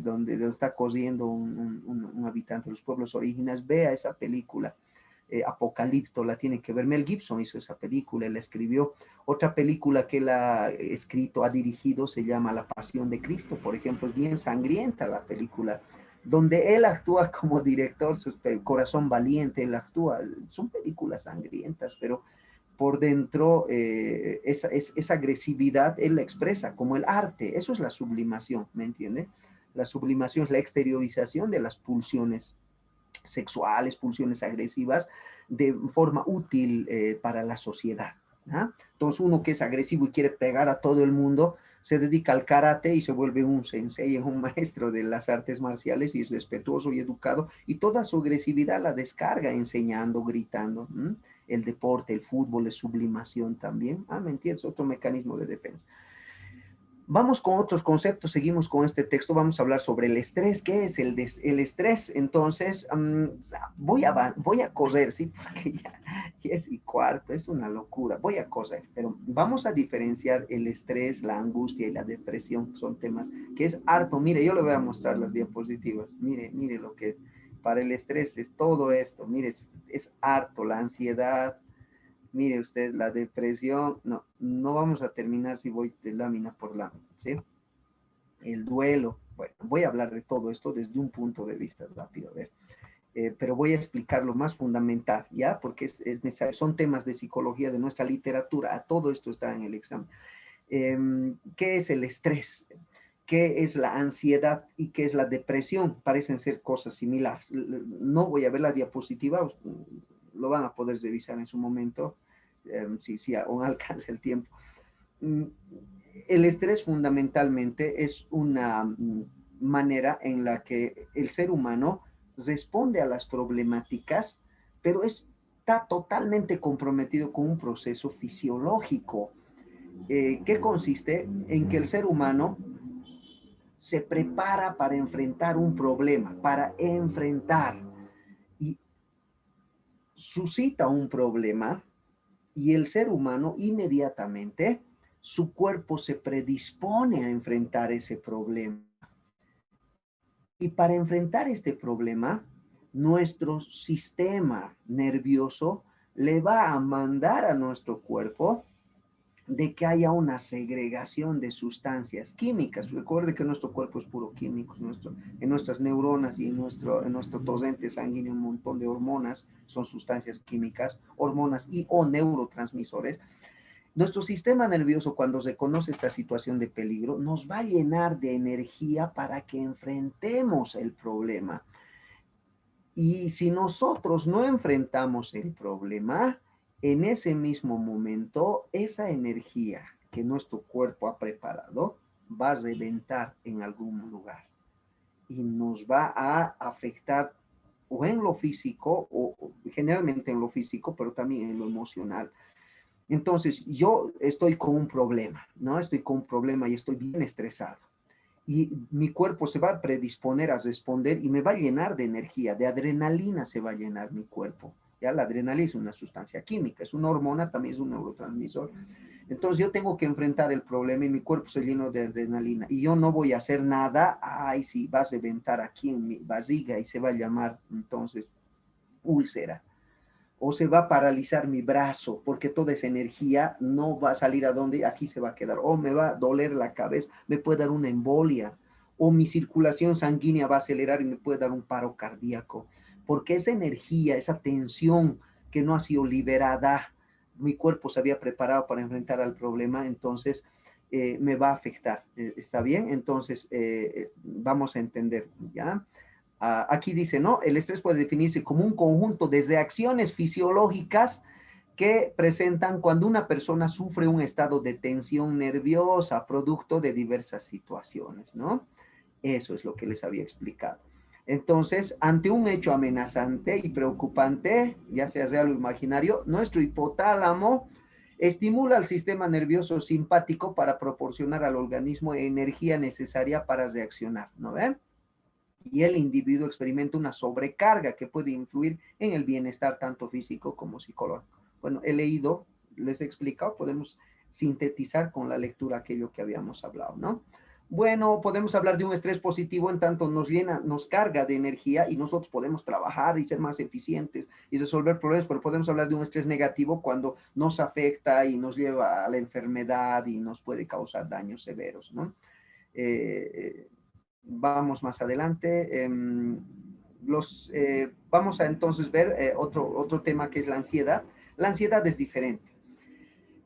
donde está corriendo un habitante de los pueblos originales. Vea esa película. Apocalipto, la tiene que ver. Mel Gibson hizo esa película, él la escribió. Otra película que él ha escrito, ha dirigido, se llama La Pasión de Cristo, por ejemplo, es bien sangrienta la película, donde él actúa como director, su Corazón Valiente, él actúa, son películas sangrientas, pero por dentro esa agresividad él la expresa como el arte, eso es la sublimación, ¿me entiende? La sublimación es la exteriorización de las pulsiones sexuales, pulsiones agresivas, de forma útil para la sociedad. ¿Ah? Entonces uno que es agresivo y quiere pegar a todo el mundo, se dedica al karate y se vuelve un sensei, un maestro de las artes marciales y es respetuoso y educado y toda su agresividad la descarga enseñando, gritando. El deporte, el fútbol es sublimación también. ¿Me entiendes? Otro mecanismo de defensa. Vamos con otros conceptos, seguimos con este texto, vamos a hablar sobre el estrés. ¿Qué es el estrés? Entonces, voy a correr, ¿sí? Porque ya 10:15, es una locura, voy a correr, pero vamos a diferenciar el estrés, la angustia y la depresión, son temas que es harto. Mire, yo le voy a mostrar las diapositivas, mire lo que es. Para el estrés es todo esto, mire, es harto, la ansiedad. Mire usted, la depresión, no vamos a terminar si voy de lámina por lámina, ¿sí? El duelo, bueno, voy a hablar de todo esto desde un punto de vista rápido, a ver, pero voy a explicar lo más fundamental, ¿ya? Porque es necesario, son temas de psicología de nuestra literatura, todo esto está en el examen. ¿Qué es el estrés? ¿Qué es la ansiedad y qué es la depresión? Parecen ser cosas similares. No voy a ver la diapositiva, lo van a poder revisar en su momento, si aún alcanza el tiempo. El estrés fundamentalmente es una manera en la que el ser humano responde a las problemáticas, pero está totalmente comprometido con un proceso fisiológico. que consiste en que el ser humano se prepara para enfrentar un problema, para enfrentar y suscita un problema y el ser humano inmediatamente, su cuerpo se predispone a enfrentar ese problema. Y para enfrentar este problema, nuestro sistema nervioso le va a mandar a nuestro cuerpo de que haya una segregación de sustancias químicas. Recuerde que nuestro cuerpo es puro químico, en nuestras neuronas y en nuestro torrente sanguíneo un montón de hormonas, son sustancias químicas, hormonas y o neurotransmisores. Nuestro sistema nervioso, cuando reconoce esta situación de peligro, nos va a llenar de energía para que enfrentemos el problema. Y si nosotros no enfrentamos el problema, en ese mismo momento, esa energía que nuestro cuerpo ha preparado va a reventar en algún lugar y nos va a afectar o en lo físico, o generalmente en lo físico, pero también en lo emocional. Entonces, yo estoy con un problema, ¿no? Estoy con un problema y estoy bien estresado y mi cuerpo se va a predisponer a responder y me va a llenar de energía, de adrenalina se va a llenar mi cuerpo. Ya la adrenalina es una sustancia química, es una hormona, también es un neurotransmisor. Entonces yo tengo que enfrentar el problema y mi cuerpo se llena de adrenalina y yo no voy a hacer nada, ay, sí, va a reventar aquí en mi barriga y se va a llamar entonces úlcera o se va a paralizar mi brazo porque toda esa energía no va a salir a donde, aquí se va a quedar, o me va a doler la cabeza, me puede dar una embolia, o mi circulación sanguínea va a acelerar y me puede dar un paro cardíaco, porque esa energía, esa tensión que no ha sido liberada, mi cuerpo se había preparado para enfrentar al problema, entonces me va a afectar, ¿está bien? Entonces vamos a entender, ¿ya? Aquí dice, ¿no? El estrés puede definirse como un conjunto de reacciones fisiológicas que presentan cuando una persona sufre un estado de tensión nerviosa producto de diversas situaciones, ¿no? Eso es lo que les había explicado. Entonces, ante un hecho amenazante y preocupante, ya sea real o imaginario, nuestro hipotálamo estimula al sistema nervioso simpático para proporcionar al organismo energía necesaria para reaccionar, ¿no ven? Y el individuo experimenta una sobrecarga que puede influir en el bienestar tanto físico como psicológico. Bueno, he leído, les he explicado, podemos sintetizar con la lectura aquello que habíamos hablado, ¿no? Bueno, podemos hablar de un estrés positivo en tanto nos llena, nos carga de energía y nosotros podemos trabajar y ser más eficientes y resolver problemas, pero podemos hablar de un estrés negativo cuando nos afecta y nos lleva a la enfermedad y nos puede causar daños severos, ¿no? Eh, Vamos más adelante. Vamos a entonces ver otro tema que es la ansiedad. La ansiedad es diferente.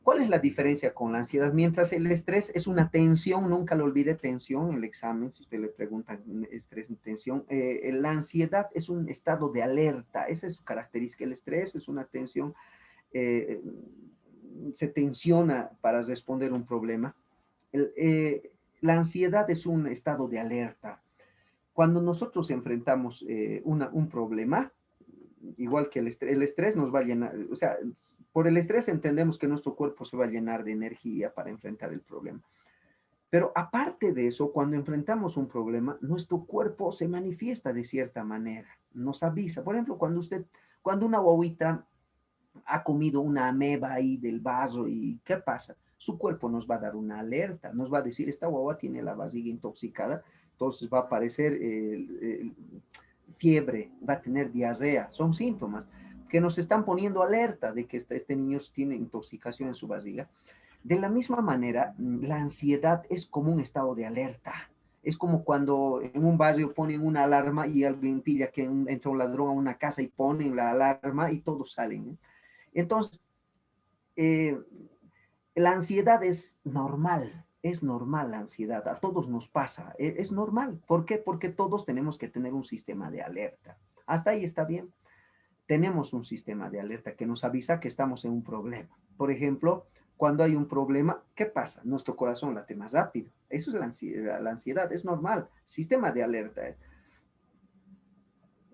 ¿Cuál es la diferencia con la ansiedad? Mientras el estrés es una tensión, nunca lo olvide, tensión, el examen, si usted le pregunta estrés, tensión, la ansiedad es un estado de alerta, esa es su característica. El estrés es una tensión, eh, se tensiona para responder un problema. El, la ansiedad es un estado de alerta. Cuando nosotros enfrentamos un problema, igual que el estrés nos va a llenar, o sea, por el estrés entendemos que nuestro cuerpo se va a llenar de energía para enfrentar el problema. Pero aparte de eso, cuando enfrentamos un problema, nuestro cuerpo se manifiesta de cierta manera, nos avisa. Por ejemplo, cuando una guaguita ha comido una ameba ahí del vaso y ¿qué pasa? Su cuerpo nos va a dar una alerta, nos va a decir, esta guagua tiene la barriga intoxicada, entonces va a aparecer fiebre, va a tener diarrea, son síntomas que nos están poniendo alerta de que este niño tiene intoxicación en su barriga. De la misma manera, la ansiedad es como un estado de alerta. Es como cuando en un barrio ponen una alarma y alguien pilla que entra un ladrón a una casa y ponen la alarma y todos salen, ¿eh? Entonces, eh, la ansiedad es normal la ansiedad, a todos nos pasa, es normal. ¿Por qué? Porque todos tenemos que tener un sistema de alerta. Hasta ahí está bien. Tenemos un sistema de alerta que nos avisa que estamos en un problema. Por ejemplo, cuando hay un problema, ¿qué pasa? Nuestro corazón late más rápido. Eso es la ansiedad, es normal. Sistema de alerta.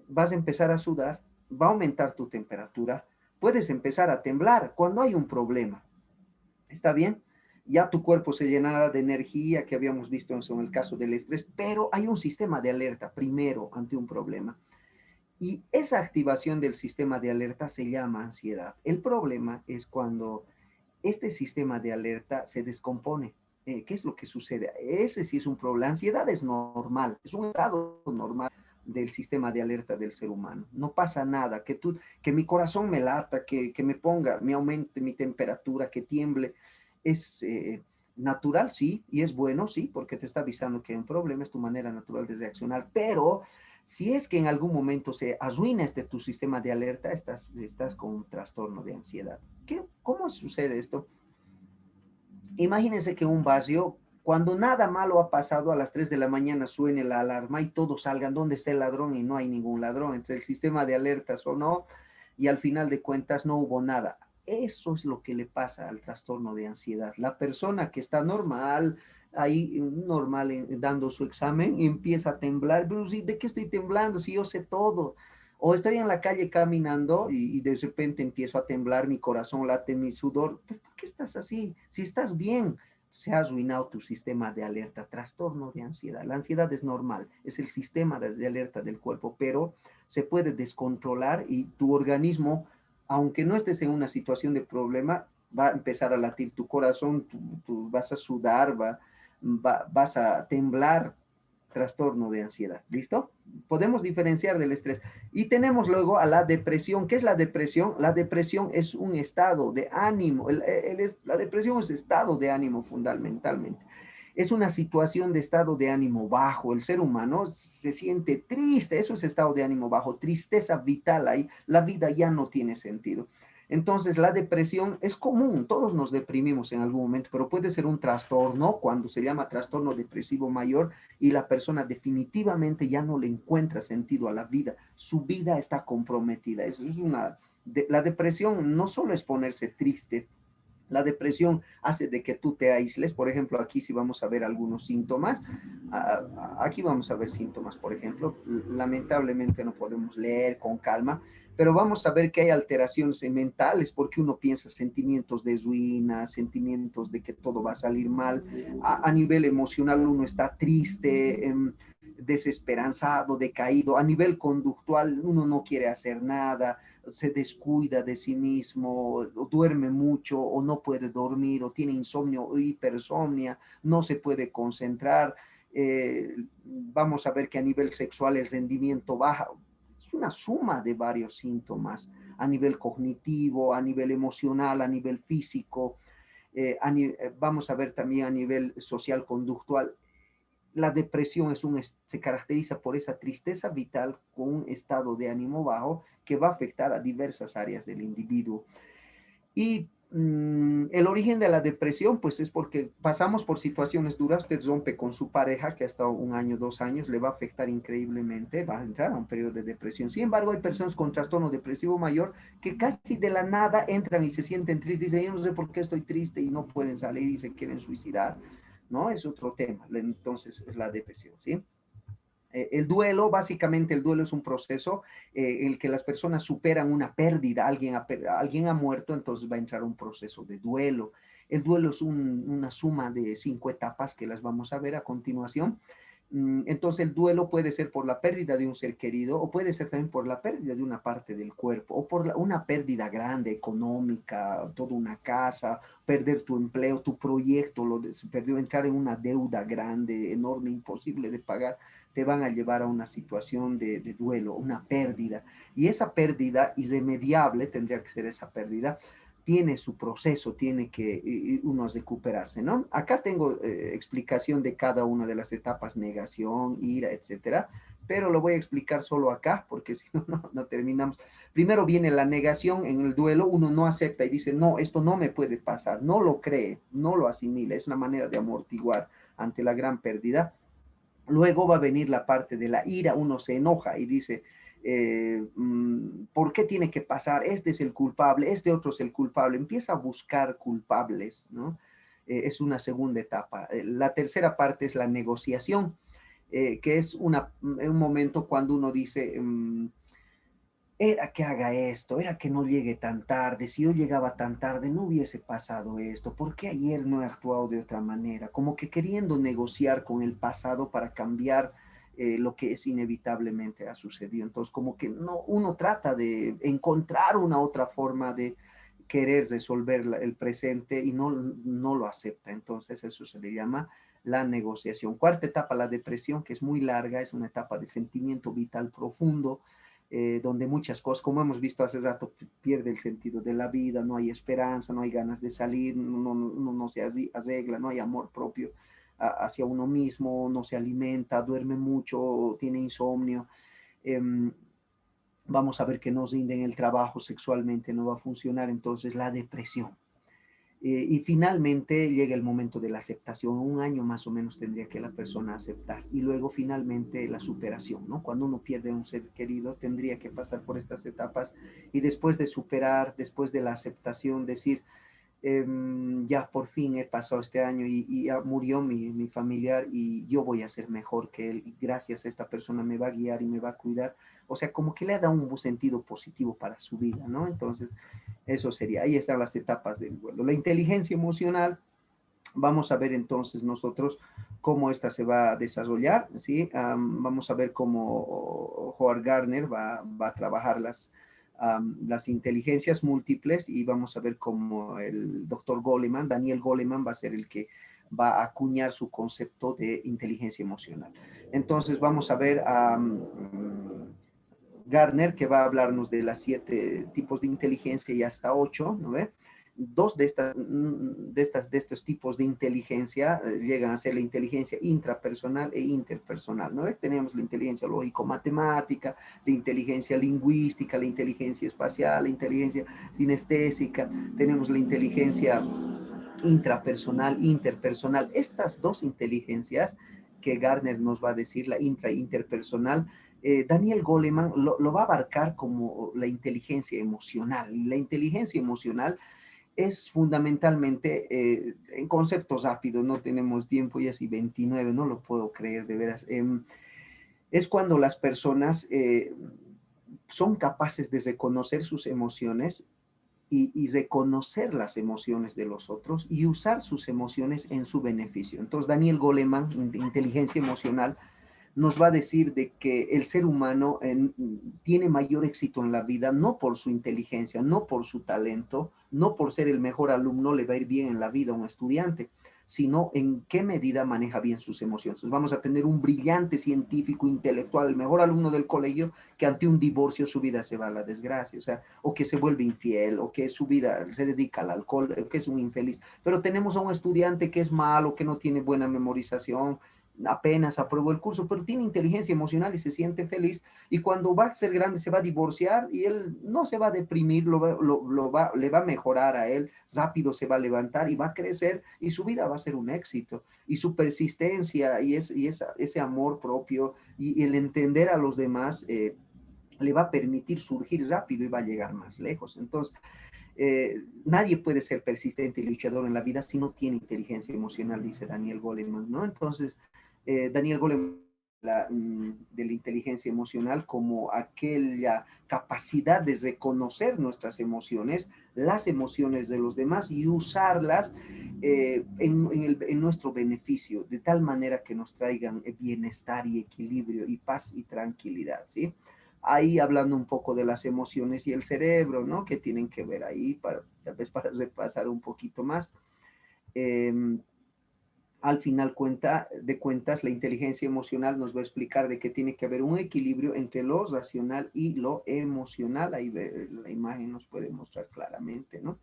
Vas a empezar a sudar, va a aumentar tu temperatura, puedes empezar a temblar cuando hay un problema. ¿Está bien? ya tu cuerpo se llenará de energía, que habíamos visto en el caso del estrés, pero hay un sistema de alerta primero ante un problema. Y esa activación del sistema de alerta se llama ansiedad. El problema es cuando este sistema de alerta se descompone. ¿Qué es lo que sucede? Ese sí es un problema. La ansiedad es normal, es un estado normal del sistema de alerta del ser humano. No pasa nada, que mi corazón me lata, que me ponga, me aumente mi temperatura, que tiemble, es natural, sí, y es bueno, sí, porque te está avisando que hay un problema, es tu manera natural de reaccionar, pero si es que en algún momento se arruina tu sistema de alerta, estás con un trastorno de ansiedad. ¿Cómo sucede esto? Imagínense que un barrio, cuando nada malo ha pasado, a las 3 de la mañana suene la alarma y todos salgan, ¿dónde está el ladrón? Y no hay ningún ladrón. Entre el sistema de alertas sonó y al final de cuentas no hubo nada. Eso es lo que le pasa al trastorno de ansiedad. La persona que está normal, ahí normal dando su examen, empieza a temblar. Pero sí, ¿de qué estoy temblando? Si yo sé todo. O estoy en la calle caminando y de repente empiezo a temblar, mi corazón late, mi sudor. ¿Por qué estás así? Si estás bien, se ha arruinado tu sistema de alerta, trastorno de ansiedad. La ansiedad es normal, es el sistema de alerta del cuerpo, pero se puede descontrolar y tu organismo, aunque no estés en una situación de problema, va a empezar a latir tu corazón, vas a sudar, vas a temblar, trastorno de ansiedad. ¿Listo? Podemos diferenciar del estrés. Y tenemos luego a la depresión. ¿Qué es la depresión? La depresión es un estado de ánimo. La depresión es estado de ánimo fundamentalmente. Es una situación de estado de ánimo bajo. El ser humano se siente triste. Eso es estado de ánimo bajo. Tristeza vital ahí. La vida ya no tiene sentido. Entonces, la depresión es común, todos nos deprimimos en algún momento, pero puede ser un trastorno cuando se llama trastorno depresivo mayor y la persona definitivamente ya no le encuentra sentido a la vida, su vida está comprometida. La depresión no solo es ponerse triste, la depresión hace de que tú te aísles. Por ejemplo, aquí sí vamos a ver algunos síntomas. Aquí vamos a ver síntomas, por ejemplo. Lamentablemente no podemos leer con calma, pero vamos a ver que hay alteraciones mentales porque uno piensa sentimientos de ruina, sentimientos de que todo va a salir mal. A nivel emocional uno está triste, desesperanzado, decaído. A nivel conductual uno no quiere hacer nada, se descuida de sí mismo, o duerme mucho, o no puede dormir, o tiene insomnio o hipersomnia, no se puede concentrar. Vamos a ver que a nivel sexual el rendimiento baja. Es una suma de varios síntomas a nivel cognitivo, a nivel emocional, a nivel físico. Vamos a ver también a nivel social conductual. La depresión se caracteriza por esa tristeza vital con un estado de ánimo bajo que va a afectar a diversas áreas del individuo. Y el origen de la depresión, pues es porque pasamos por situaciones duras, usted rompe con su pareja que ha estado 1 año, 2 años, le va a afectar increíblemente, va a entrar a un periodo de depresión. Sin embargo, hay personas con trastorno depresivo mayor que casi de la nada entran y se sienten tristes, dicen, yo no sé por qué estoy triste y no pueden salir y se quieren suicidar, ¿no? Es otro tema, entonces es la depresión, ¿sí? El duelo, básicamente el duelo es un proceso en el que las personas superan una pérdida, alguien ha muerto, entonces va a entrar un proceso de duelo. El duelo es una suma de 5 etapas que las vamos a ver a continuación. Entonces el duelo puede ser por la pérdida de un ser querido o puede ser también por la pérdida de una parte del cuerpo o por una pérdida grande económica, toda una casa, perder tu empleo, tu proyecto, perdió, entrar en una deuda grande, enorme, imposible de pagar, te van a llevar a una situación de duelo, una pérdida. Y esa pérdida irremediable, tendría que ser esa pérdida, tiene su proceso, tiene que uno recuperarse, ¿no? Acá tengo explicación de cada una de las etapas, negación, ira, etcétera, pero lo voy a explicar solo acá, porque si no, no terminamos. Primero viene la negación en el duelo, uno no acepta y dice, no, esto no me puede pasar, no lo cree, no lo asimila, es una manera de amortiguar ante la gran pérdida. Luego va a venir la parte de la ira, uno se enoja y dice, ¿por qué tiene que pasar? Este es el culpable, este otro es el culpable. Empieza a buscar culpables, ¿no? Es una segunda etapa. La tercera parte es la negociación, que es un momento cuando uno dice, era que haga esto, era que no llegue tan tarde, si yo llegaba tan tarde no hubiese pasado esto, ¿por qué ayer no he actuado de otra manera? Como que queriendo negociar con el pasado para cambiar lo que es inevitablemente ha sucedido. Entonces, como que no, uno trata de encontrar una otra forma de querer resolver el presente y no lo acepta. Entonces, eso se le llama la negociación. Cuarta etapa, la depresión, que es muy larga, es una etapa de sentimiento vital profundo, donde muchas cosas, como hemos visto hace rato, pierde el sentido de la vida, no hay esperanza, no hay ganas de salir, no se arregla, no hay amor propio hacia uno mismo, no se alimenta, duerme mucho, tiene insomnio. Vamos a ver que no rinde en el trabajo, sexualmente no va a funcionar, entonces la depresión. Y finalmente llega el momento de la aceptación. Un año más o menos tendría que la persona aceptar. Y luego finalmente la superación, ¿no? Cuando uno pierde a un ser querido, tendría que pasar por estas etapas y después de superar, después de la aceptación, decir, ya por fin he pasado este año y ya murió mi familiar y yo voy a ser mejor que él y gracias a esta persona me va a guiar y me va a cuidar. O sea, como que le ha dado un sentido positivo para su vida, ¿no? Entonces, eso sería, ahí están las etapas del duelo. La inteligencia emocional, vamos a ver entonces nosotros cómo esta se va a desarrollar, ¿sí? Vamos a ver cómo Howard Gardner va a trabajar las inteligencias múltiples y vamos a ver cómo el doctor Goleman, Daniel Goleman, va a ser el que va a acuñar su concepto de inteligencia emocional. Entonces vamos a ver a Gardner, que va a hablarnos de las 7 tipos de inteligencia y hasta 8, ¿no ve? Dos de estos tipos de inteligencia llegan a ser la inteligencia intrapersonal e interpersonal, ¿no? Tenemos la inteligencia lógico-matemática, la inteligencia lingüística, la inteligencia espacial, la inteligencia sinestésica, tenemos la inteligencia intrapersonal, interpersonal. Estas dos inteligencias que Gardner nos va a decir, la intra e interpersonal, Daniel Goleman lo va a abarcar como la inteligencia emocional. La inteligencia emocional es fundamentalmente, en conceptos rápidos, no tenemos tiempo, y así 29, no lo puedo creer de veras, es cuando las personas son capaces de reconocer sus emociones y reconocer las emociones de los otros y usar sus emociones en su beneficio. Entonces, Daniel Goleman, de inteligencia emocional, nos va a decir de que el ser humano tiene mayor éxito en la vida no por su inteligencia, no por su talento, no por ser el mejor alumno le va a ir bien en la vida a un estudiante, sino en qué medida maneja bien sus emociones. Entonces vamos a tener un brillante científico, intelectual, el mejor alumno del colegio, que ante un divorcio su vida se va a la desgracia, o sea, o que se vuelve infiel, o que su vida se dedica al alcohol, o que es un infeliz. Pero tenemos a un estudiante que es malo, que no tiene buena memorización, apenas aprobó el curso, pero tiene inteligencia emocional y se siente feliz, y cuando va a ser grande se va a divorciar y él no se va a deprimir, le va a mejorar a él, rápido se va a levantar y va a crecer y su vida va a ser un éxito. Y su persistencia ese amor propio y el entender a los demás le va a permitir surgir rápido y va a llegar más lejos. Entonces, nadie puede ser persistente y luchador en la vida si no tiene inteligencia emocional, dice Daniel Goleman, ¿no? Entonces, Daniel Goleman de la inteligencia emocional como aquella capacidad de reconocer nuestras emociones, las emociones de los demás y usarlas en nuestro beneficio, de tal manera que nos traigan bienestar y equilibrio y paz y tranquilidad, ¿sí? Ahí hablando un poco de las emociones y el cerebro, ¿no? Que tienen que ver ahí, tal vez para repasar un poquito más. Eh, Al final de cuentas, la inteligencia emocional nos va a explicar de que tiene que haber un equilibrio entre lo racional y lo emocional. Ahí la imagen nos puede mostrar claramente, ¿no?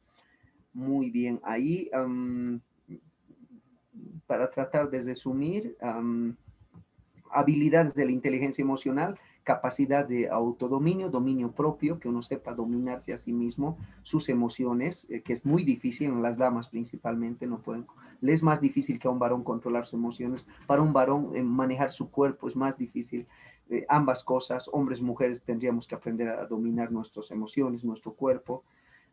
Muy bien, ahí para tratar de resumir, habilidades de la inteligencia emocional, capacidad de autodominio, dominio propio, que uno sepa dominarse a sí mismo, sus emociones, que es muy difícil en las damas principalmente, no pueden, le es más difícil que a un varón controlar sus emociones, para un varón manejar su cuerpo es más difícil. Ambas cosas, hombres y mujeres, tendríamos que aprender a dominar nuestras emociones, nuestro cuerpo,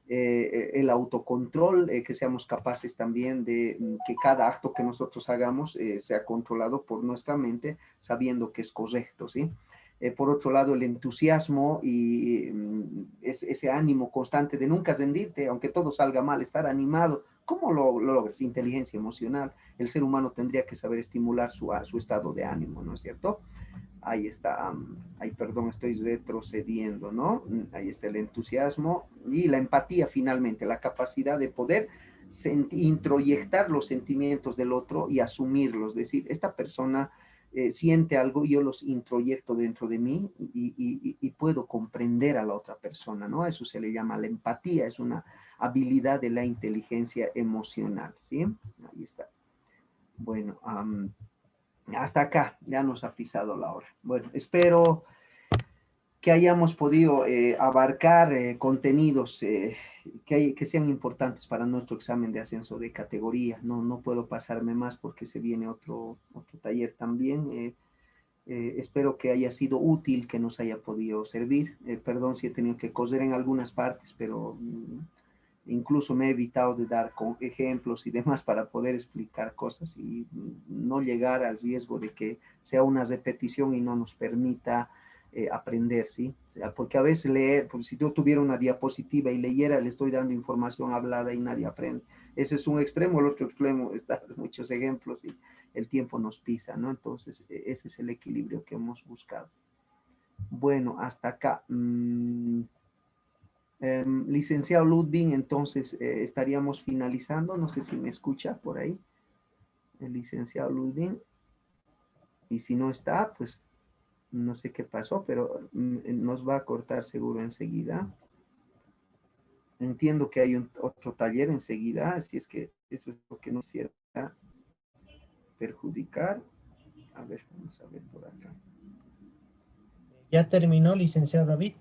el autocontrol, que seamos capaces también de que cada acto que nosotros hagamos sea controlado por nuestra mente, sabiendo que es correcto, ¿sí? Por otro lado, el entusiasmo y ese ánimo constante de nunca rendirte, aunque todo salga mal, estar animado. ¿Cómo lo logras? Inteligencia emocional. El ser humano tendría que saber estimular su estado de ánimo, ¿no es cierto? Ahí está, ahí perdón, estoy retrocediendo, ¿no? Ahí está el entusiasmo y la empatía finalmente, la capacidad de poder introyectar los sentimientos del otro y asumirlos, es decir, esta persona siente algo y yo los introyecto dentro de mí y puedo comprender a la otra persona, ¿no? Eso se le llama la empatía, es una habilidad de la inteligencia emocional, ¿sí? Ahí está. Bueno, hasta acá, ya nos ha pisado la hora. Bueno, espero que hayamos podido abarcar contenidos que sean importantes para nuestro examen de ascenso de categoría. No puedo pasarme más porque se viene otro taller también. Espero que haya sido útil, que nos haya podido servir. Perdón si he tenido que coser en algunas partes, pero incluso me he evitado de dar ejemplos y demás para poder explicar cosas y no llegar al riesgo de que sea una repetición y no nos permita aprender, ¿sí? O sea, porque a veces leer, pues si yo tuviera una diapositiva y leyera, le estoy dando información hablada y nadie aprende. Ese es un extremo, el otro extremo está muchos ejemplos y el tiempo nos pisa, ¿no? Entonces, ese es el equilibrio que hemos buscado. Bueno, hasta acá. Licenciado Ludwig, entonces estaríamos finalizando. No sé si me escucha por ahí, el licenciado Ludwig. Y si no está, pues no sé qué pasó, pero nos va a cortar seguro enseguida. Entiendo que hay otro taller enseguida, así es que eso es lo que nos quisiera perjudicar. A ver, vamos a ver por acá. Ya terminó, licenciado David.